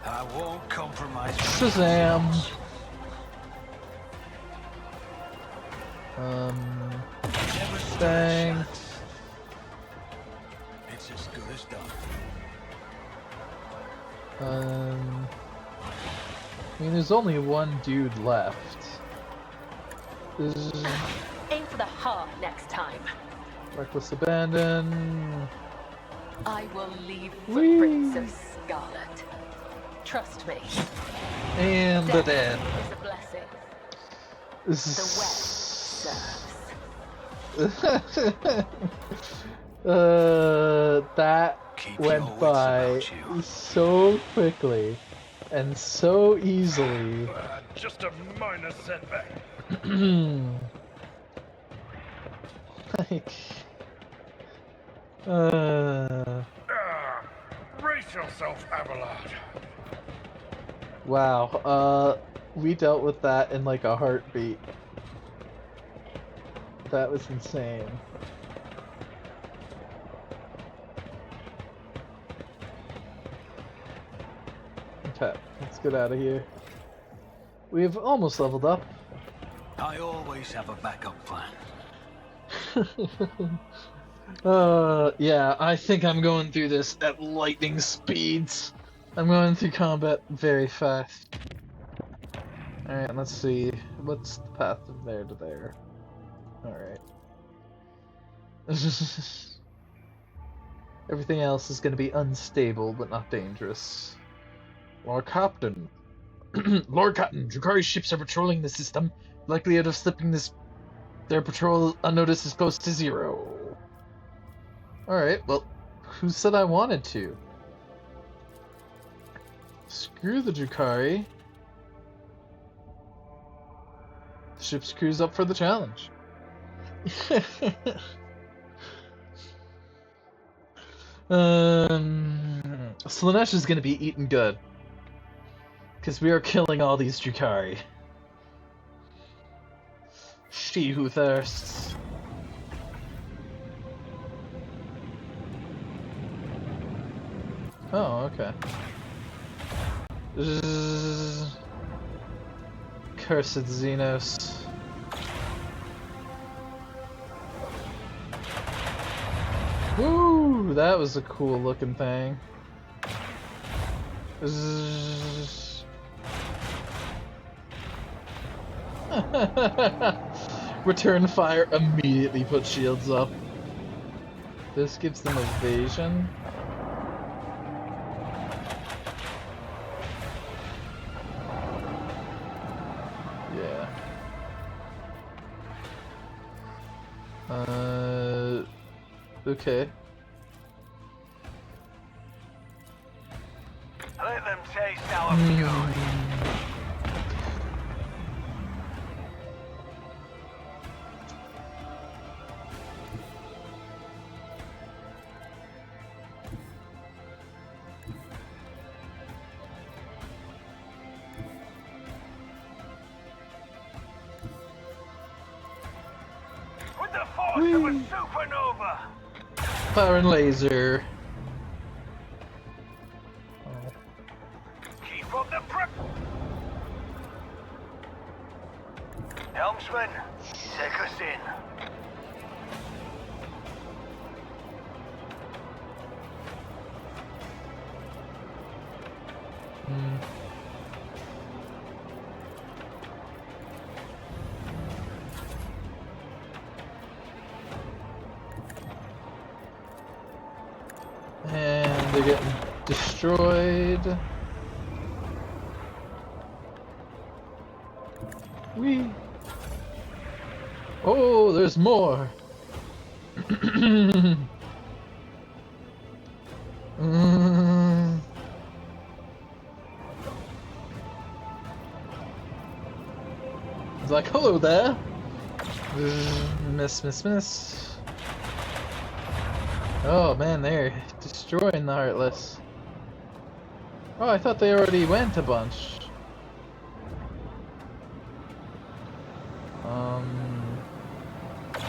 [SPEAKER 2] I won't compromise.
[SPEAKER 1] Shazam!
[SPEAKER 2] Never stood a
[SPEAKER 1] Bang.
[SPEAKER 2] chance. It's as good as done.
[SPEAKER 1] I mean, there's only one dude left.
[SPEAKER 9] Aim for the heart next time.
[SPEAKER 1] Reckless Abandon.
[SPEAKER 9] I will leave
[SPEAKER 1] Whee!
[SPEAKER 9] footprints of Scarlet. Trust me.
[SPEAKER 1] And the dead.
[SPEAKER 9] Is a blessing. The wet serves.
[SPEAKER 1] That
[SPEAKER 2] Keep your
[SPEAKER 1] went
[SPEAKER 2] wits
[SPEAKER 1] by
[SPEAKER 2] about you.
[SPEAKER 1] so quickly and so easily.
[SPEAKER 5] Just a minor setback.
[SPEAKER 1] Like,
[SPEAKER 5] Brace yourself, Abelard.
[SPEAKER 1] wow, we dealt with that in like a heartbeat. That was insane. Okay, let's get out of here. We've almost leveled up.
[SPEAKER 2] I always have a backup plan.
[SPEAKER 1] Yeah, I think I'm going through this at lightning speeds. I'm going through combat very fast. Alright, let's see. What's the path from there to there? Alright. Everything else is going to be unstable, but not dangerous. Lord Captain. Lord Captain, Drukhari ships are patrolling the system. Likelihood of slipping their patrol unnoticed is close to 0. Alright, well, who said I wanted to? Screw the Drukhari. The ship's crew's up for the challenge. Slaanesh is gonna be eaten good. Because we are killing all these Drukhari. She who thirsts. Oh, okay. Cursed Xenos. Woo! That was a cool looking thing. Return fire immediately put shields up. This gives them evasion. Yeah. Okay.
[SPEAKER 2] Let them taste our fury. With the force of a supernova.
[SPEAKER 1] Fire and laser.
[SPEAKER 2] Keep up the prep. Helmsman, take us in.
[SPEAKER 1] And they're getting destroyed. Whee! Oh, there's more! It's like, hello there! Miss, miss, miss. Oh man, they're destroying the Heartless. Oh, I thought they already went a bunch.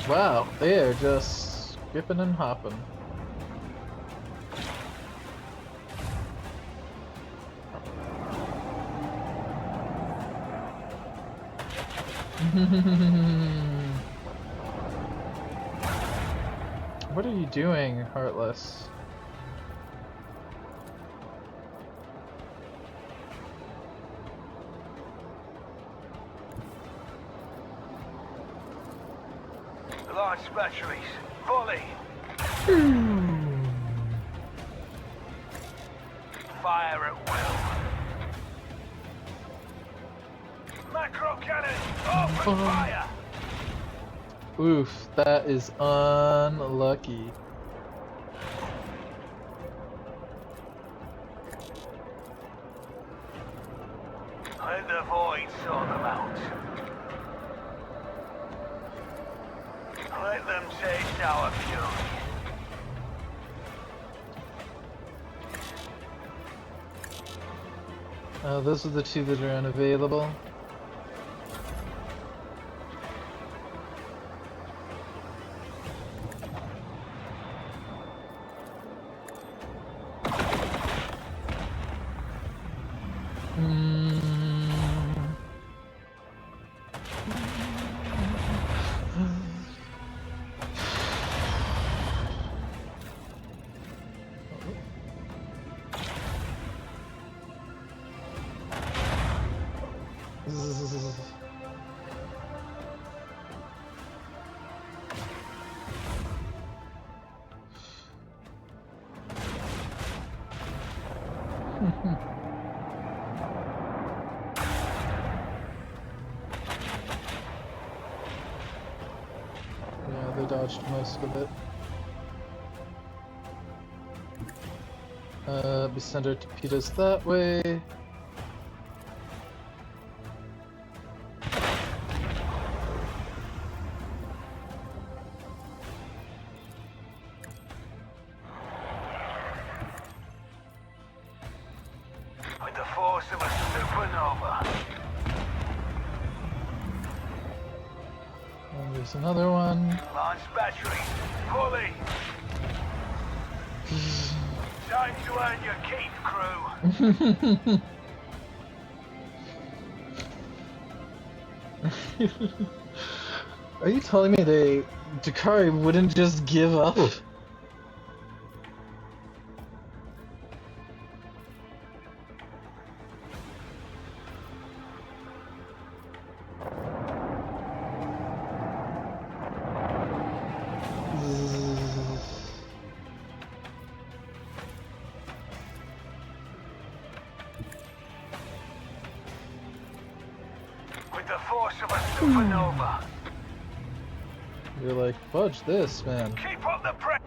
[SPEAKER 1] Wow, they are just skipping and hopping. What are you doing, Heartless?
[SPEAKER 2] Launch batteries, fully. Fire at will. Macro cannon, open fire.
[SPEAKER 1] Oof, that is unlucky.
[SPEAKER 2] Let the void sort them out. Let them taste our fury.
[SPEAKER 1] Those are the two that are unavailable. dodged most of it. We send our torpedoes that way.
[SPEAKER 2] With the force of a supernova.
[SPEAKER 1] And there's another one.
[SPEAKER 2] Launch battery. Fully. Time to earn your keep, crew.
[SPEAKER 1] Are you telling me Dakari wouldn't just give up?
[SPEAKER 2] With the force of a supernova.
[SPEAKER 1] You're like, fudge this, man.
[SPEAKER 2] Keep up the press.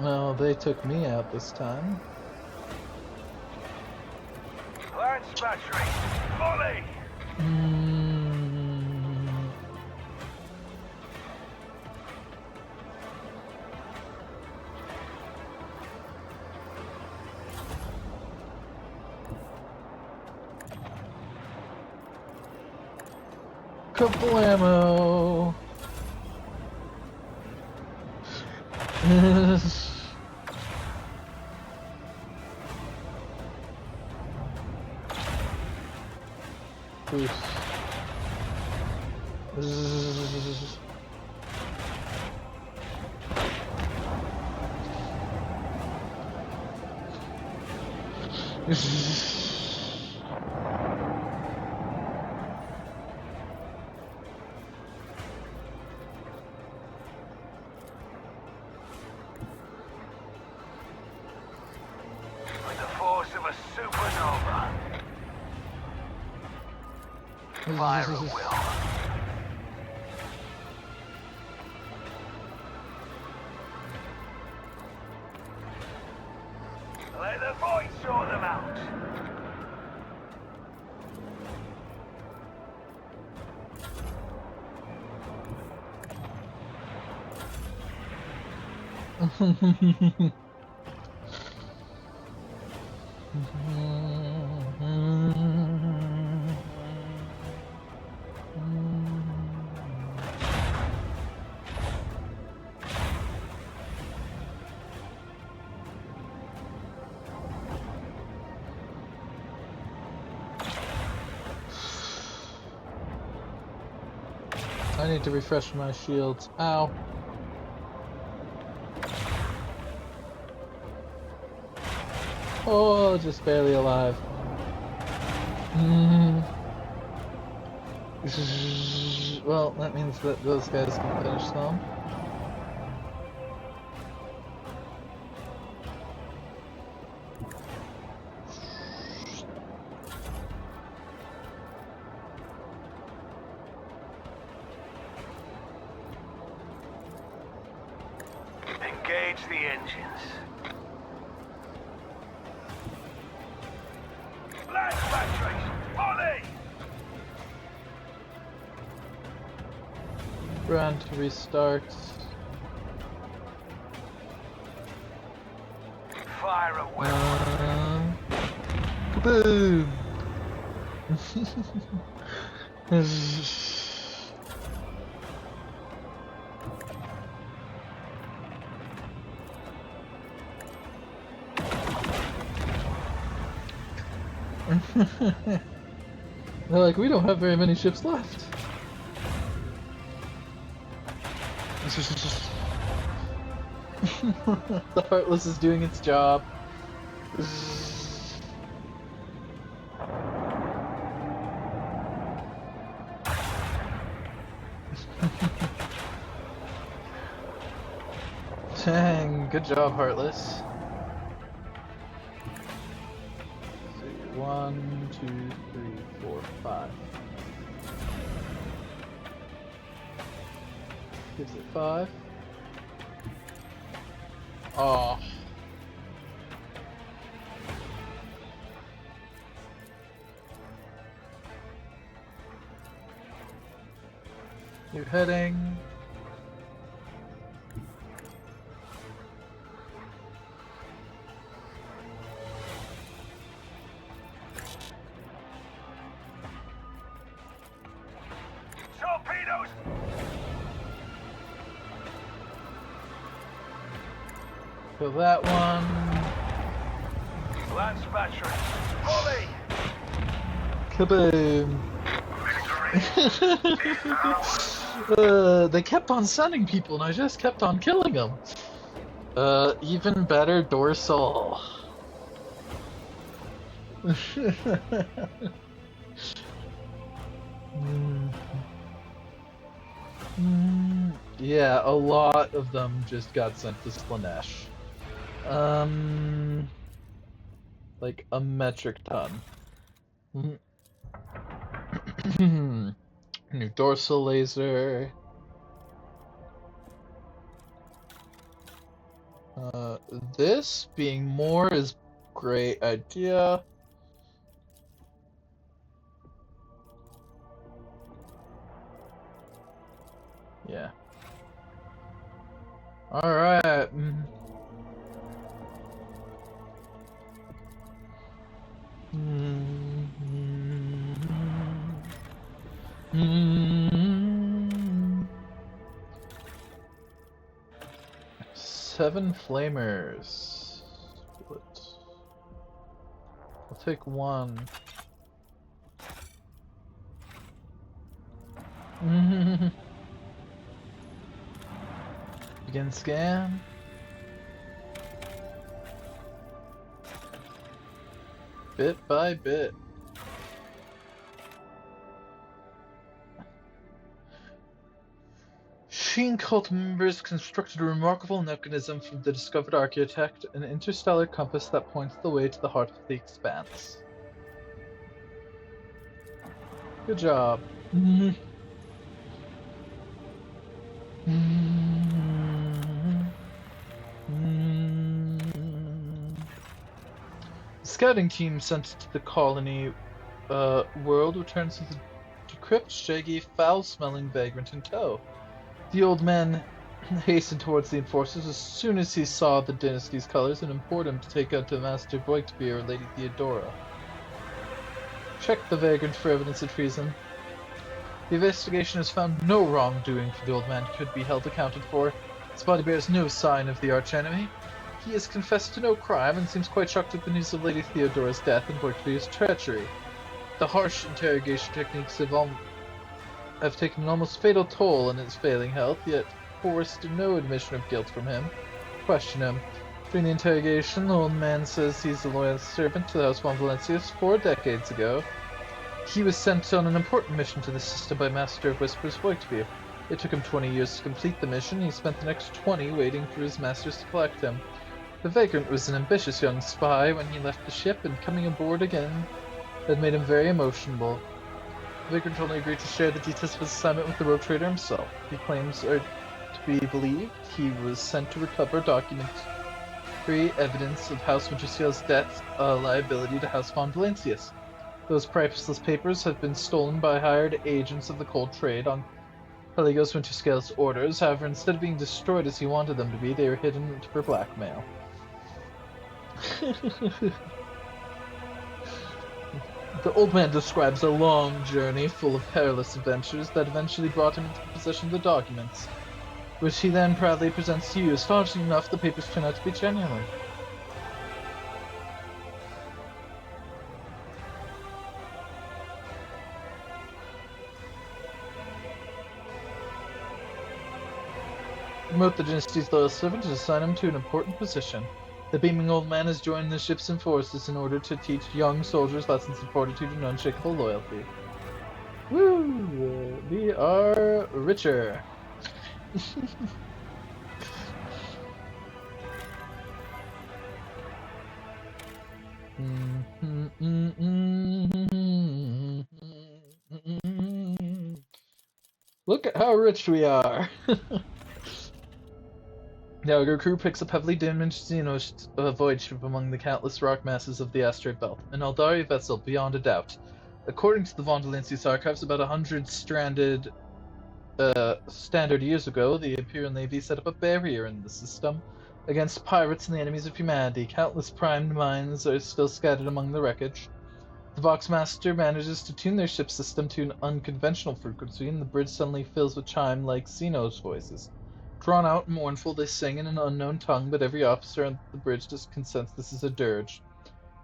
[SPEAKER 1] Well, they took me out this time.
[SPEAKER 2] Launch battery. Fully.
[SPEAKER 1] Kablamo!
[SPEAKER 2] With the force of a supernova. Fire at will. Let the void sort them out.
[SPEAKER 1] I need to refresh my shields. Ow. Oh, just barely alive. Well, that means that those guys can finish them.
[SPEAKER 2] Engage the engines. Blast batteries. Volley.
[SPEAKER 1] Run to restart.
[SPEAKER 2] Fire at will.
[SPEAKER 1] Boom! They're like, we don't have very many ships left. The Heartless is doing its job. Dang, good job, Heartless. 1, 2, 3, 4, 5. Gives it 5. Oh. New heading.
[SPEAKER 4] Torpedoes!
[SPEAKER 1] Kill that one.
[SPEAKER 4] Lance battery. Volley!
[SPEAKER 1] Kaboom. They kept on sending people and I just kept on killing them. Even better dorsal. Yeah, a lot of them just got sent to Slaanesh. Like a metric ton. New dorsal laser. This being more is great idea. Yeah. Alright. Seven flamers. I'll take one. Begin scan. Bit by bit. Sheen cult members constructed a remarkable mechanism from the discovered architect, an interstellar compass that points the way to the heart of the expanse. Good job. The scouting team sent to the colony world returns with a decrepit, shaggy, foul-smelling vagrant in tow. The old man hastened towards the enforcers as soon as he saw the dynasty's colors and implored him to take out to Master Voigtby or Lady Theodora. Check the vagrant for evidence of treason. The investigation has found no wrongdoing for the old man could be held accounted for. His body bears no sign of the archenemy. He has confessed to no crime and seems quite shocked at the news of Lady Theodora's death and Voigtby's treachery. The harsh interrogation techniques have taken an almost fatal toll on his failing health, yet forced no admission of guilt from him. Question him. During the interrogation, the old man says he's a loyal servant to the House von Valencius 4 decades ago. He was sent on an important mission to the system by Master of Whispers Voigtby. It took him 20 years to complete the mission, and he spent the next 20 waiting for his masters to collect him. The vagrant was an ambitious young spy when he left the ship, and coming aboard again had made him very emotional. The vagrant only agreed to share the details of his assignment with the rogue trader himself. He claims are to be believed he was sent to recover documentary evidence of House Winterseal's debt liability to House von Valencius. Those priceless papers have been stolen by hired agents of the cold trade on Peligos Winterscale's orders. However, instead of being destroyed as he wanted them to be, they were hidden for blackmail. The old man describes a long journey full of perilous adventures that eventually brought him into possession of the documents, which he then proudly presents to you. Astonishing enough, the papers turn out to be genuine. Promote the dynasty's loyal servant and assign him to an important position. The beaming old man has joined the ships and forces in order to teach young soldiers lessons of fortitude and unshakable loyalty. Woo! We are richer. Look at how rich we are! The Augur crew picks up heavily damaged Xenos void ship among the countless rock masses of the asteroid belt. An Eldari vessel, beyond a doubt. According to the Von Delancey's archives, about 100 standard years ago, the Imperial Navy set up a barrier in the system against pirates and the enemies of humanity. Countless primed mines are still scattered among the wreckage. The Voxmaster manages to tune their ship system to an unconventional frequency, and the bridge suddenly fills with chime-like Xenos voices. Drawn out and mournful, they sing in an unknown tongue, but every officer on the bridge just consents this is a dirge.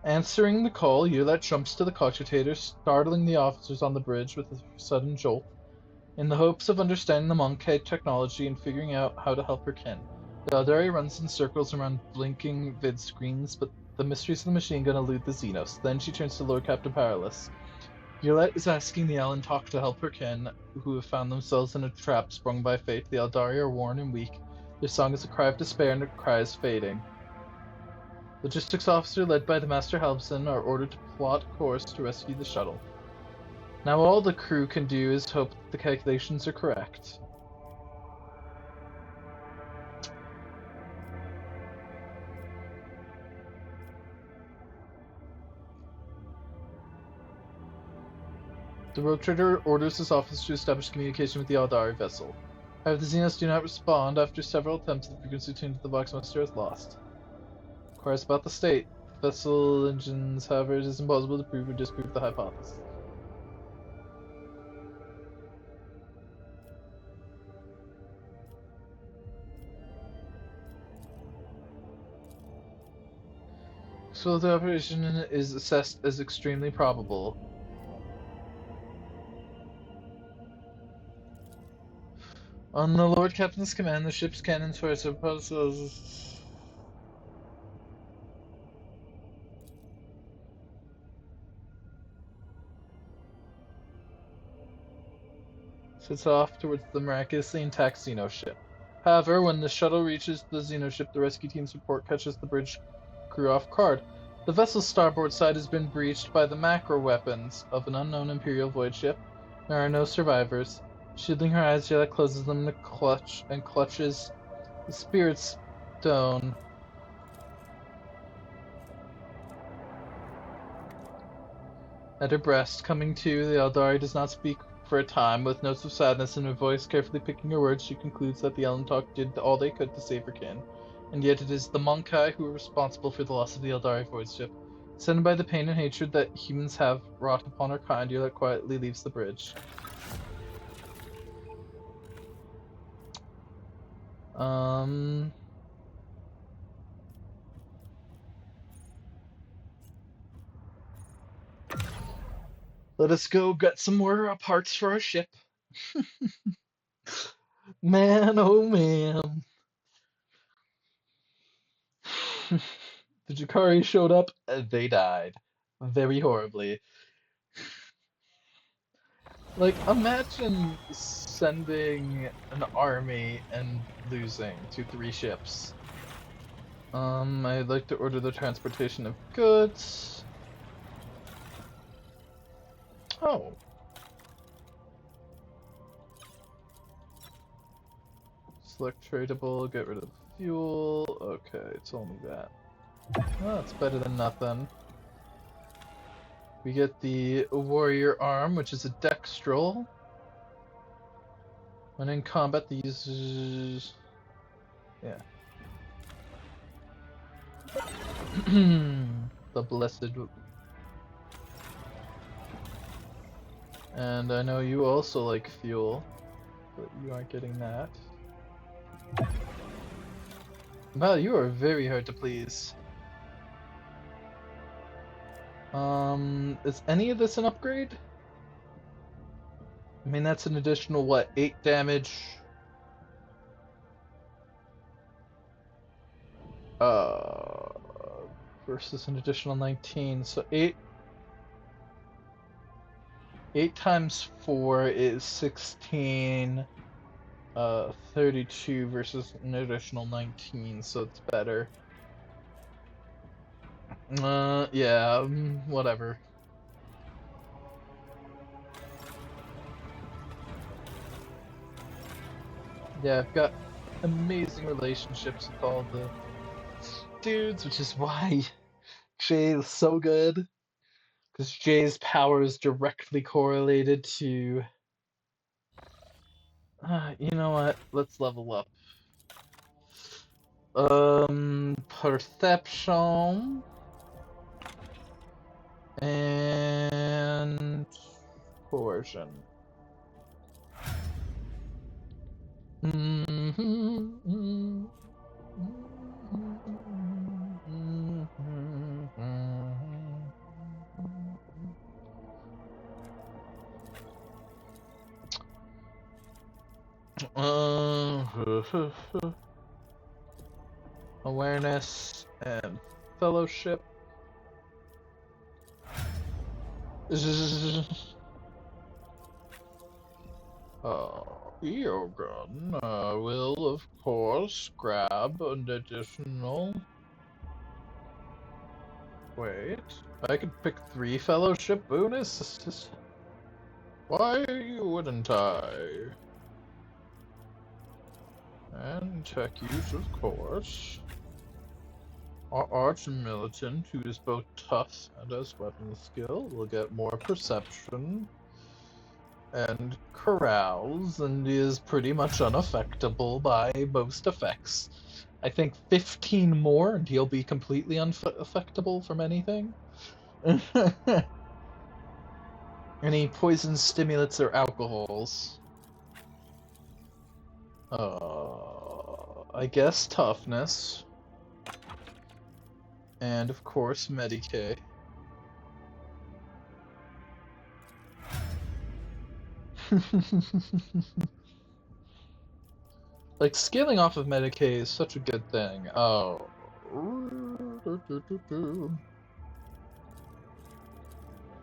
[SPEAKER 1] Answering the call, Yulet jumps to the commutator, startling the officers on the bridge with a sudden jolt, in the hopes of understanding the Monkey technology and figuring out how to help her kin. The Eldari runs in circles around blinking vid screens, but the mysteries of the machine gun elude the Xenos. Then she turns to Lord Captain Powerless. Yulet is asking the Elentok to help her kin, who have found themselves in a trap sprung by fate. The Eldari are worn and weak. Their song is a cry of despair, and their cry is fading. Logistics officer led by the Master Helbson are ordered to plot course to rescue the shuttle. Now all the crew can do is hope that the calculations are correct. The Rogue Trader orders his officers to establish communication with the Eldari vessel. However, the Xenos do not respond. After several attempts, the frequency tuned to the Voxmaster is lost. Inquires about the state. Vessel engines, however, it is impossible to prove or disprove the hypothesis. So the operation is assessed as extremely probable. On the Lord Captain's command, the ship's cannons were supposed to... sets off towards the miraculously intact Xeno ship. However, when the shuttle reaches the Xeno ship, the rescue team's report catches the bridge crew off guard. The vessel's starboard side has been breached by the macro weapons of an unknown Imperial void ship. There are no survivors. Shielding her eyes, Yulet closes them in a clutches the spirit stone. At her breast, coming to, the Eldari does not speak for a time. With notes of sadness in her voice, carefully picking her words, she concludes that the Elentok did all they could to save her kin. And yet it is the Monkai who are responsible for the loss of the Eldari void ship. Sent by the pain and hatred that humans have wrought upon her kind, Yulet quietly leaves the bridge. Let us go get some more parts for our ship. Man, oh man. The Jakari showed up, they died. Very horribly. Like, imagine sending an army and losing 2-3 ships. I'd like to order the transportation of goods. Oh. Select tradable, get rid of fuel. Okay, it's only that. Well, that's better than nothing. We get the warrior arm, which is a dextral. When in combat, the users... yeah. The blessed... And I know you also like fuel, but you aren't getting that. Wow, you are very hard to please. Is any of this an upgrade? I mean, that's an additional, what, 8 damage? Versus an additional 19, so 8 times 4 is 16, 32 versus an additional 19, so it's better. Yeah, whatever. Yeah, I've got amazing relationships with all the dudes, which is why Jay is so good. Because Jay's power is directly correlated to... you know what? Let's level up. Perception... and... coercion. Awareness and fellowship. Eogun will, of course, grab an additional... Wait, I could pick 3 fellowship bonuses? Why wouldn't I? And tech use, of course. Our arch militant, who is both tough and has weapon skill, will get more perception and carouse, and is pretty much unaffectable by most effects. I think 15 more and he'll be completely unaffectable from anything. Any poison, stimulants, or alcohols. I guess toughness. And of course, Medicae. Like, scaling off of Medicae is such a good thing. Oh.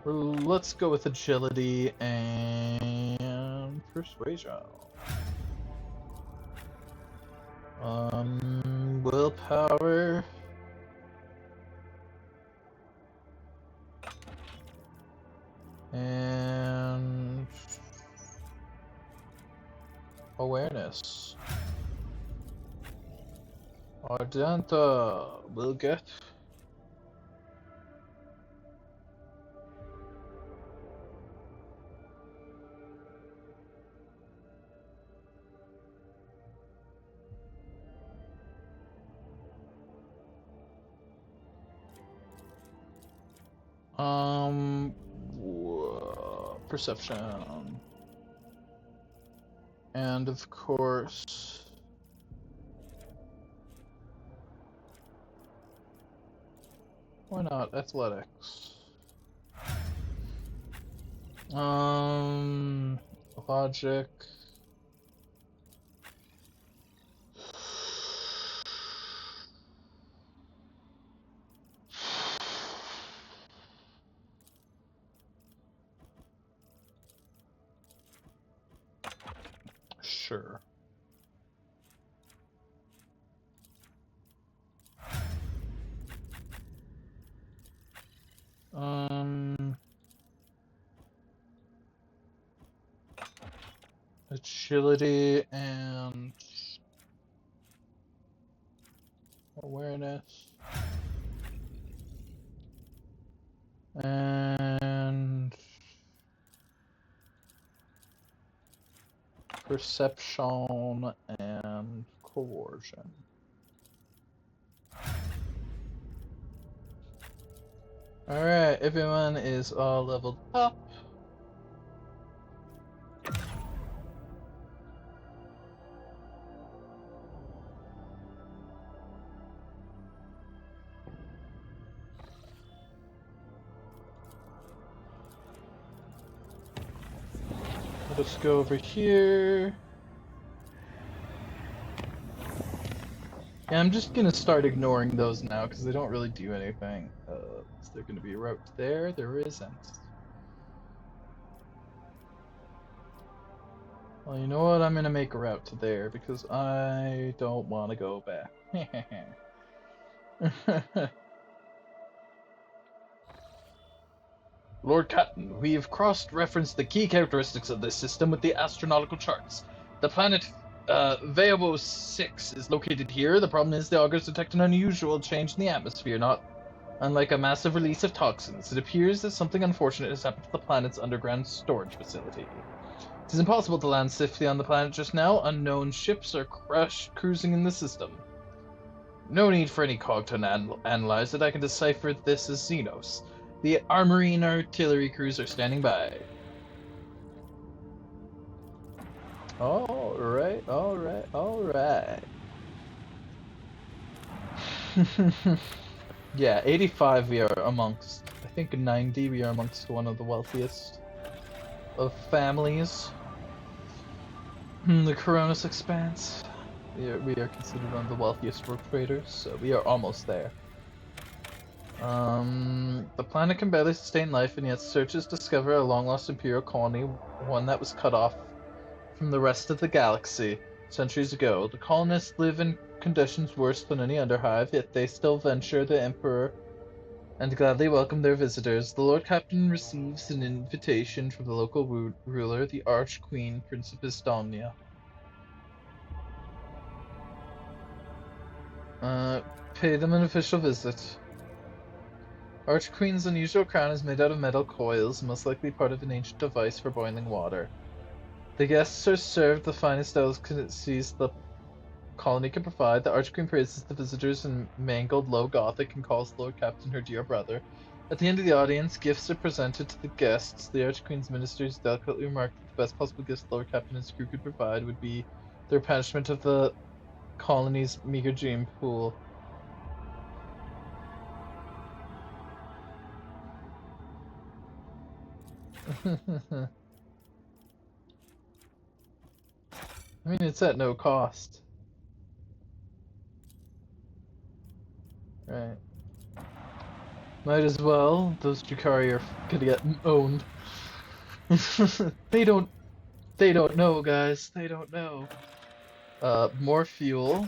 [SPEAKER 1] Let's go with agility and persuasion. Willpower. And awareness. Ardenta will get perception. And of course, why not athletics? Logic. Sure. Agility and awareness and perception and coercion. Alright, everyone is all leveled up. Let's go over here. Yeah, I'm just gonna start ignoring those now because they don't really do anything. Is there gonna be a route there? There isn't. Well, you know what? I'm gonna make a route to there because I don't want to go back. Lord Catton, we have cross-referenced the key characteristics of this system with the astronomical charts. The planet Veobo 6 is located here. The problem is the augurs detect an unusual change in the atmosphere, not unlike a massive release of toxins. It appears that something unfortunate has happened to the planet's underground storage facility. It is impossible to land safely on the planet just now. Unknown ships are cruising in the system. No need for any cog to analyze it. I can decipher this as Xenos. The armory and artillery crews are standing by. Alright. Yeah, 85 we are amongst. I think 90 we are amongst one of the wealthiest of families. The Coronis Expanse. We are considered one of the wealthiest work traders, so we are almost there. The planet can barely sustain life, and yet searchers discover a long-lost Imperial colony, one that was cut off from the rest of the galaxy centuries ago. The colonists live in conditions worse than any Underhive, yet they still venture the Emperor and gladly welcome their visitors. The Lord Captain receives an invitation from the local ruler, the Archqueen, Principess Domnia. Pay them an official visit. Archqueen's unusual crown is made out of metal coils, most likely part of an ancient device for boiling water. The guests are served the finest delicacies the colony can provide. The Archqueen praises the visitors in mangled low Gothic and calls the Lord Captain her dear brother. At the end of the audience, gifts are presented to the guests. The Archqueen's ministers delicately remark that the best possible gifts the Lord Captain and his crew could provide would be the replenishment of the colony's meager dream pool. I mean, it's at no cost. Right. Might as well. Those Drukhari are gonna get owned. They don't know, guys. They don't know. More fuel.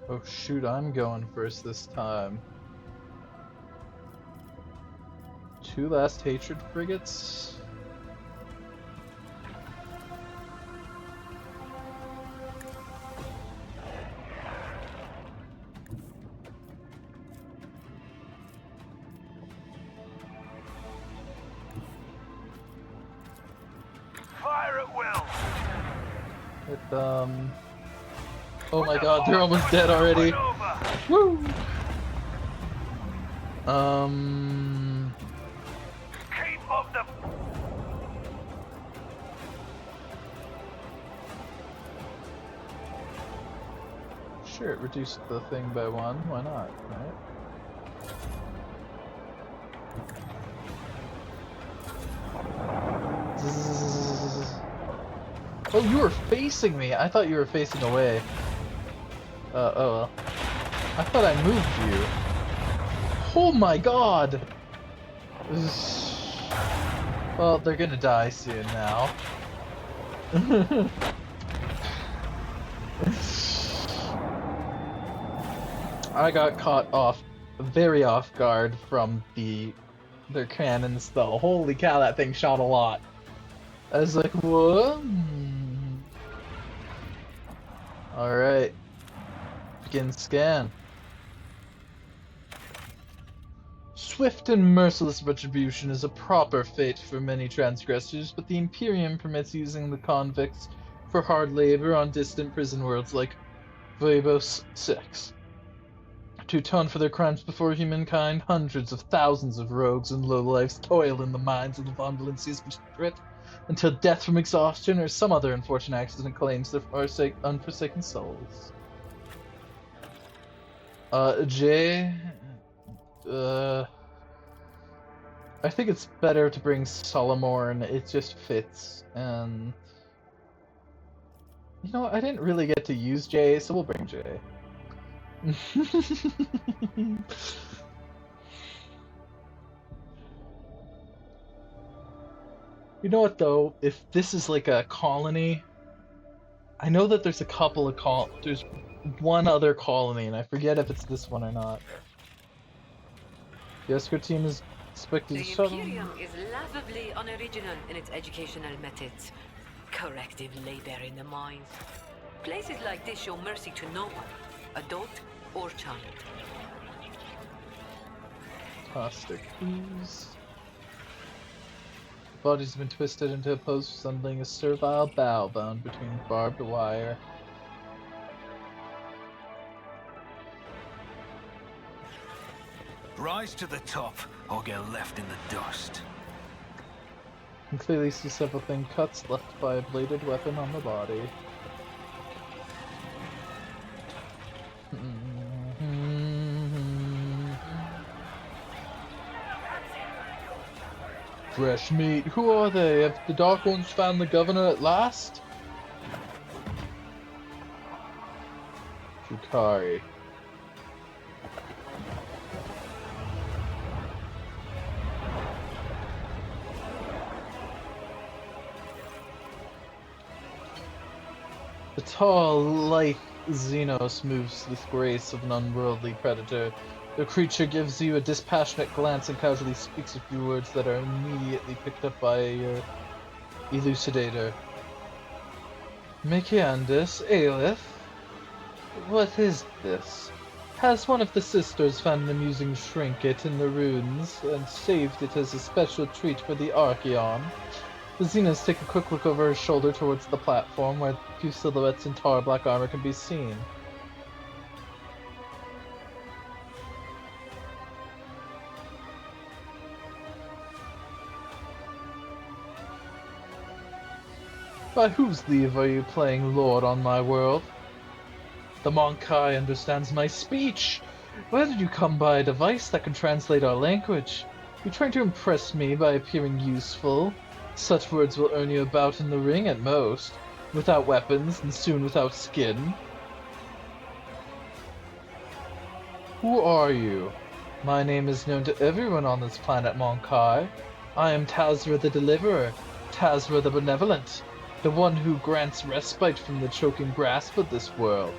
[SPEAKER 1] Oh shoot, I'm going first this time. 2 last hatred frigates?
[SPEAKER 2] Fire at will.
[SPEAKER 1] Oh my god, they're almost dead already. Woo!
[SPEAKER 2] Keep up the...
[SPEAKER 1] Sure, it reduced the thing by 1. Why not, right? Oh, you were facing me! I thought you were facing away. Oh well. I thought I moved you. Oh my god! Well, they're gonna die soon now. I got caught very off guard from their cannons though. Holy cow, that thing shot a lot. I was like, what? Alright. Begin scan. Swift and merciless retribution is a proper fate for many transgressors, but the Imperium permits using the convicts for hard labor on distant prison worlds like Veobos 6. To atone for their crimes before humankind, hundreds of thousands of rogues and lowlifes toil in the mines of the Von Valencia's District until death from exhaustion or some other unfortunate accident claims their unforsaken souls. J... I think it's better to bring Solomorn. It just fits, and you know, I didn't really get to use Jay, so we'll bring Jay. You know what though? If this is like a colony, I know that there's a couple of there's one other colony, and I forget if it's this one or not. The escort team is expected
[SPEAKER 7] The
[SPEAKER 1] to shuttle.
[SPEAKER 7] Imperium is laughably unoriginal in its educational methods. Corrective labor in the mines. Places like this show mercy to no one, adult or child.
[SPEAKER 1] Caustic ooze. The body's been twisted into a pose resembling a servile bow bound between barbed wire.
[SPEAKER 2] Rise to the top, or get left in the dust.
[SPEAKER 1] You can clearly see several thin cuts left by a bladed weapon on the body. Fresh meat. Who are they? Have the Dark Ones found the governor at last? Drukhari. The tall, lithe Xenos moves with grace of an unworldly predator. The creature gives you a dispassionate glance and casually speaks a few words that are immediately picked up by your elucidator. Mikiandus, Aelith? What is this? Has one of the sisters found an amusing trinket in the ruins and saved it as a special treat for the Archeon? The Xenos take a quick look over her shoulder towards the platform where a few silhouettes in tar black armor can be seen. By whose leave are you playing Lord on my world? The Monkai understands my speech! Where did you come by a device that can translate our language? You trying to impress me by appearing useful? Such words will earn you a bout in the ring at most, without weapons and soon without skin. Who are you? My name is known to everyone on this planet, Monkai. I am Tazra the Deliverer, Tazra the Benevolent, the one who grants respite from the choking grasp of this world.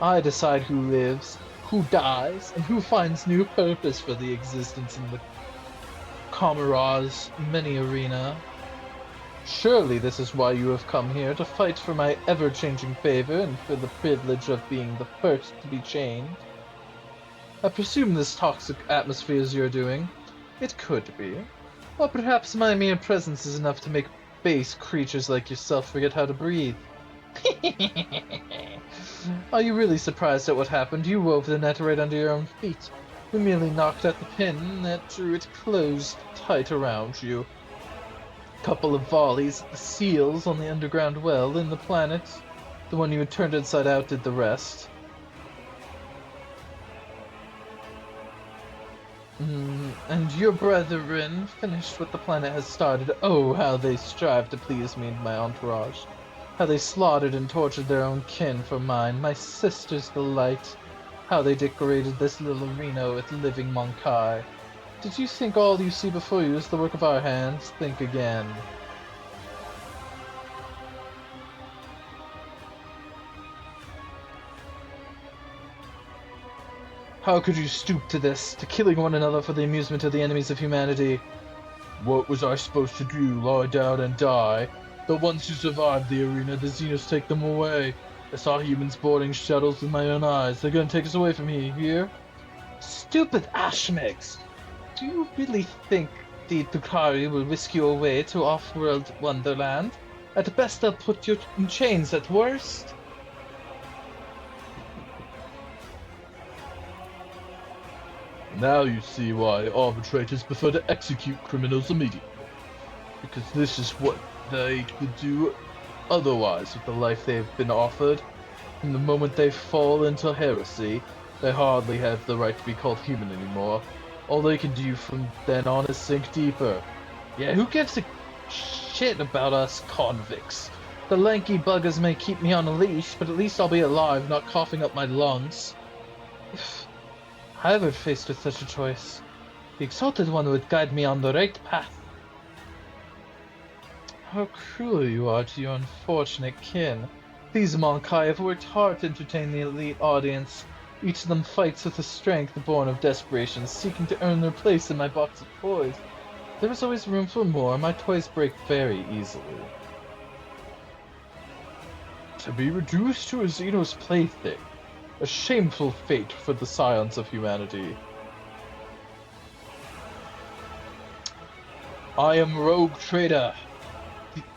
[SPEAKER 1] I decide who lives, who dies, and who finds new purpose for the existence in the Kamara's many arena. Surely this is why you have come here, to fight for my ever-changing favor and for the privilege of being the first to be chained. I presume this toxic atmosphere is your doing. It could be. Or perhaps my mere presence is enough to make base creatures like yourself forget how to breathe. Are you really surprised at what happened? You wove the net right under your own feet. We merely knocked at the pin that drew it closed tight around you. Couple of volleys at the seals on the underground well in the planet. The one you had turned inside out did the rest. And your brethren finished what the planet has started. Oh, how they strive to please me and my entourage. How they slaughtered and tortured their own kin for mine, my sister's delight. How they decorated this little arena with living Monkai. Did you think all you see before you is the work of our hands? Think again. How could you stoop to this, to killing one another for the amusement of the enemies of humanity? What was I supposed to do, lie down and die? The ones who survived the arena, the Xenos take them away. I saw humans boarding shuttles with my own eyes. They're gonna take us away from here? Stupid Ashmegs! Do you really think the Drukhari will whisk you away to off-world wonderland? At best they'll put you in chains, at worst. Now you see why arbitrators prefer to execute criminals immediately. Because this is what they would do otherwise with the life they have been offered. From the moment they fall into heresy, they hardly have the right to be called human anymore. All they can do from then on is sink deeper. Yeah, who gives a shit about us convicts? The lanky buggers may keep me on a leash, but at least I'll be alive, not coughing up my lungs. If I were faced with such a choice, the Exalted One would guide me on the right path. How cruel you are to your unfortunate kin. These Monkai have worked hard to entertain the elite audience. Each of them fights with a strength born of desperation, seeking to earn their place in my box of toys. There is always room for more. My toys break very easily. To be reduced to a Xenos plaything. A shameful fate for the scions of humanity. I am Rogue Trader,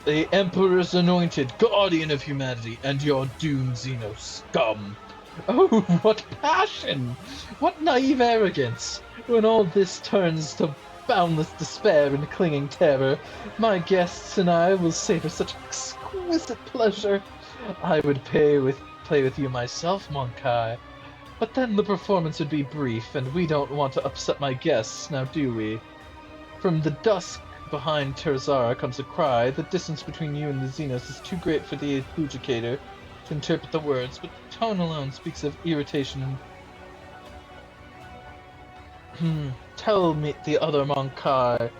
[SPEAKER 1] the Emperor's anointed guardian of humanity, and your doomed Xenos scum. Oh, what passion! What naive arrogance! When all this turns to boundless despair and clinging terror, my guests and I will savor such exquisite pleasure. I would play with you myself, Monkai. But then the performance would be brief, and we don't want to upset my guests, now do we? From the dusk behind Terzara comes a cry. The distance between you and the Xenos is too great for the adjudicator to interpret the words, but the tone alone speaks of irritation. Tell me the other Monkai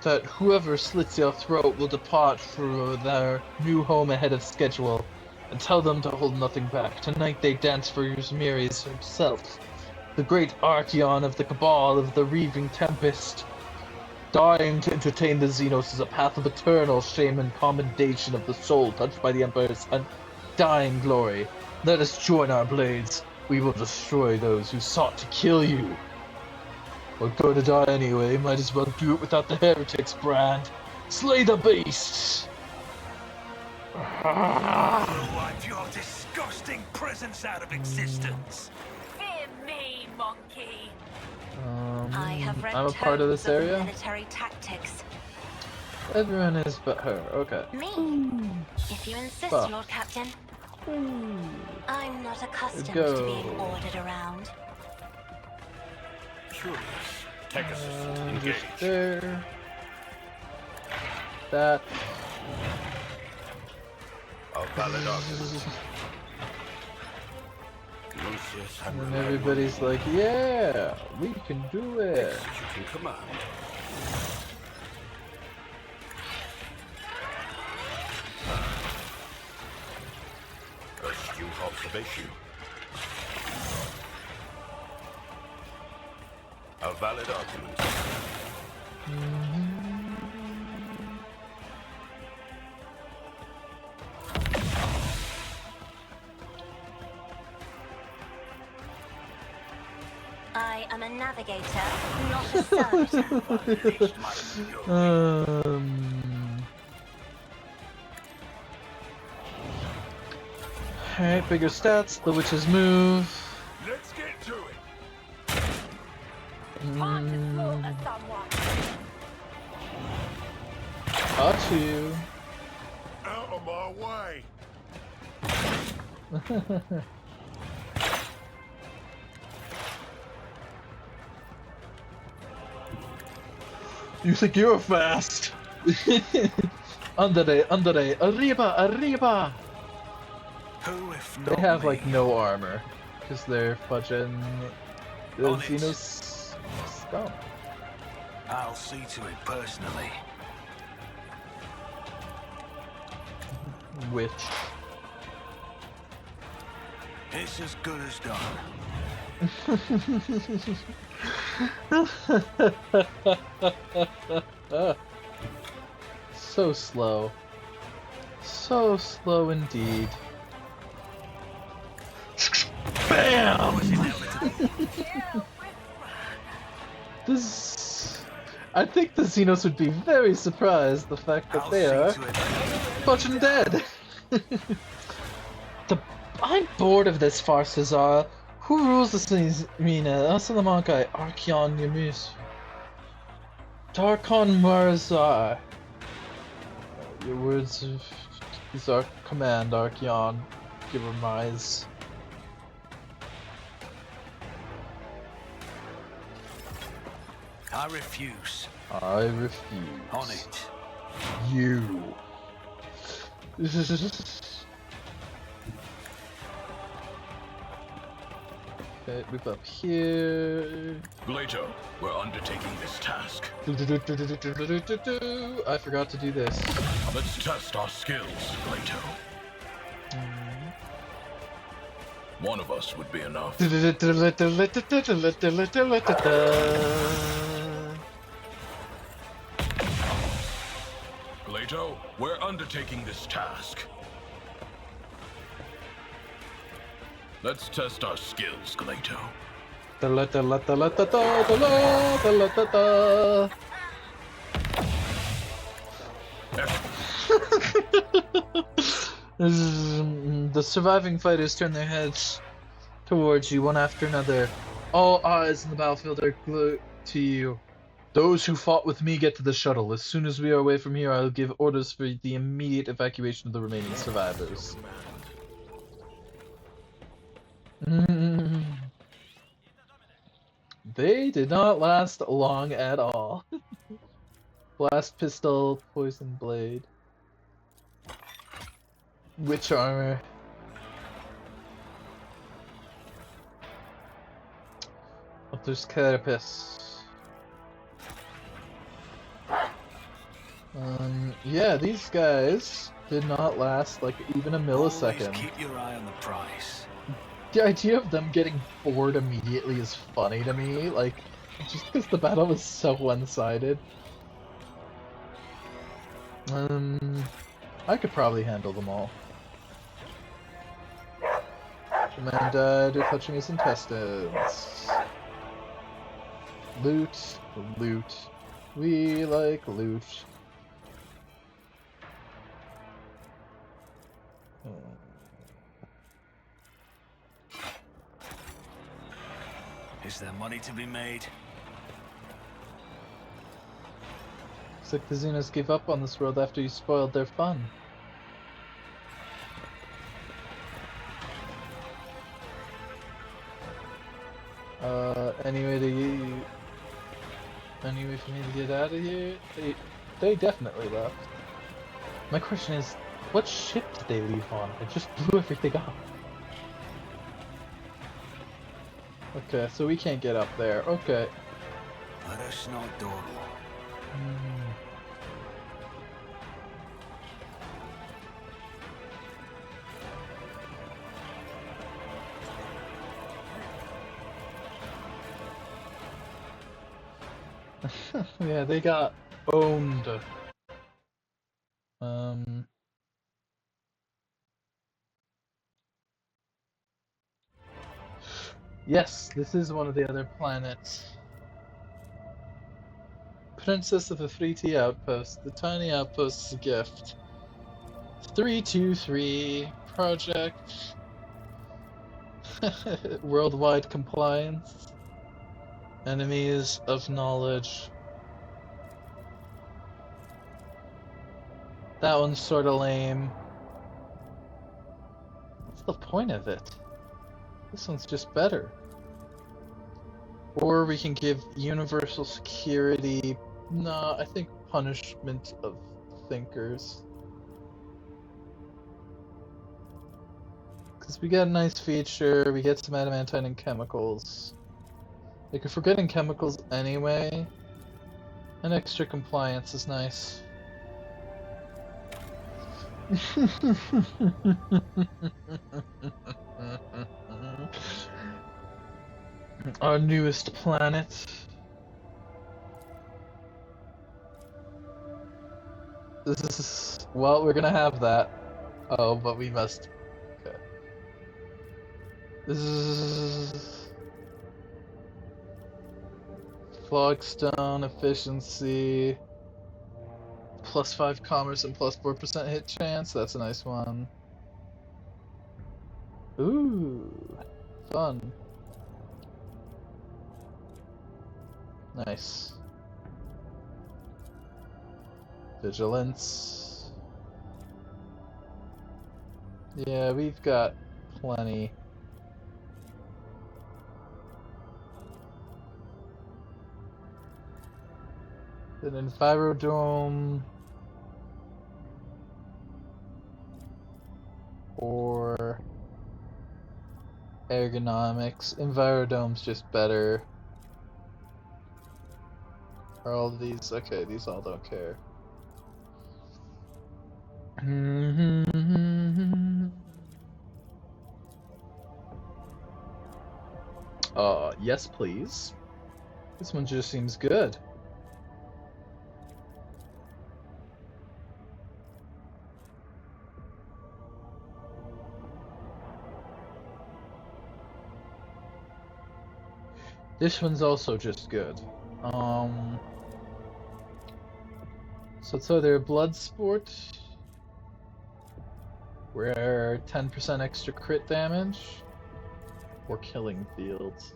[SPEAKER 1] that whoever slits your throat will depart for their new home ahead of schedule, and tell them to hold nothing back. Tonight they dance for Yuzmiri's himself, the great Archeon of the Cabal of the Reaving Tempest. Dying to entertain the Xenos is a path of eternal shame and commendation of the soul touched by the Emperor's undying glory. Let us join our blades. We will destroy those who sought to kill you. We're going to die anyway, might as well do it without the heretics brand. Slay the beasts!
[SPEAKER 2] Wipe your disgusting presence out of existence.
[SPEAKER 9] Fear me, monkey.
[SPEAKER 3] I have read
[SPEAKER 1] I'm a part of this
[SPEAKER 3] tomes
[SPEAKER 1] area.
[SPEAKER 3] Military tactics.
[SPEAKER 1] Everyone is but her, okay.
[SPEAKER 3] Me? If you insist,
[SPEAKER 1] Fuck.
[SPEAKER 3] Lord Captain. I'm not accustomed to
[SPEAKER 1] Go.
[SPEAKER 3] being ordered around.
[SPEAKER 4] Curious. Pegasus, engage.
[SPEAKER 1] Just there. That.
[SPEAKER 4] A valid argument. Lucius and
[SPEAKER 1] And everybody's like, yeah, we can do it.
[SPEAKER 4] executing command. Astute observation. A valid argument.
[SPEAKER 3] I am a navigator, not a servitor.
[SPEAKER 1] Alright, bigger stats, the witches move.
[SPEAKER 4] Let's get to it.
[SPEAKER 9] Time to slaughter someone.
[SPEAKER 1] Got you.
[SPEAKER 4] Out of my way.
[SPEAKER 1] You think you're fast? Andere, arriba, arriba!
[SPEAKER 2] Who, if
[SPEAKER 1] They
[SPEAKER 2] not
[SPEAKER 1] have
[SPEAKER 2] me?
[SPEAKER 1] like no armor, because they're fudging the
[SPEAKER 2] On it.
[SPEAKER 1] Xenos scum.
[SPEAKER 2] I'll see to it personally.
[SPEAKER 1] Which
[SPEAKER 2] It's as good as done.
[SPEAKER 1] so slow. So slow indeed. BAM! This... I think the Xenos would be very surprised the fact that
[SPEAKER 2] I'll
[SPEAKER 1] they
[SPEAKER 2] see
[SPEAKER 1] are
[SPEAKER 2] to it.
[SPEAKER 1] fucking dead. I'm bored of this farce, Cesar. Who rules this arena? Us and the Monkai, Archeon Yamus. Darkon Marzar. Your words is our command, Archeon. Give her eyes.
[SPEAKER 2] I refuse.
[SPEAKER 1] I refuse.
[SPEAKER 2] On it.
[SPEAKER 1] You. Okay, move up here.
[SPEAKER 4] Glato, we're undertaking this task.
[SPEAKER 1] I forgot to do this.
[SPEAKER 4] Let's test our skills, Glato. One of us would be enough. Glato, we're undertaking this task. Let's test our skills, Glato.
[SPEAKER 1] The surviving fighters turn their heads towards you one after another. All eyes in the battlefield are glued to you. Those who fought with me get to the shuttle. As soon as we are away from here, I'll give orders for the immediate evacuation of the remaining survivors. They did not last long at all. Blast pistol, poison blade, witch armor. Oh, there's carapace. Yeah, these guys did not last like even a millisecond.
[SPEAKER 2] Always keep your eye on the prize.
[SPEAKER 1] The idea of them getting bored immediately is funny to me, like, just because the battle was so one-sided. I could probably handle them all. The man died of touching his intestines. Loot, loot. We like loot.
[SPEAKER 2] Is there money to be made?
[SPEAKER 1] Looks like the Xenos gave up on this world after you spoiled their fun. Any way for me to get out of here? They definitely left. My question is, what ship did they leave on? It just blew everything up. Okay, so we can't get up there. Okay.
[SPEAKER 2] Let us not dawdle.
[SPEAKER 1] Yeah, they got owned. Yes, this is one of the other planets. Princess of a 3T outpost. The tiny outpost is a gift. 323 project. Worldwide compliance. Enemies of knowledge. That one's sort of lame. What's the point of it? This one's just better. Or we can give universal security. No, I think punishment of thinkers. Because we get a nice feature, we get some adamantine and chemicals. Like, if we're getting chemicals anyway, an extra compliance is nice. Our newest planet. This is... well, we're gonna have that. Oh, but we must... okay. This is... Flogstone, efficiency... +5 commerce and +4% hit chance. That's a nice one. Ooh, fun. Nice. Vigilance. Yeah, we've got plenty. Then Envirodome or ergonomics. Envirodome's just better. Are all of these okay? These all don't care. Yes, please. This one just seems good. This one's also just good. So it's either Bloodsport, where 10% extra crit damage, or Killing Fields,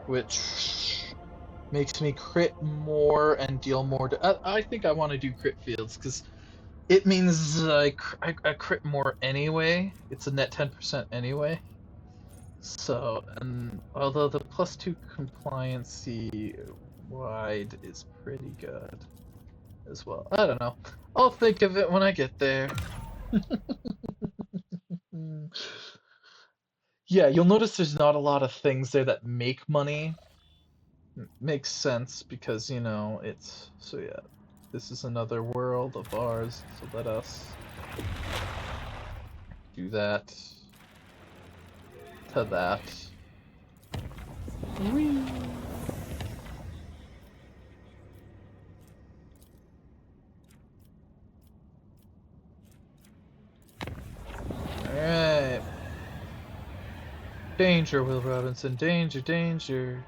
[SPEAKER 1] which makes me crit more and deal more. I think I want to do Crit Fields because it means I crit more anyway. It's a net 10% anyway. So, and although the +2 compliancy wide is pretty good as well. I don't know. I'll think of it when I get there. Yeah, you'll notice there's not a lot of things there that make money. Makes sense because, you know, it's... So yeah, this is another world of ours, so let us do that to that. Whee! Alright. Danger, Will Robinson. Danger, danger.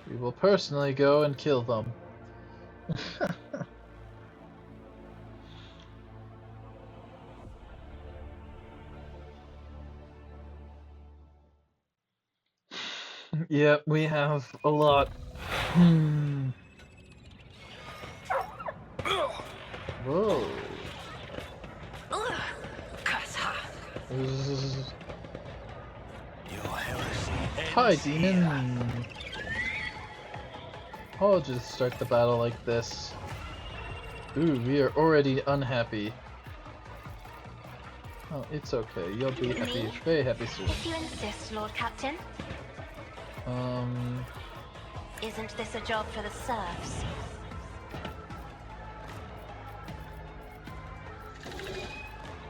[SPEAKER 1] We will personally go and kill them. Yep, we have a lot. Whoa. Hi, demon. I'll just start the battle like this. Ooh, we are already unhappy. Oh, it's okay. You'll be happy, very happy soon.
[SPEAKER 9] If you insist, Lord Captain. Isn't this a job for the serfs?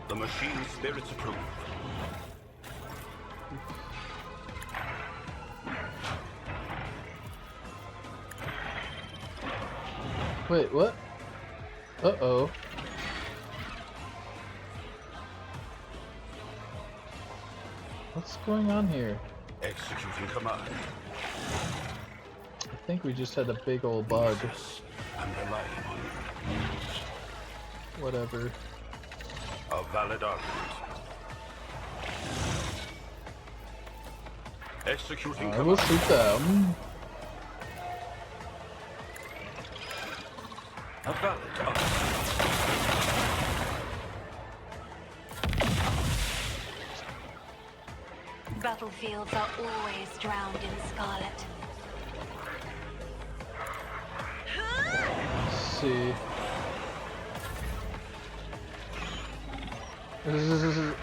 [SPEAKER 4] The machine spirits approve.
[SPEAKER 1] Wait, what? Uh-oh. What's going on here?
[SPEAKER 4] Executing command.
[SPEAKER 1] I think we just had a big old bug.
[SPEAKER 4] I'm relying on you.
[SPEAKER 1] Whatever.
[SPEAKER 4] A valid argument. Executing
[SPEAKER 1] I will
[SPEAKER 4] command.
[SPEAKER 1] shoot them.
[SPEAKER 4] A valid argument.
[SPEAKER 9] Battlefields are always drowned in scarlet.
[SPEAKER 1] Let's see.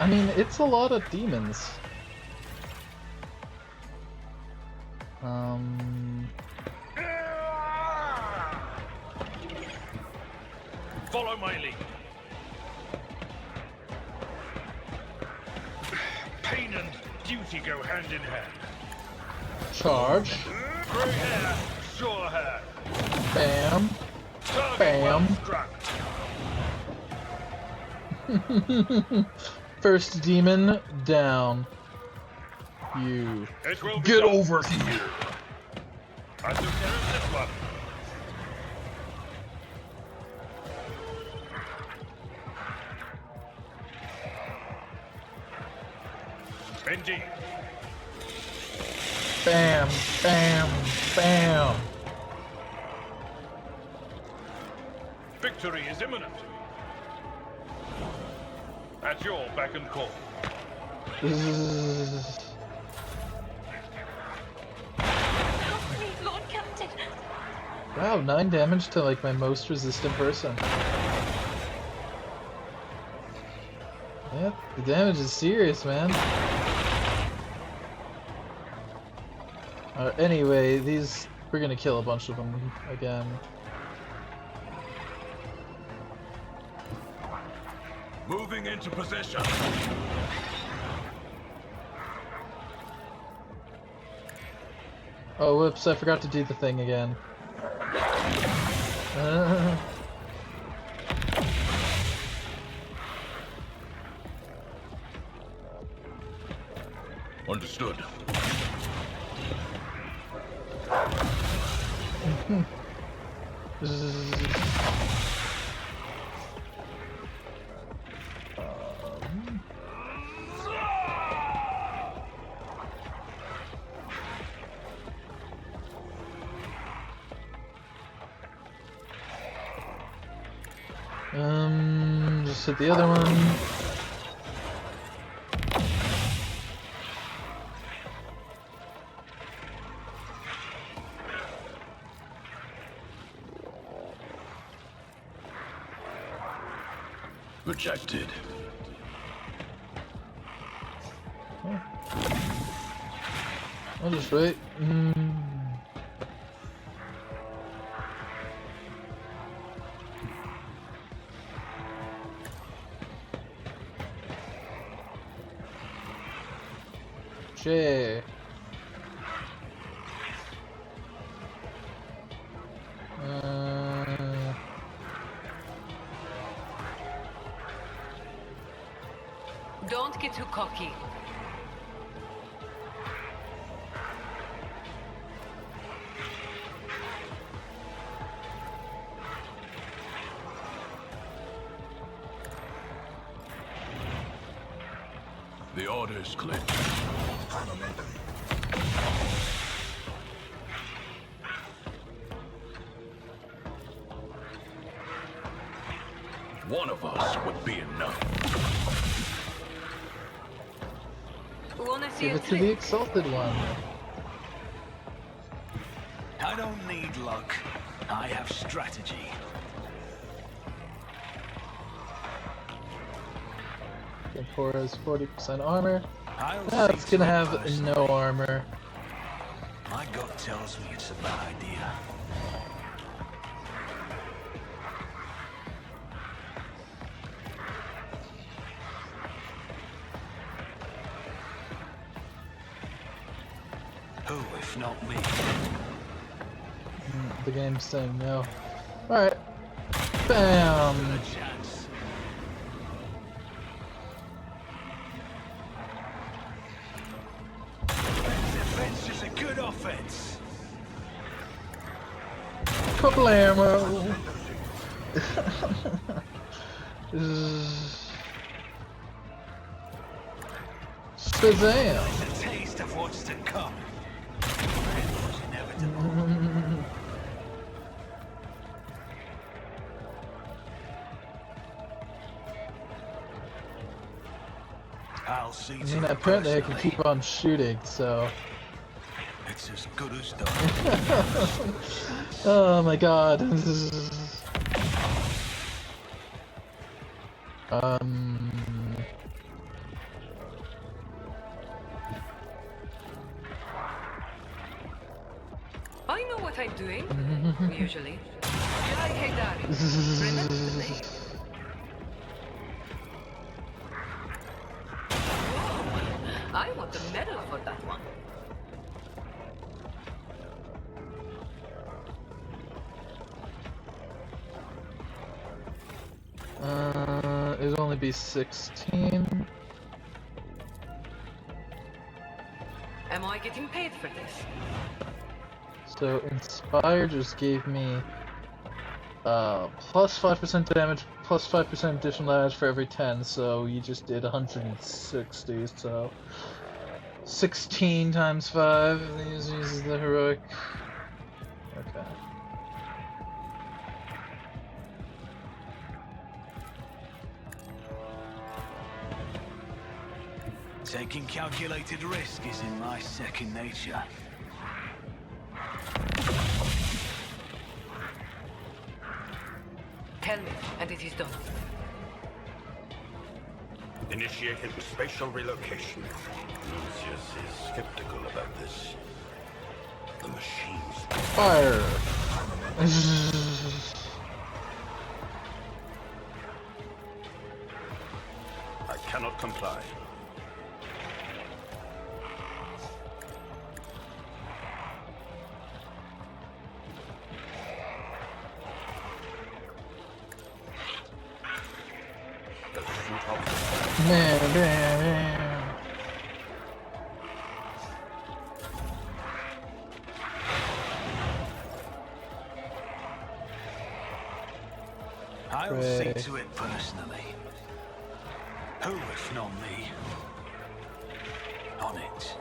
[SPEAKER 1] I mean, it's a lot of demons.
[SPEAKER 5] Follow my lead. Pain and duty go hand in hand.
[SPEAKER 1] Charge.
[SPEAKER 5] Grey hair, sure hair.
[SPEAKER 1] Bam.
[SPEAKER 5] Target
[SPEAKER 1] Bam.
[SPEAKER 5] well struck.
[SPEAKER 1] First demon down. You
[SPEAKER 5] It will be
[SPEAKER 1] get
[SPEAKER 5] done.
[SPEAKER 1] over here.
[SPEAKER 5] I took care of this one. Indeed.
[SPEAKER 1] Bam, bam, bam.
[SPEAKER 5] Victory is imminent. At your beck and call.
[SPEAKER 1] Wow, 9 damage to like my most resistant person. Yep, the damage is serious, man. Anyway, we're gonna kill a bunch of them again.
[SPEAKER 4] Moving into position.
[SPEAKER 1] Oh, whoops, I forgot to do the thing again.
[SPEAKER 4] Understood.
[SPEAKER 1] Just hit the other one.
[SPEAKER 4] Rejected.
[SPEAKER 1] I'll just wait. Shay.
[SPEAKER 7] Don't get too cocky.
[SPEAKER 4] The order's clear. One of us would be enough.
[SPEAKER 7] Wanna see
[SPEAKER 1] Give
[SPEAKER 7] a
[SPEAKER 1] it to the
[SPEAKER 7] trick?
[SPEAKER 1] exalted one.
[SPEAKER 2] I don't need luck. I have strategy.
[SPEAKER 1] Tempora has 40% armor.
[SPEAKER 2] I'll
[SPEAKER 1] That's
[SPEAKER 2] see
[SPEAKER 1] gonna
[SPEAKER 2] to it
[SPEAKER 1] have
[SPEAKER 2] personally.
[SPEAKER 1] no armor.
[SPEAKER 2] My gut tells me it's a bad idea. Who, if not me?
[SPEAKER 1] The game's saying no. Alright. Bam!
[SPEAKER 2] A chance. Defense is a good offense.
[SPEAKER 1] Kablamo! Shazam!
[SPEAKER 2] It's a taste of what's to come. It was inevitable. I'll see
[SPEAKER 1] I
[SPEAKER 2] to
[SPEAKER 1] mean,
[SPEAKER 2] it
[SPEAKER 1] apparently I can
[SPEAKER 2] personally.
[SPEAKER 1] keep on shooting, so...
[SPEAKER 2] It's as good as done.
[SPEAKER 1] Oh my god.
[SPEAKER 7] I know what I'm doing, usually. Jedi Kaydari. Remember the name? Whoa, I want a medal for that one.
[SPEAKER 1] It'd only be 16.
[SPEAKER 7] Am I getting paid for this?
[SPEAKER 1] So Inspire just gave me plus 5% damage, plus 5% additional damage for every 10, so you just did 160, so 16 times 5 of these uses the heroic. Okay.
[SPEAKER 2] Taking calculated risk is in my second nature.
[SPEAKER 7] Tell me, and it is done.
[SPEAKER 4] Initiating spatial relocation. Lucius is skeptical about this. The machines.
[SPEAKER 1] Fire!
[SPEAKER 4] I cannot comply. The fruit of
[SPEAKER 2] I'll see to it personally. Who, if not me? On it.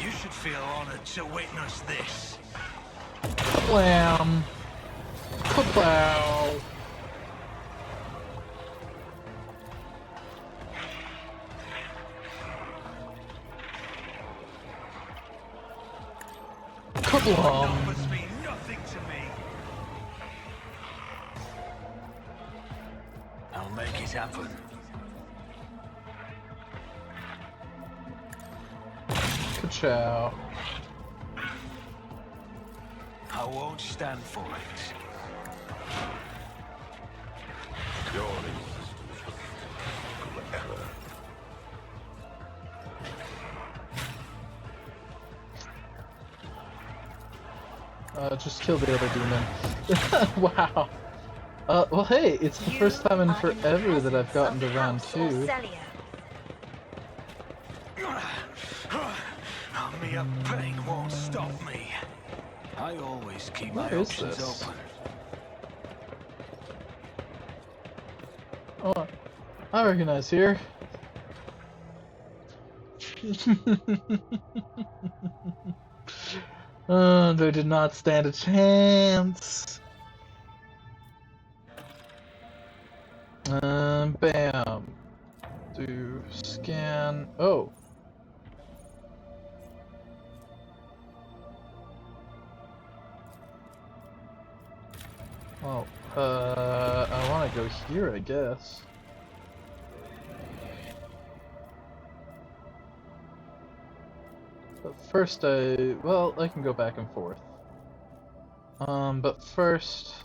[SPEAKER 2] You should feel honored to witness this.
[SPEAKER 1] Blam! Kablow! Kablum!
[SPEAKER 2] Numbers mean nothing to me. I'll make it happen.
[SPEAKER 1] Ka-chow.
[SPEAKER 2] I won't stand for it.
[SPEAKER 4] your existence was an error.
[SPEAKER 1] Just kill the other demon. Wow. Well hey, it's the first time in forever that I've gotten to round 2.
[SPEAKER 2] Me up pain won't stop me. I always keep my
[SPEAKER 1] What is
[SPEAKER 2] options
[SPEAKER 1] this?
[SPEAKER 2] open.
[SPEAKER 1] Oh, I recognize here. They did not stand a chance. Bam. Do scan. Oh. Well, I want to go here, I guess. But first well, I can go back and forth. But first,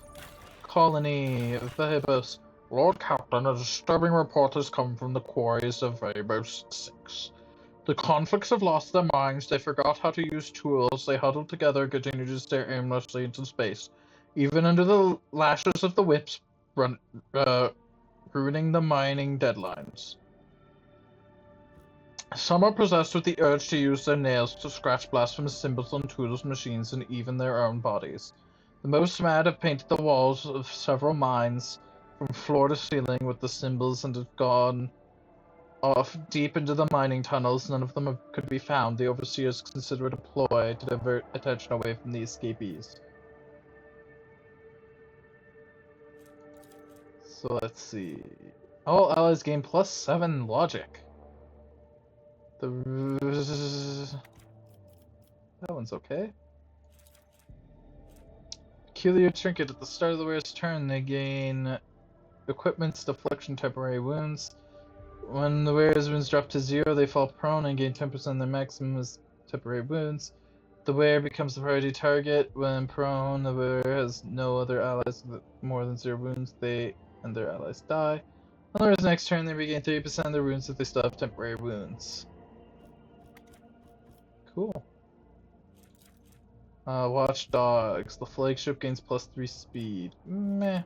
[SPEAKER 1] Colony of Vebos. Lord Captain, a disturbing report has come from the quarries of Vebos 6. The convicts have lost their minds, they forgot how to use tools, they huddled together, continued to stare aimlessly into space. Even under the lashes of the whips, ruining the mining deadlines. Some are possessed with the urge to use their nails to scratch blasphemous symbols on tools, machines, and even their own bodies. The most mad have painted the walls of several mines from floor to ceiling with the symbols and have gone off deep into the mining tunnels. None of them could be found. The overseers consider it a ploy to divert attention away from the escapees. So let's see. All allies gain +7 logic. That one's okay. Peculiar trinket. At the start of the wearer's turn, they gain equipment's deflection temporary wounds. When the wearer's wounds drop to 0, they fall prone and gain 10% of their maximum as temporary wounds. The wearer becomes the priority target. When prone, the wearer has no other allies with more than 0 wounds. They and their allies die. On the wearer's next turn, they regain 30% of their wounds if they still have temporary wounds. Cool. Watchdogs. The flagship gains +3 speed. Meh.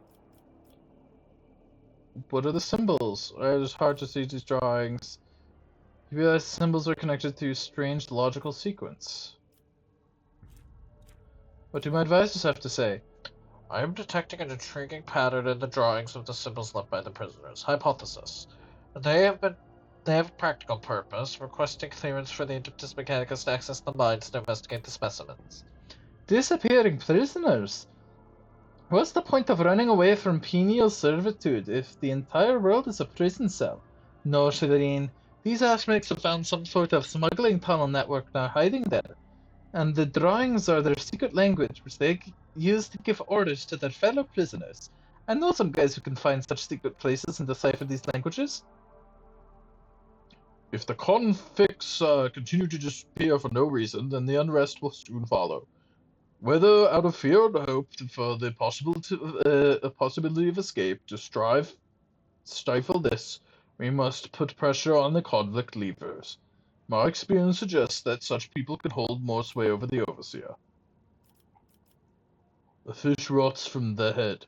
[SPEAKER 1] What are the symbols? It is hard to see these drawings. You realize symbols are connected through a strange logical sequence. What do my advisors have to say? I am detecting an intriguing pattern in the drawings of the symbols left by the prisoners. Hypothesis. They have a practical purpose, requesting clearance for the Indictus Mechanicus to access the mines to investigate the specimens. Disappearing prisoners? What's the point of running away from penal servitude if the entire world is a prison cell? No, Shireen. These Ashmaks have found some sort of smuggling tunnel network now hiding there. And the drawings are their secret language, which they use to give orders to their fellow prisoners. I know some guys who can find such secret places and decipher these languages. If the convicts continue to disappear for no reason, then the unrest will soon follow. Whether out of fear or hope for the possibility of escape, to stifle this, we must put pressure on the convict leaders. My experience suggests that such people can hold more sway over the overseer. The fish rots from the head,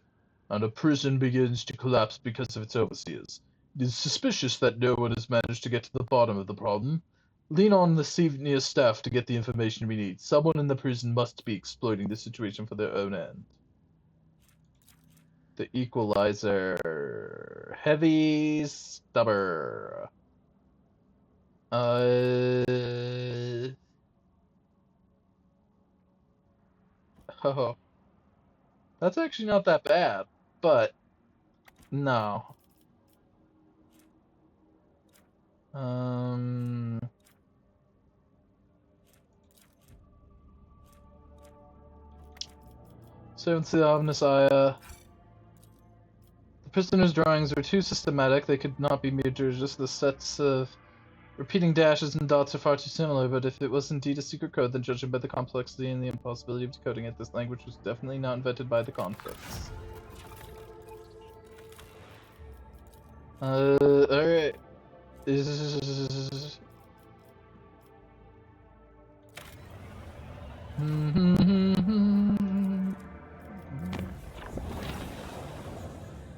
[SPEAKER 1] and a prison begins to collapse because of its overseers. It is suspicious that no one has managed to get to the bottom of the problem. Lean on the senior staff to get the information we need. Someone in the prison must be exploiting the situation for their own end. The Equalizer. Heavy Stubber. Oh. That's actually not that bad, but no. Servants of the Ominous Aya. The prisoner's drawings were too systematic. They could not be mere just the sets of repeating dashes and dots are far too similar, but if it was indeed a secret code, then judging by the complexity and the impossibility of decoding it, this language was definitely not invented by the convicts. Alright.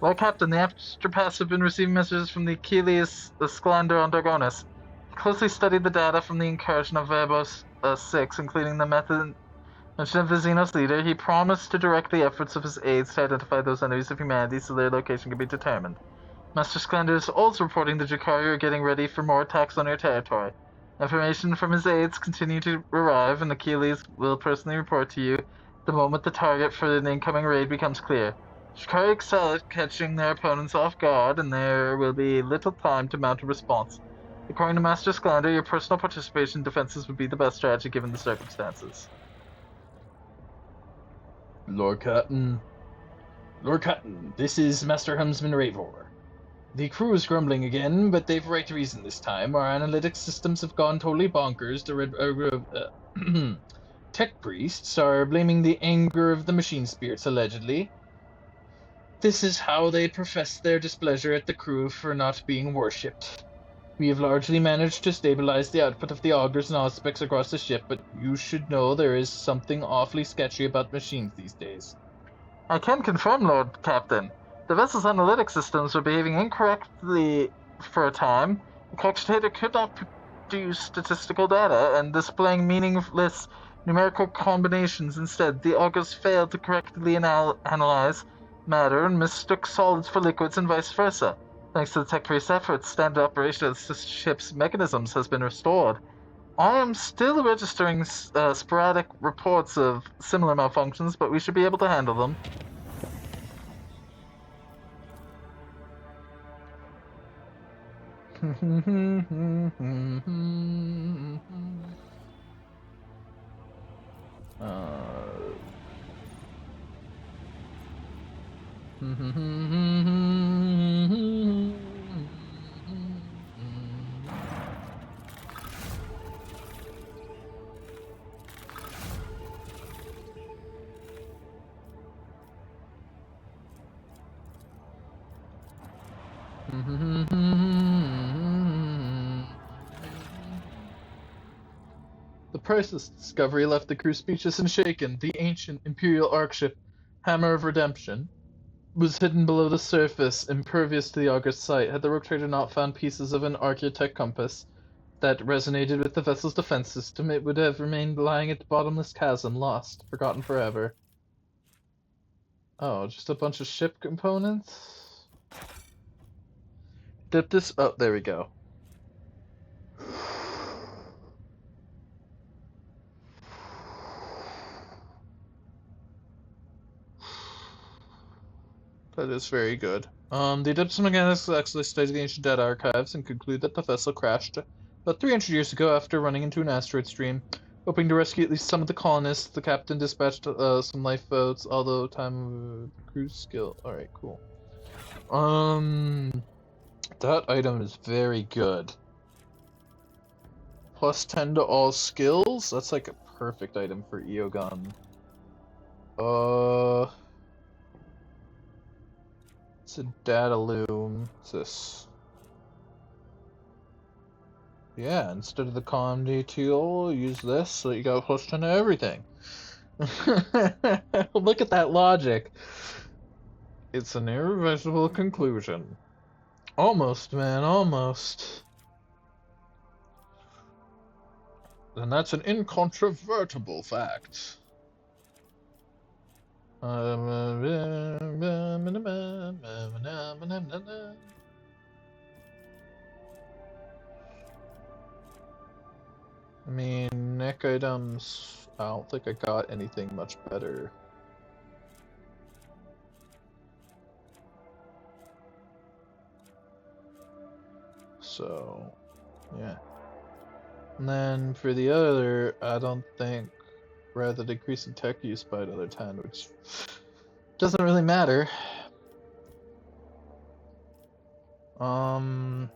[SPEAKER 1] Well, Captain, the Astropaths have been receiving messages from the Achilles, the Sclander, and Dargonis. He closely studied the data from the incursion of Verbos 6, including the method mentioned of the Xenos leader. He promised to direct the efforts of his aides to identify those enemies of humanity so their location can be determined. Master Sclander is also reporting the Jakari are getting ready for more attacks on your territory. Information from his aides continue to arrive, and Achilles will personally report to you the moment the target for an incoming raid becomes clear. Shikari excel at catching their opponents off guard, and there will be little time to mount a response. According to Master Sclander, your personal participation in defenses would be the best strategy given the circumstances. Lord Cotton, this is Master Helmsman Ravor. The crew is grumbling again, but they've right reason this time. Our analytics systems have gone totally bonkers. The tech priests are blaming the anger of the machine spirits, allegedly. This is how they profess their displeasure at the crew for not being worshipped. We have largely managed to stabilize the output of the augurs and auspex across the ship, but you should know there is something awfully sketchy about machines these days. I can confirm, Lord Captain. The vessel's analytic systems were behaving incorrectly for a time. The calculator could not produce statistical data, and displaying meaningless numerical combinations instead. The augurs failed to correctly analyze matter and mistook solids for liquids and vice versa. Thanks to the tech priest's efforts, standard operation of the ship's mechanisms has been restored. I am still registering sporadic reports of similar malfunctions, but we should be able to handle them. The priceless discovery left the crew speechless and shaken. The ancient Imperial Ark ship, Hammer of Redemption, was hidden below the surface, impervious to the auger's sight. Had the rogue trader not found pieces of an Archaeotech compass that resonated with the vessel's defense system, it would have remained lying at the bottomless chasm, lost, forgotten forever. Oh, just a bunch of ship components? Dip this... Oh, there we go. That is very good. The Adeptus Mechanicus actually studied the ancient data archives and conclude that the vessel crashed about 300 years ago after running into an asteroid stream. Hoping to rescue at least some of the colonists, the captain dispatched some lifeboats, although time of cruise skill. Alright, cool. That item is very good. Plus 10 to all skills? That's like a perfect item for Eogan. It's a data loom. What's this? Yeah, instead of the comedy tool, use this so you got plus 10 to everything. Look at that logic. It's an irreversible conclusion. Almost, man, almost. And that's an incontrovertible fact. I mean, neck items, I don't think I got anything much better. So, yeah. And then for the other, I don't think, rather decrease in tech use by another 10, which doesn't really matter. You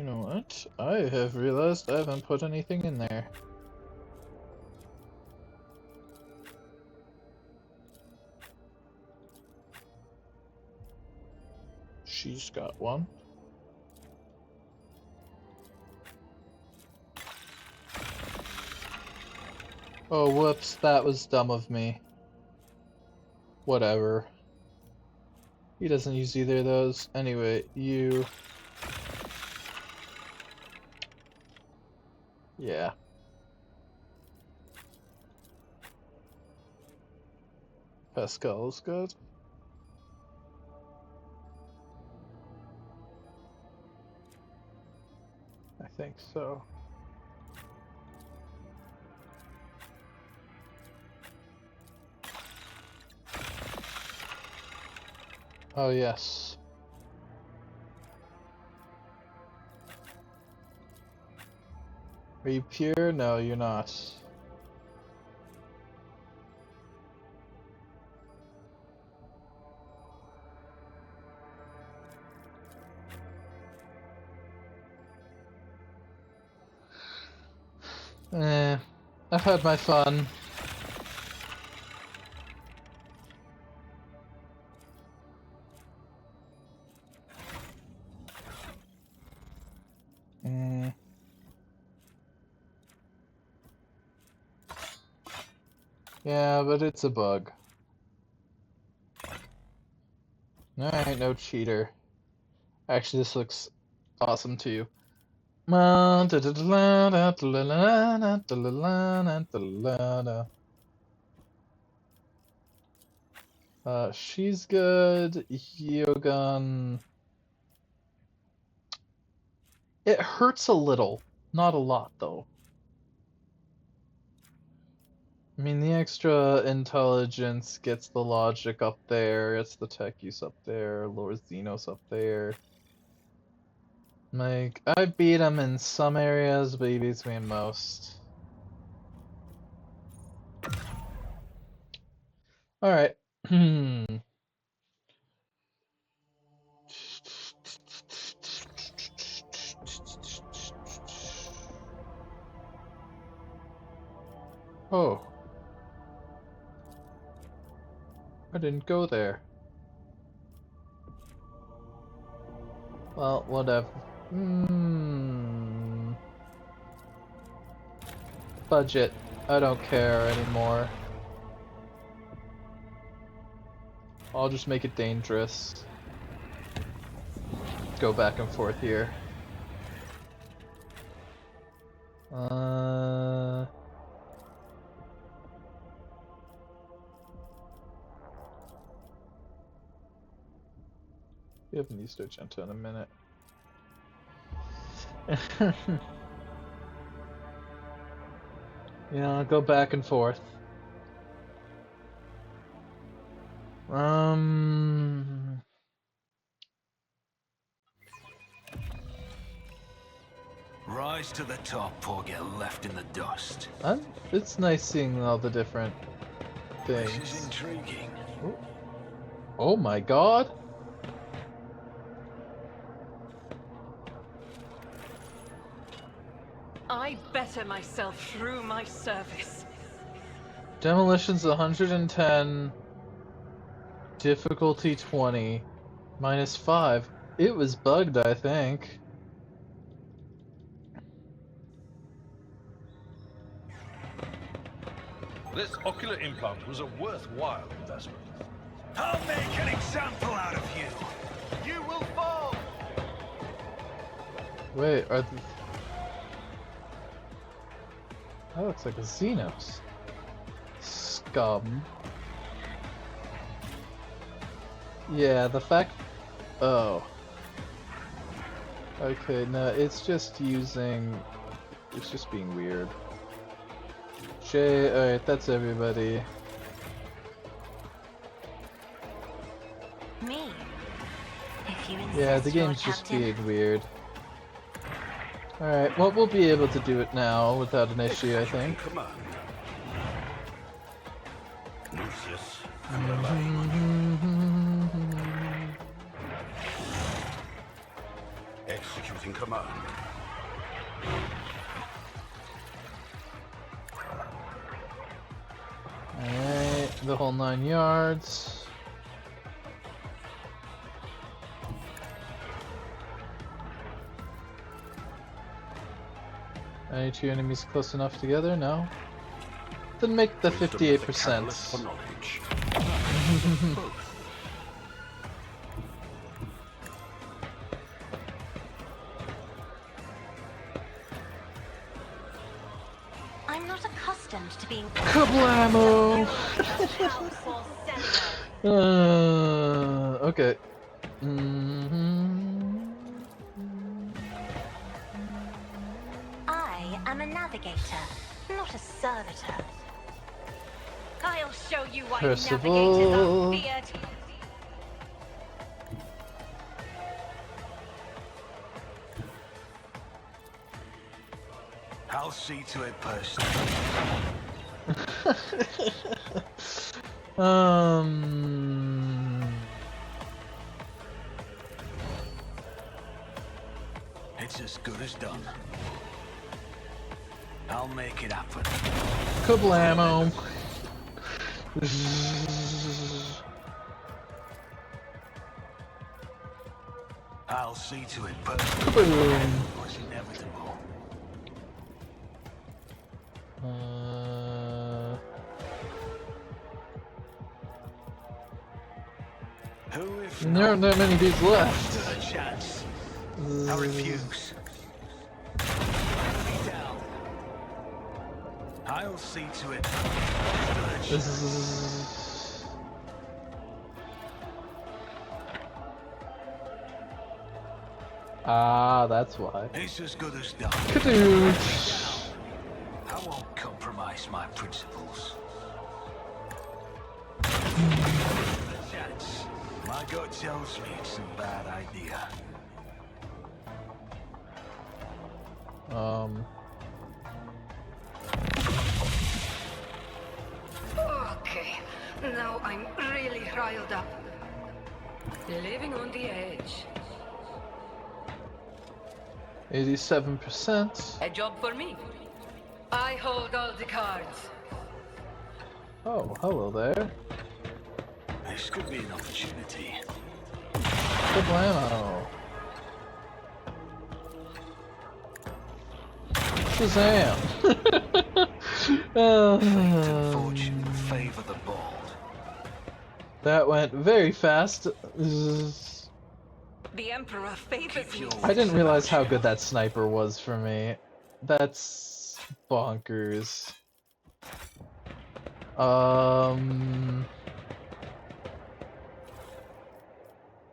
[SPEAKER 1] know what? I have realized I haven't put anything in there. She's got one. Oh, whoops, that was dumb of me. Whatever. He doesn't use either of those. Anyway, you... Yeah. Pascal's good. I think so. Oh, yes. Are you pure? No, you're not. I've had my fun. Yeah, but it's a bug. Alright, no cheater. Actually, this looks awesome too. She's good. Eogan. It hurts a little. Not a lot, though. I mean, the extra intelligence gets the logic up there, it's the tech use up there, Lord Xenos up there. Like, I beat him in some areas, but he beats me in most. Alright. Oh. I didn't go there. Well, whatever. Budget. I don't care anymore. I'll just make it dangerous. Go back and forth here. We haven't used Argento in a minute. Yeah, I'll go back and forth.
[SPEAKER 2] rise to the top or get left in the dust.
[SPEAKER 1] It's nice seeing all the different
[SPEAKER 2] This is
[SPEAKER 1] things.
[SPEAKER 2] intriguing.
[SPEAKER 1] Oh my god!
[SPEAKER 9] I better myself through my service.
[SPEAKER 1] Demolition's 110. Difficulty 20. -5. It was bugged, I think.
[SPEAKER 5] This ocular implant was a worthwhile investment.
[SPEAKER 2] I'll make an example out of you. You will fall.
[SPEAKER 1] Wait, are that looks like a Xenos. Scum. Yeah, the fact... Oh. Okay, no, it's just using... It's just being weird. Alright, that's everybody.
[SPEAKER 3] Me? If you insist,
[SPEAKER 1] Yeah, the
[SPEAKER 3] Lord
[SPEAKER 1] game's just
[SPEAKER 3] Captain.
[SPEAKER 1] being weird. Alright, well, we'll be able to do it now without an issue, I think.
[SPEAKER 4] Command. Lucius, executing command.
[SPEAKER 1] Alright, the whole 9 yards. Any two enemies close enough together? No. Then make the
[SPEAKER 4] Wisdom is a
[SPEAKER 1] 58%.
[SPEAKER 4] catalyst for knowledge.
[SPEAKER 3] I'm not accustomed to being
[SPEAKER 1] Kablamo!
[SPEAKER 3] House or Celio.
[SPEAKER 1] Okay.
[SPEAKER 3] I am a navigator, not a servitor. I'll show you why
[SPEAKER 1] Percival.
[SPEAKER 3] navigators are feared.
[SPEAKER 2] I'll see to it personally. It's as good as done. I'll make it happen.
[SPEAKER 1] Kablamo!
[SPEAKER 2] I'll see to it personally.
[SPEAKER 1] Kaboom!
[SPEAKER 2] It's inevitable. Who if
[SPEAKER 1] There aren't that many dudes left.
[SPEAKER 2] stood a chance? I refuse. Me down. I'll see to it. Stood a chance.
[SPEAKER 1] Ah, that's why.
[SPEAKER 2] It's as good as done.
[SPEAKER 1] Kadooch!
[SPEAKER 2] I won't compromise my principles. Chance. My gut tells me it's a bad idea.
[SPEAKER 6] Okay, now I'm really riled up.
[SPEAKER 7] Living on the edge.
[SPEAKER 1] 87%.
[SPEAKER 7] A job for me.
[SPEAKER 6] I hold all the cards.
[SPEAKER 1] Oh, hello there.
[SPEAKER 2] This could be an opportunity.
[SPEAKER 1] Kablamo! Shazam!
[SPEAKER 2] Fortune favor the bold.
[SPEAKER 1] That went very fast.
[SPEAKER 9] The Emperor favors you.
[SPEAKER 1] I didn't realize how good that sniper was for me. That's bonkers.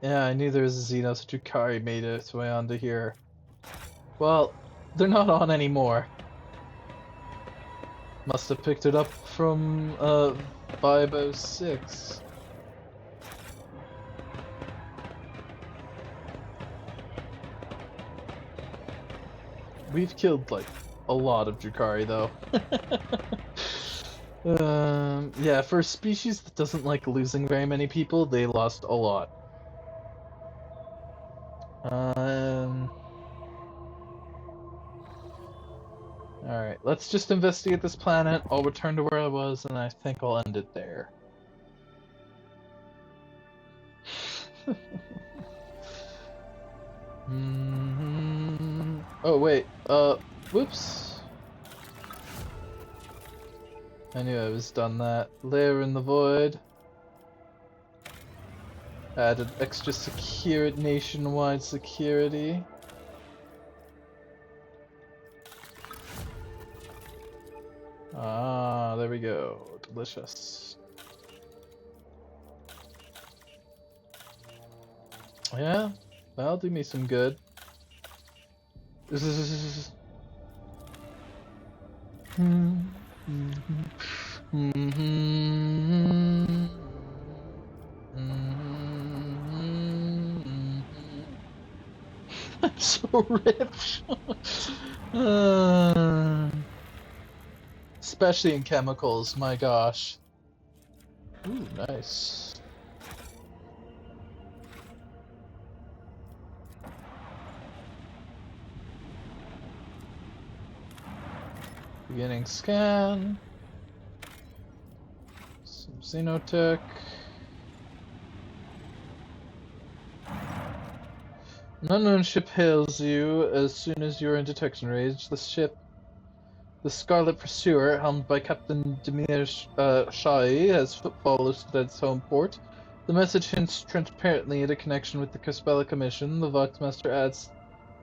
[SPEAKER 1] Yeah, I knew there was a Xenos Drukari made its way onto here. Well, they're not on anymore. Must have picked it up from, Bibo 6. We've killed, like, a lot of Drukhari, though. Yeah, for a species that doesn't like losing very many people, they lost a lot. Alright, let's just investigate this planet. I'll return to where I was, and I think I'll end it there. Oh, wait. Whoops. I knew I was done that. Lair in the void. Added extra nationwide security. Ah, there we go. Delicious. Yeah, that'll do me some good. I'm so rich. Especially in chemicals, my gosh. Ooh, nice. Beginning scan. Some Xenotech. An unknown ship hails you as soon as you're in detection range. The ship, the Scarlet Pursuer, helmed by Captain Demir Shai, has footfall listed at its home port. The message hints transparently at a connection with the Caspella Commission. The Voxmaster adds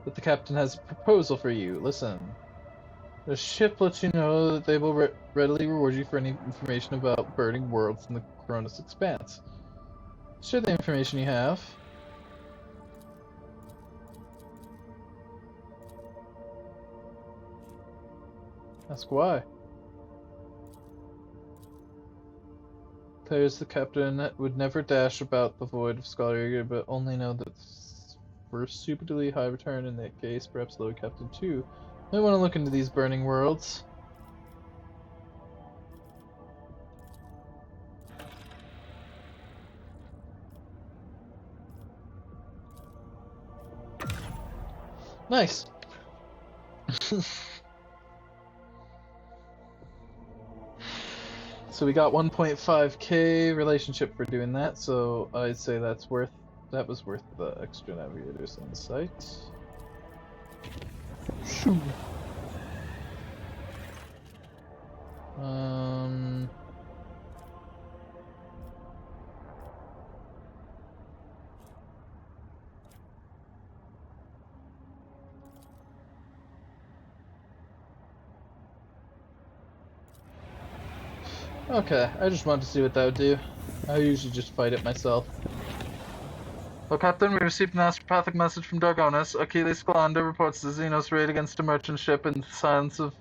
[SPEAKER 1] that the captain has a proposal for you. Listen. The ship lets you know that they will readily reward you for any information about burning worlds in the Cronus Expanse. Share the information you have. Ask why. Players, the captain would never dash about the void of Scholarly, but only know that for a stupidly high return in that case, perhaps Lord Captain 2 might want to look into these burning worlds. Nice. So we got 1.5k relationship for doing that, so I'd say that was worth the extra navigators on the site. Shoo. Okay, I just wanted to see what that would do. I usually just fight it myself. Well, Captain, we received an astropathic message from Dargonis. Achilles Galanda reports the Xenos raid against a merchant ship in the silence of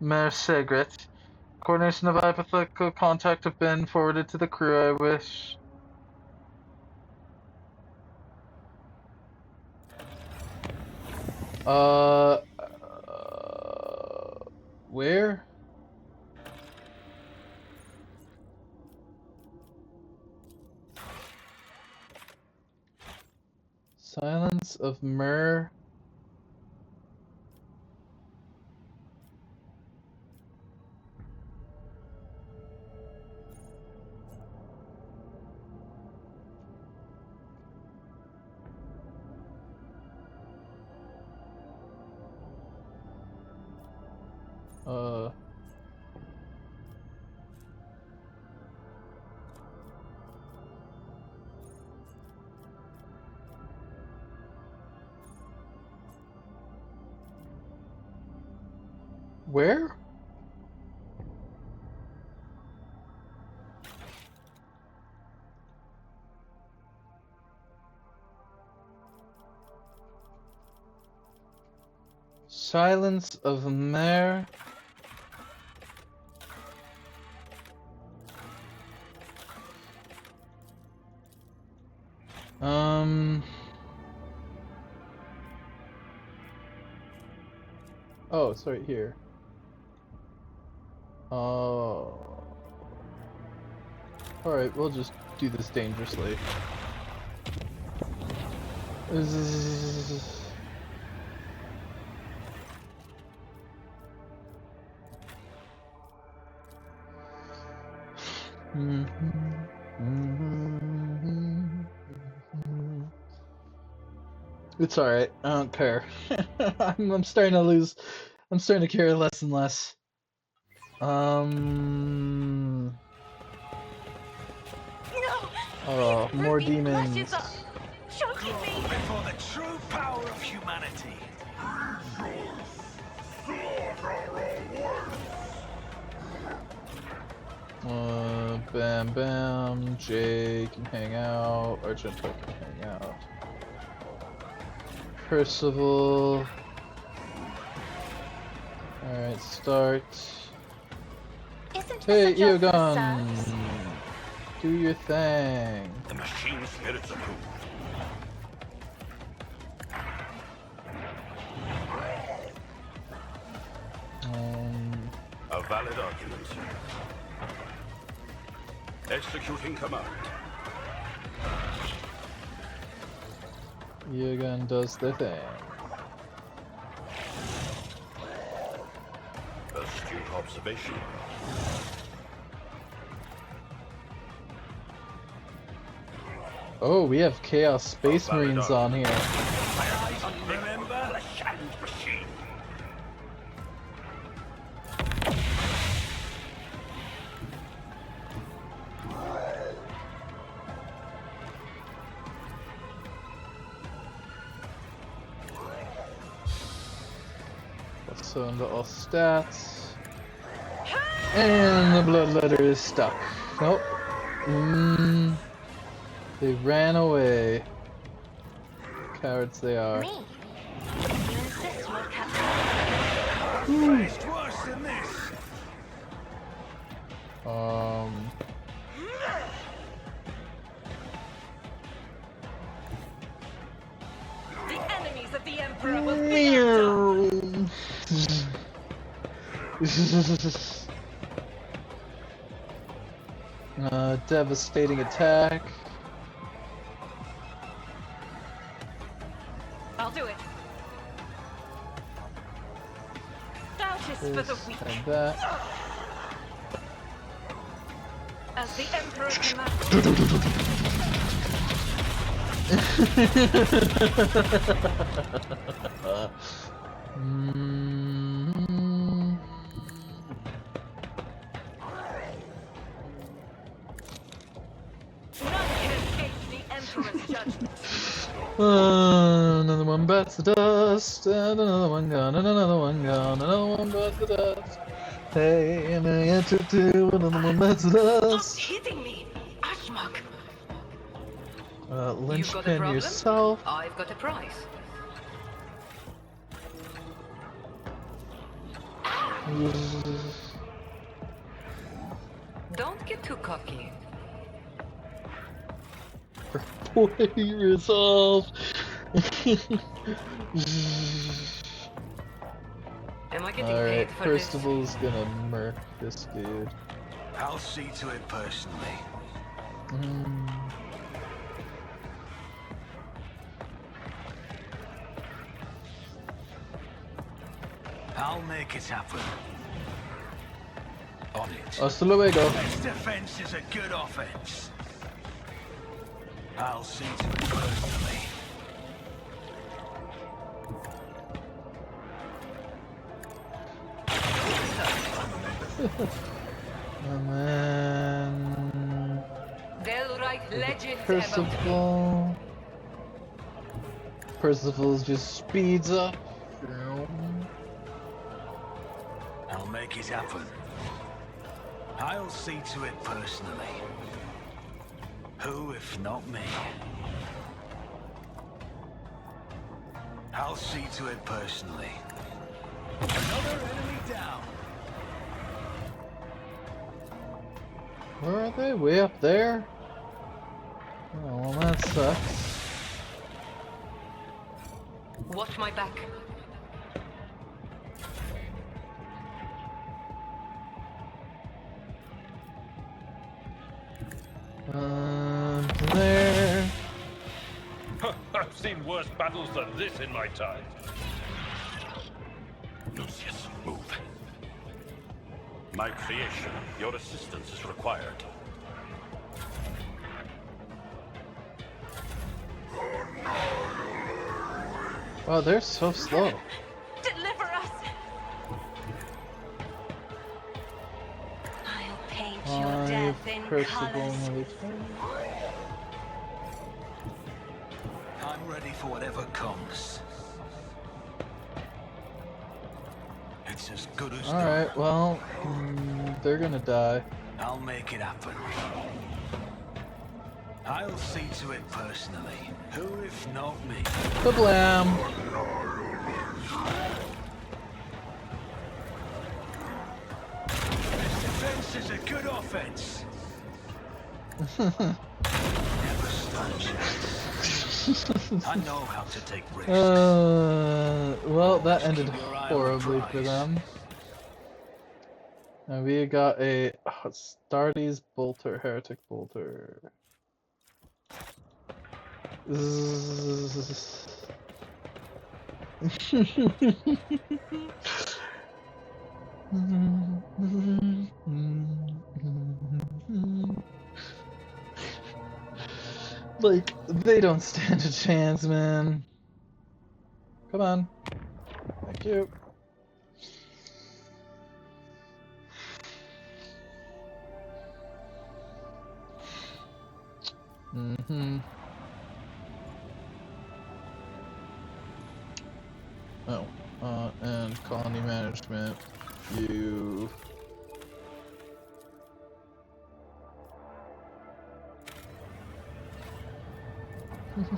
[SPEAKER 1] Mer Segret. Coordination of hypothetical contact have been forwarded to the crew. I wish... Where? Silence of Mer. Where? Silence of Mer. Oh, it's right here. Oh. Alright, we'll just do this dangerously. It's alright, I don't care. I'm starting to lose. I'm starting to care less and less.
[SPEAKER 3] No!
[SPEAKER 1] Oh, more
[SPEAKER 3] Ruby
[SPEAKER 1] demons.
[SPEAKER 3] flashes up, choking me!
[SPEAKER 2] Before the true power of humanity.
[SPEAKER 1] Bam Bam, Jay can hang out, Argento can hang out. Percival. Alright, start.
[SPEAKER 3] Isn't
[SPEAKER 1] Hey,
[SPEAKER 3] this a job for
[SPEAKER 1] Eogon!
[SPEAKER 3] serfs?
[SPEAKER 1] Do your thing.
[SPEAKER 4] The machine spirits approve. A valid argument. Executing command.
[SPEAKER 1] Eogon does the thing.
[SPEAKER 4] Astute observation.
[SPEAKER 1] Oh, we have Chaos Space Marines on here.
[SPEAKER 2] Remember?
[SPEAKER 4] Flesh and machine.
[SPEAKER 1] So into all stats. And the bloodletter is stuck. Nope. They ran away. Cowards they are.
[SPEAKER 3] Me? You insist, Lord Captain.
[SPEAKER 2] It's worse than this.
[SPEAKER 7] The enemies of the Emperor will be undone.
[SPEAKER 1] Devastating attack.
[SPEAKER 7] I'll do it. Doubt is for the
[SPEAKER 1] This
[SPEAKER 7] weak.
[SPEAKER 1] and that.
[SPEAKER 7] As the Emperor commands. None can escape the Emperor's judgment.
[SPEAKER 1] Another one bites the dust, and another one gone, and another one gone, another one bites the dust. Hey, and I enter to another one bites the dust.
[SPEAKER 7] Stop hitting me, Ashmok. You've got a
[SPEAKER 1] Linchpin
[SPEAKER 7] problem?
[SPEAKER 1] yourself.
[SPEAKER 7] I've got a prize. Don't get too cocky.
[SPEAKER 1] Boy, resolve.
[SPEAKER 7] Am I getting
[SPEAKER 1] Alright,
[SPEAKER 7] paid for this?
[SPEAKER 1] Percival's gonna murk this dude.
[SPEAKER 2] I'll see to it personally. I'll make it happen. On it.
[SPEAKER 1] Hasta luego.
[SPEAKER 2] Best defense is a good offense. I'll see to it personally.
[SPEAKER 1] And then
[SPEAKER 7] They'll write legends about
[SPEAKER 1] Percival. Percival just speeds up.
[SPEAKER 2] I'll make it happen. I'll see to it personally. Who if not me? I'll see to it personally. Another enemy down.
[SPEAKER 1] Where are they? Way up there? Oh, well, that sucks.
[SPEAKER 7] Watch my back.
[SPEAKER 1] There.
[SPEAKER 5] I've seen worse battles than this in my time.
[SPEAKER 4] Lucius, move. My creation, your assistance is required.
[SPEAKER 1] Wow, they're so slow.
[SPEAKER 3] Deliver us! I'll paint your death in colors.
[SPEAKER 2] I'm ready for whatever comes. It's as good as done.
[SPEAKER 1] Alright, well, they're gonna die.
[SPEAKER 2] I'll make it happen. I'll see to it personally. Who if not me?
[SPEAKER 1] Kablam!
[SPEAKER 2] This defense is a good offense. Never stand chance. I know how to take risks.
[SPEAKER 1] Well, that
[SPEAKER 2] Just
[SPEAKER 1] ended
[SPEAKER 2] keep your eye on the
[SPEAKER 1] horribly for
[SPEAKER 2] prize.
[SPEAKER 1] them. And we got a Astartes Bolter, Heretic Bolter. Like, they don't stand a chance, man. Come on. Thank you. Oh, and colony management, you... Let's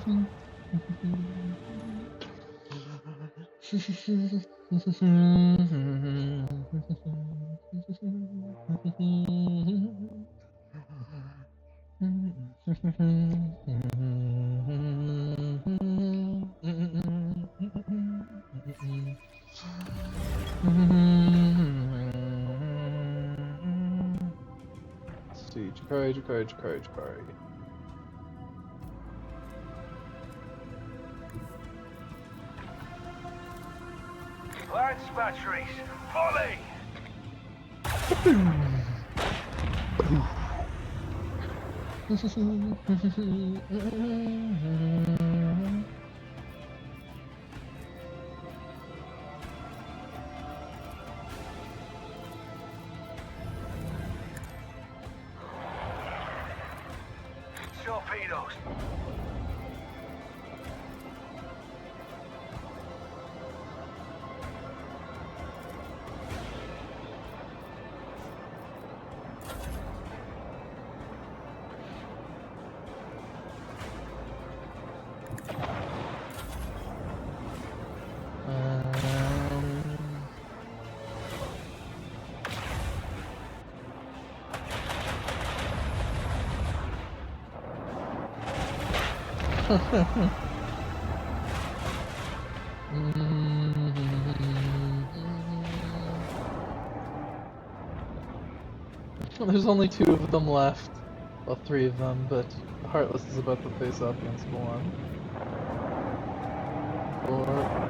[SPEAKER 1] see, Jakari.
[SPEAKER 2] Lance batteries, volley! Torpedoes.
[SPEAKER 1] There's only 2 of them left. Well, 3 of them, but Heartless is about to face off against one. Or...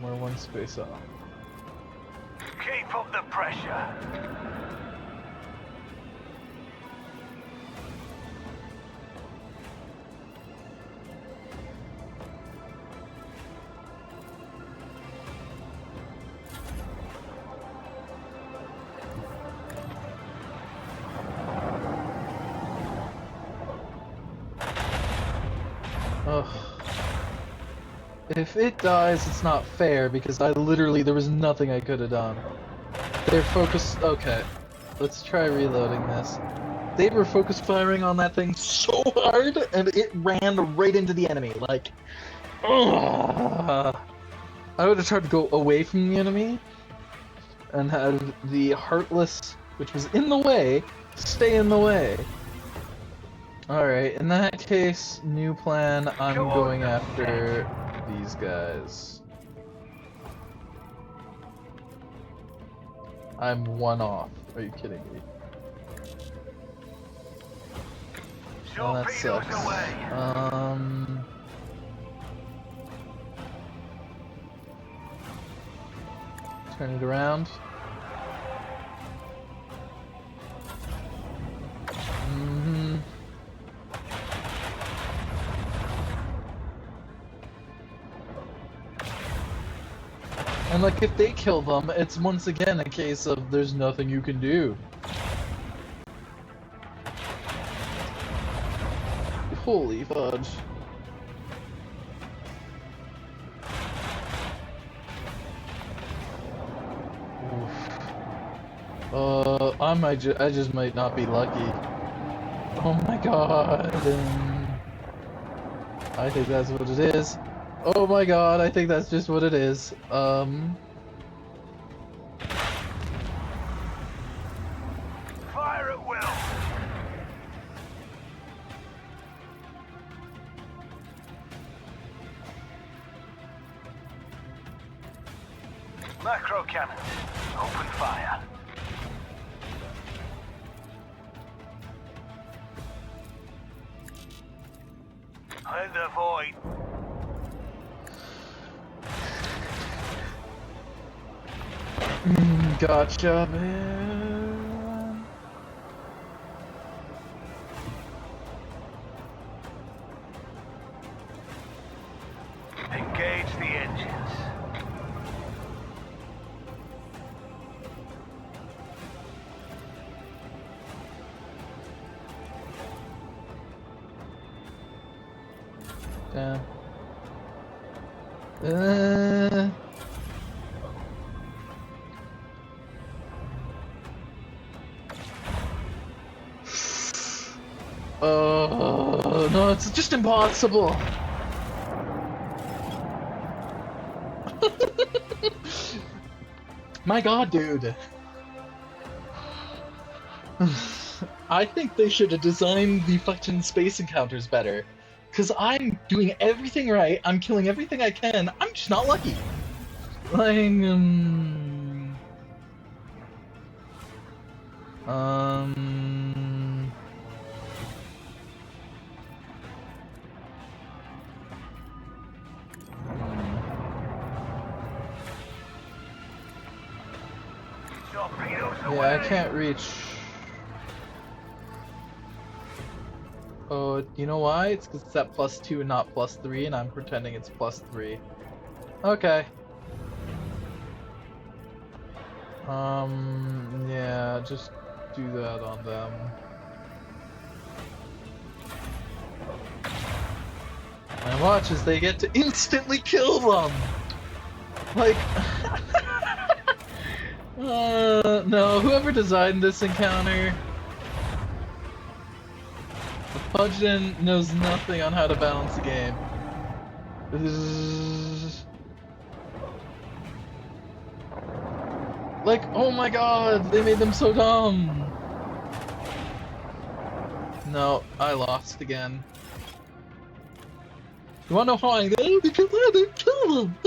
[SPEAKER 1] we're 1 space off.
[SPEAKER 2] Keep up the pressure.
[SPEAKER 1] Ugh. If it dies, it's not fair, because there was nothing I could have done. They're focused... Okay. Let's try reloading this. They were focus firing on that thing so hard, and it ran right into the enemy. Like, Ugh. I would have tried to go away from the enemy and had the Heartless, which was in the way, stay in the way. Alright, in that case, new plan, I'm going after these guys. I'm one off. Are you kidding me? Oh, that sucks. Turn it around. And like, if they kill them, it's once again a case of there's nothing you can do. Holy fudge. I just might not be lucky. Oh my god. I think that's what it is. Oh my god, I think that's just what it is.
[SPEAKER 2] Fire at will. Macro cannons. Open fire. Clear the void.
[SPEAKER 1] Gotcha, man.
[SPEAKER 2] Engage the engines.
[SPEAKER 1] Damn. Oh no, it's just impossible. My god, dude. I think they should have designed the fucking space encounters better. Cause I'm doing everything right, I'm killing everything I can, I'm just not lucky. Like, yeah, I can't reach. Oh, you know why? It's because it's at +2 and not +3, and I'm pretending it's +3. Okay. Yeah, just do that on them. And watch as they get to instantly kill them! Like... no, whoever designed this encounter... Pudgeon knows nothing on how to balance the game. Like, oh my god, they made them so dumb! No, I lost again. You wanna know how I know? Because I didn't kill them!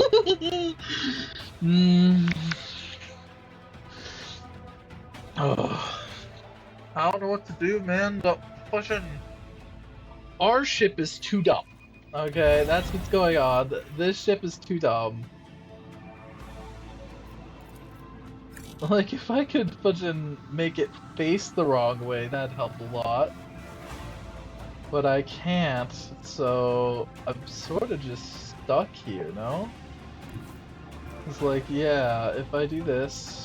[SPEAKER 1] Oh. I don't know what to do, man, but pushing. Our ship is too dumb. Okay, that's what's going on. This ship is too dumb. Like, if I could fucking make it face the wrong way, that'd help a lot. But I can't, so I'm sort of just stuck here, no? It's like, yeah, if I do this...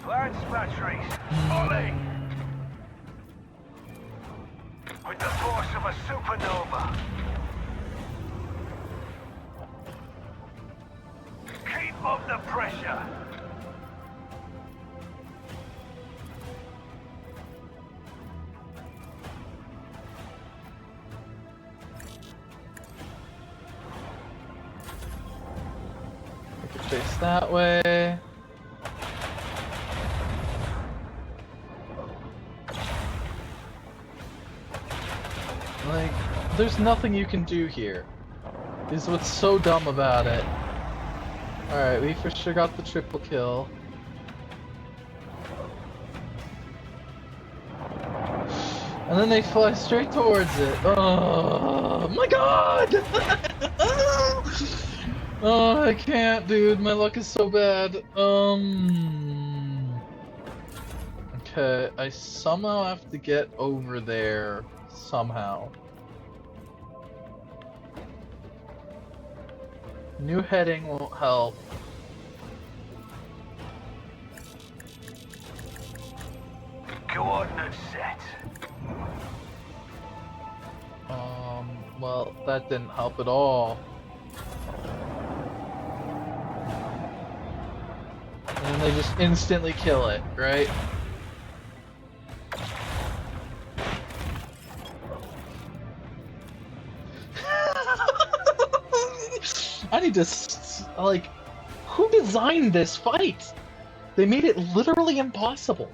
[SPEAKER 2] Lance batteries, Ollie! With the force of a supernova. Keep up the pressure.
[SPEAKER 1] face that way. Like, there's nothing you can do here. Is what's so dumb about it. Alright, we for sure got the triple kill. And then they fly straight towards it. Oh my god! Oh, I can't, dude. My luck is so bad. Okay, I somehow have to get over there. Somehow. New heading won't help.
[SPEAKER 2] Coordinates set.
[SPEAKER 1] Well, that didn't help at all. And then they just instantly kill it, right? I need to, like, who designed this fight? They made it literally impossible.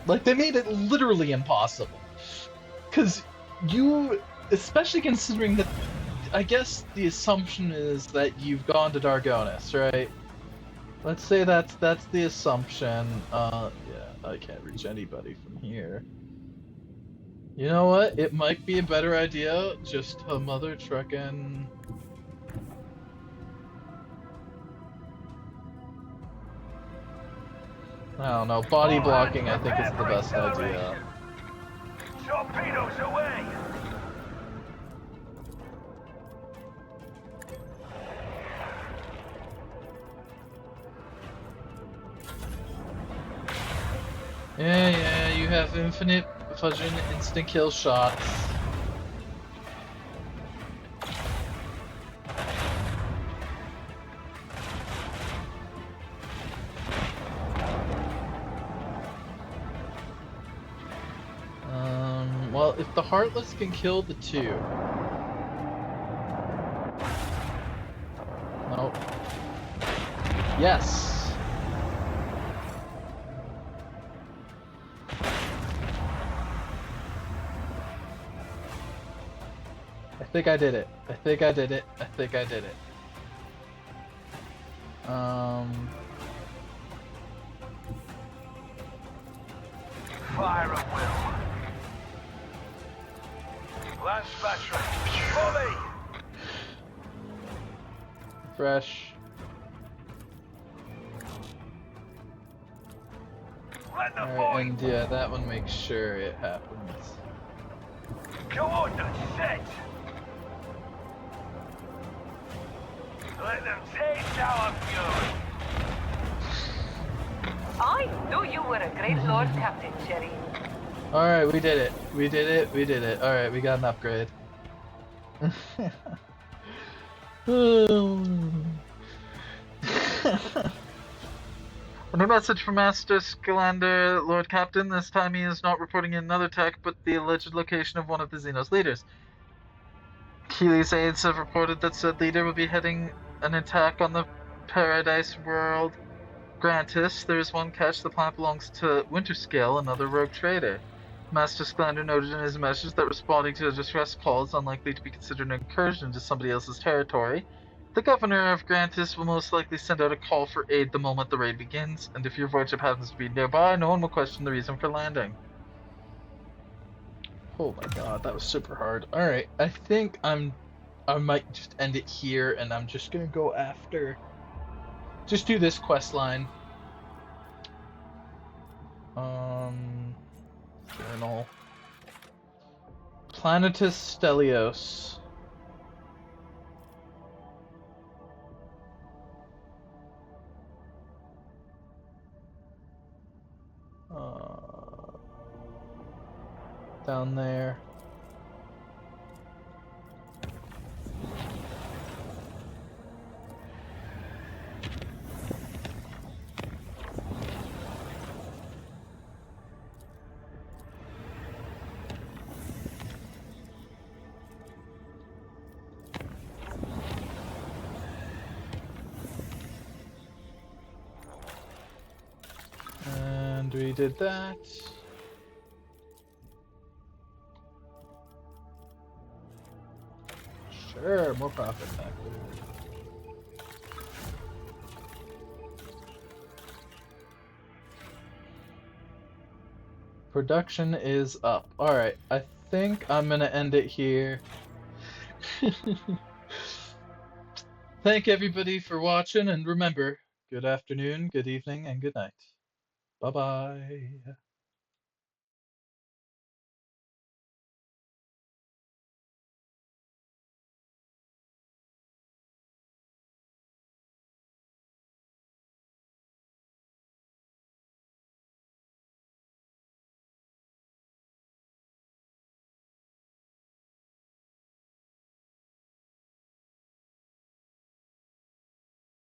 [SPEAKER 1] Like, they made it literally impossible. Because you, especially considering that, I guess the assumption is that you've gone to Dargonis, right? Let's say that's the assumption. Yeah, I can't reach anybody from here. You know what? It might be a better idea just to mother truckin'. I don't know, body blocking I think is the best idea.
[SPEAKER 2] Torpedoes away!
[SPEAKER 1] Yeah, you have infinite fudging instant kill shots. Well, if the Heartless can kill the two... Nope. Yes! I think I did it. I think I did it. I think I did it.
[SPEAKER 2] Fire at will. Lance battery. Volley!
[SPEAKER 1] Fresh. Alright, and yeah, that one makes sure it happens.
[SPEAKER 2] Coordinates set! Let them taste our fury!
[SPEAKER 7] I knew you were a great Lord Captain, Sherry.
[SPEAKER 1] Alright, we did it. We did it. We did it. Alright, we got an upgrade. A new message from Master Scalander, Lord Captain. This time he is not reporting in another attack, but the alleged location of one of the Xenos leaders. Keely's aides have reported that said leader will be heading an attack on the Paradise World Grantis. There is one catch, the planet belongs to Winterscale, another rogue trader. Master Scalander noted in his message that responding to a distress call is unlikely to be considered an incursion into somebody else's territory. The governor of Grantis will most likely send out a call for aid the moment the raid begins, and if your voyageship happens to be nearby, no one will question the reason for landing. Oh my god, that was super hard. Alright, I think I might just end it here, and I'm just gonna go after... Just do this quest line. Journal. Planetus Stelios. Down there. we did that. Sure, more profit factor. Production is up. Alright, I think I'm gonna end it here. Thank everybody for watching, and remember, good afternoon, good evening, and good night. Bye-bye.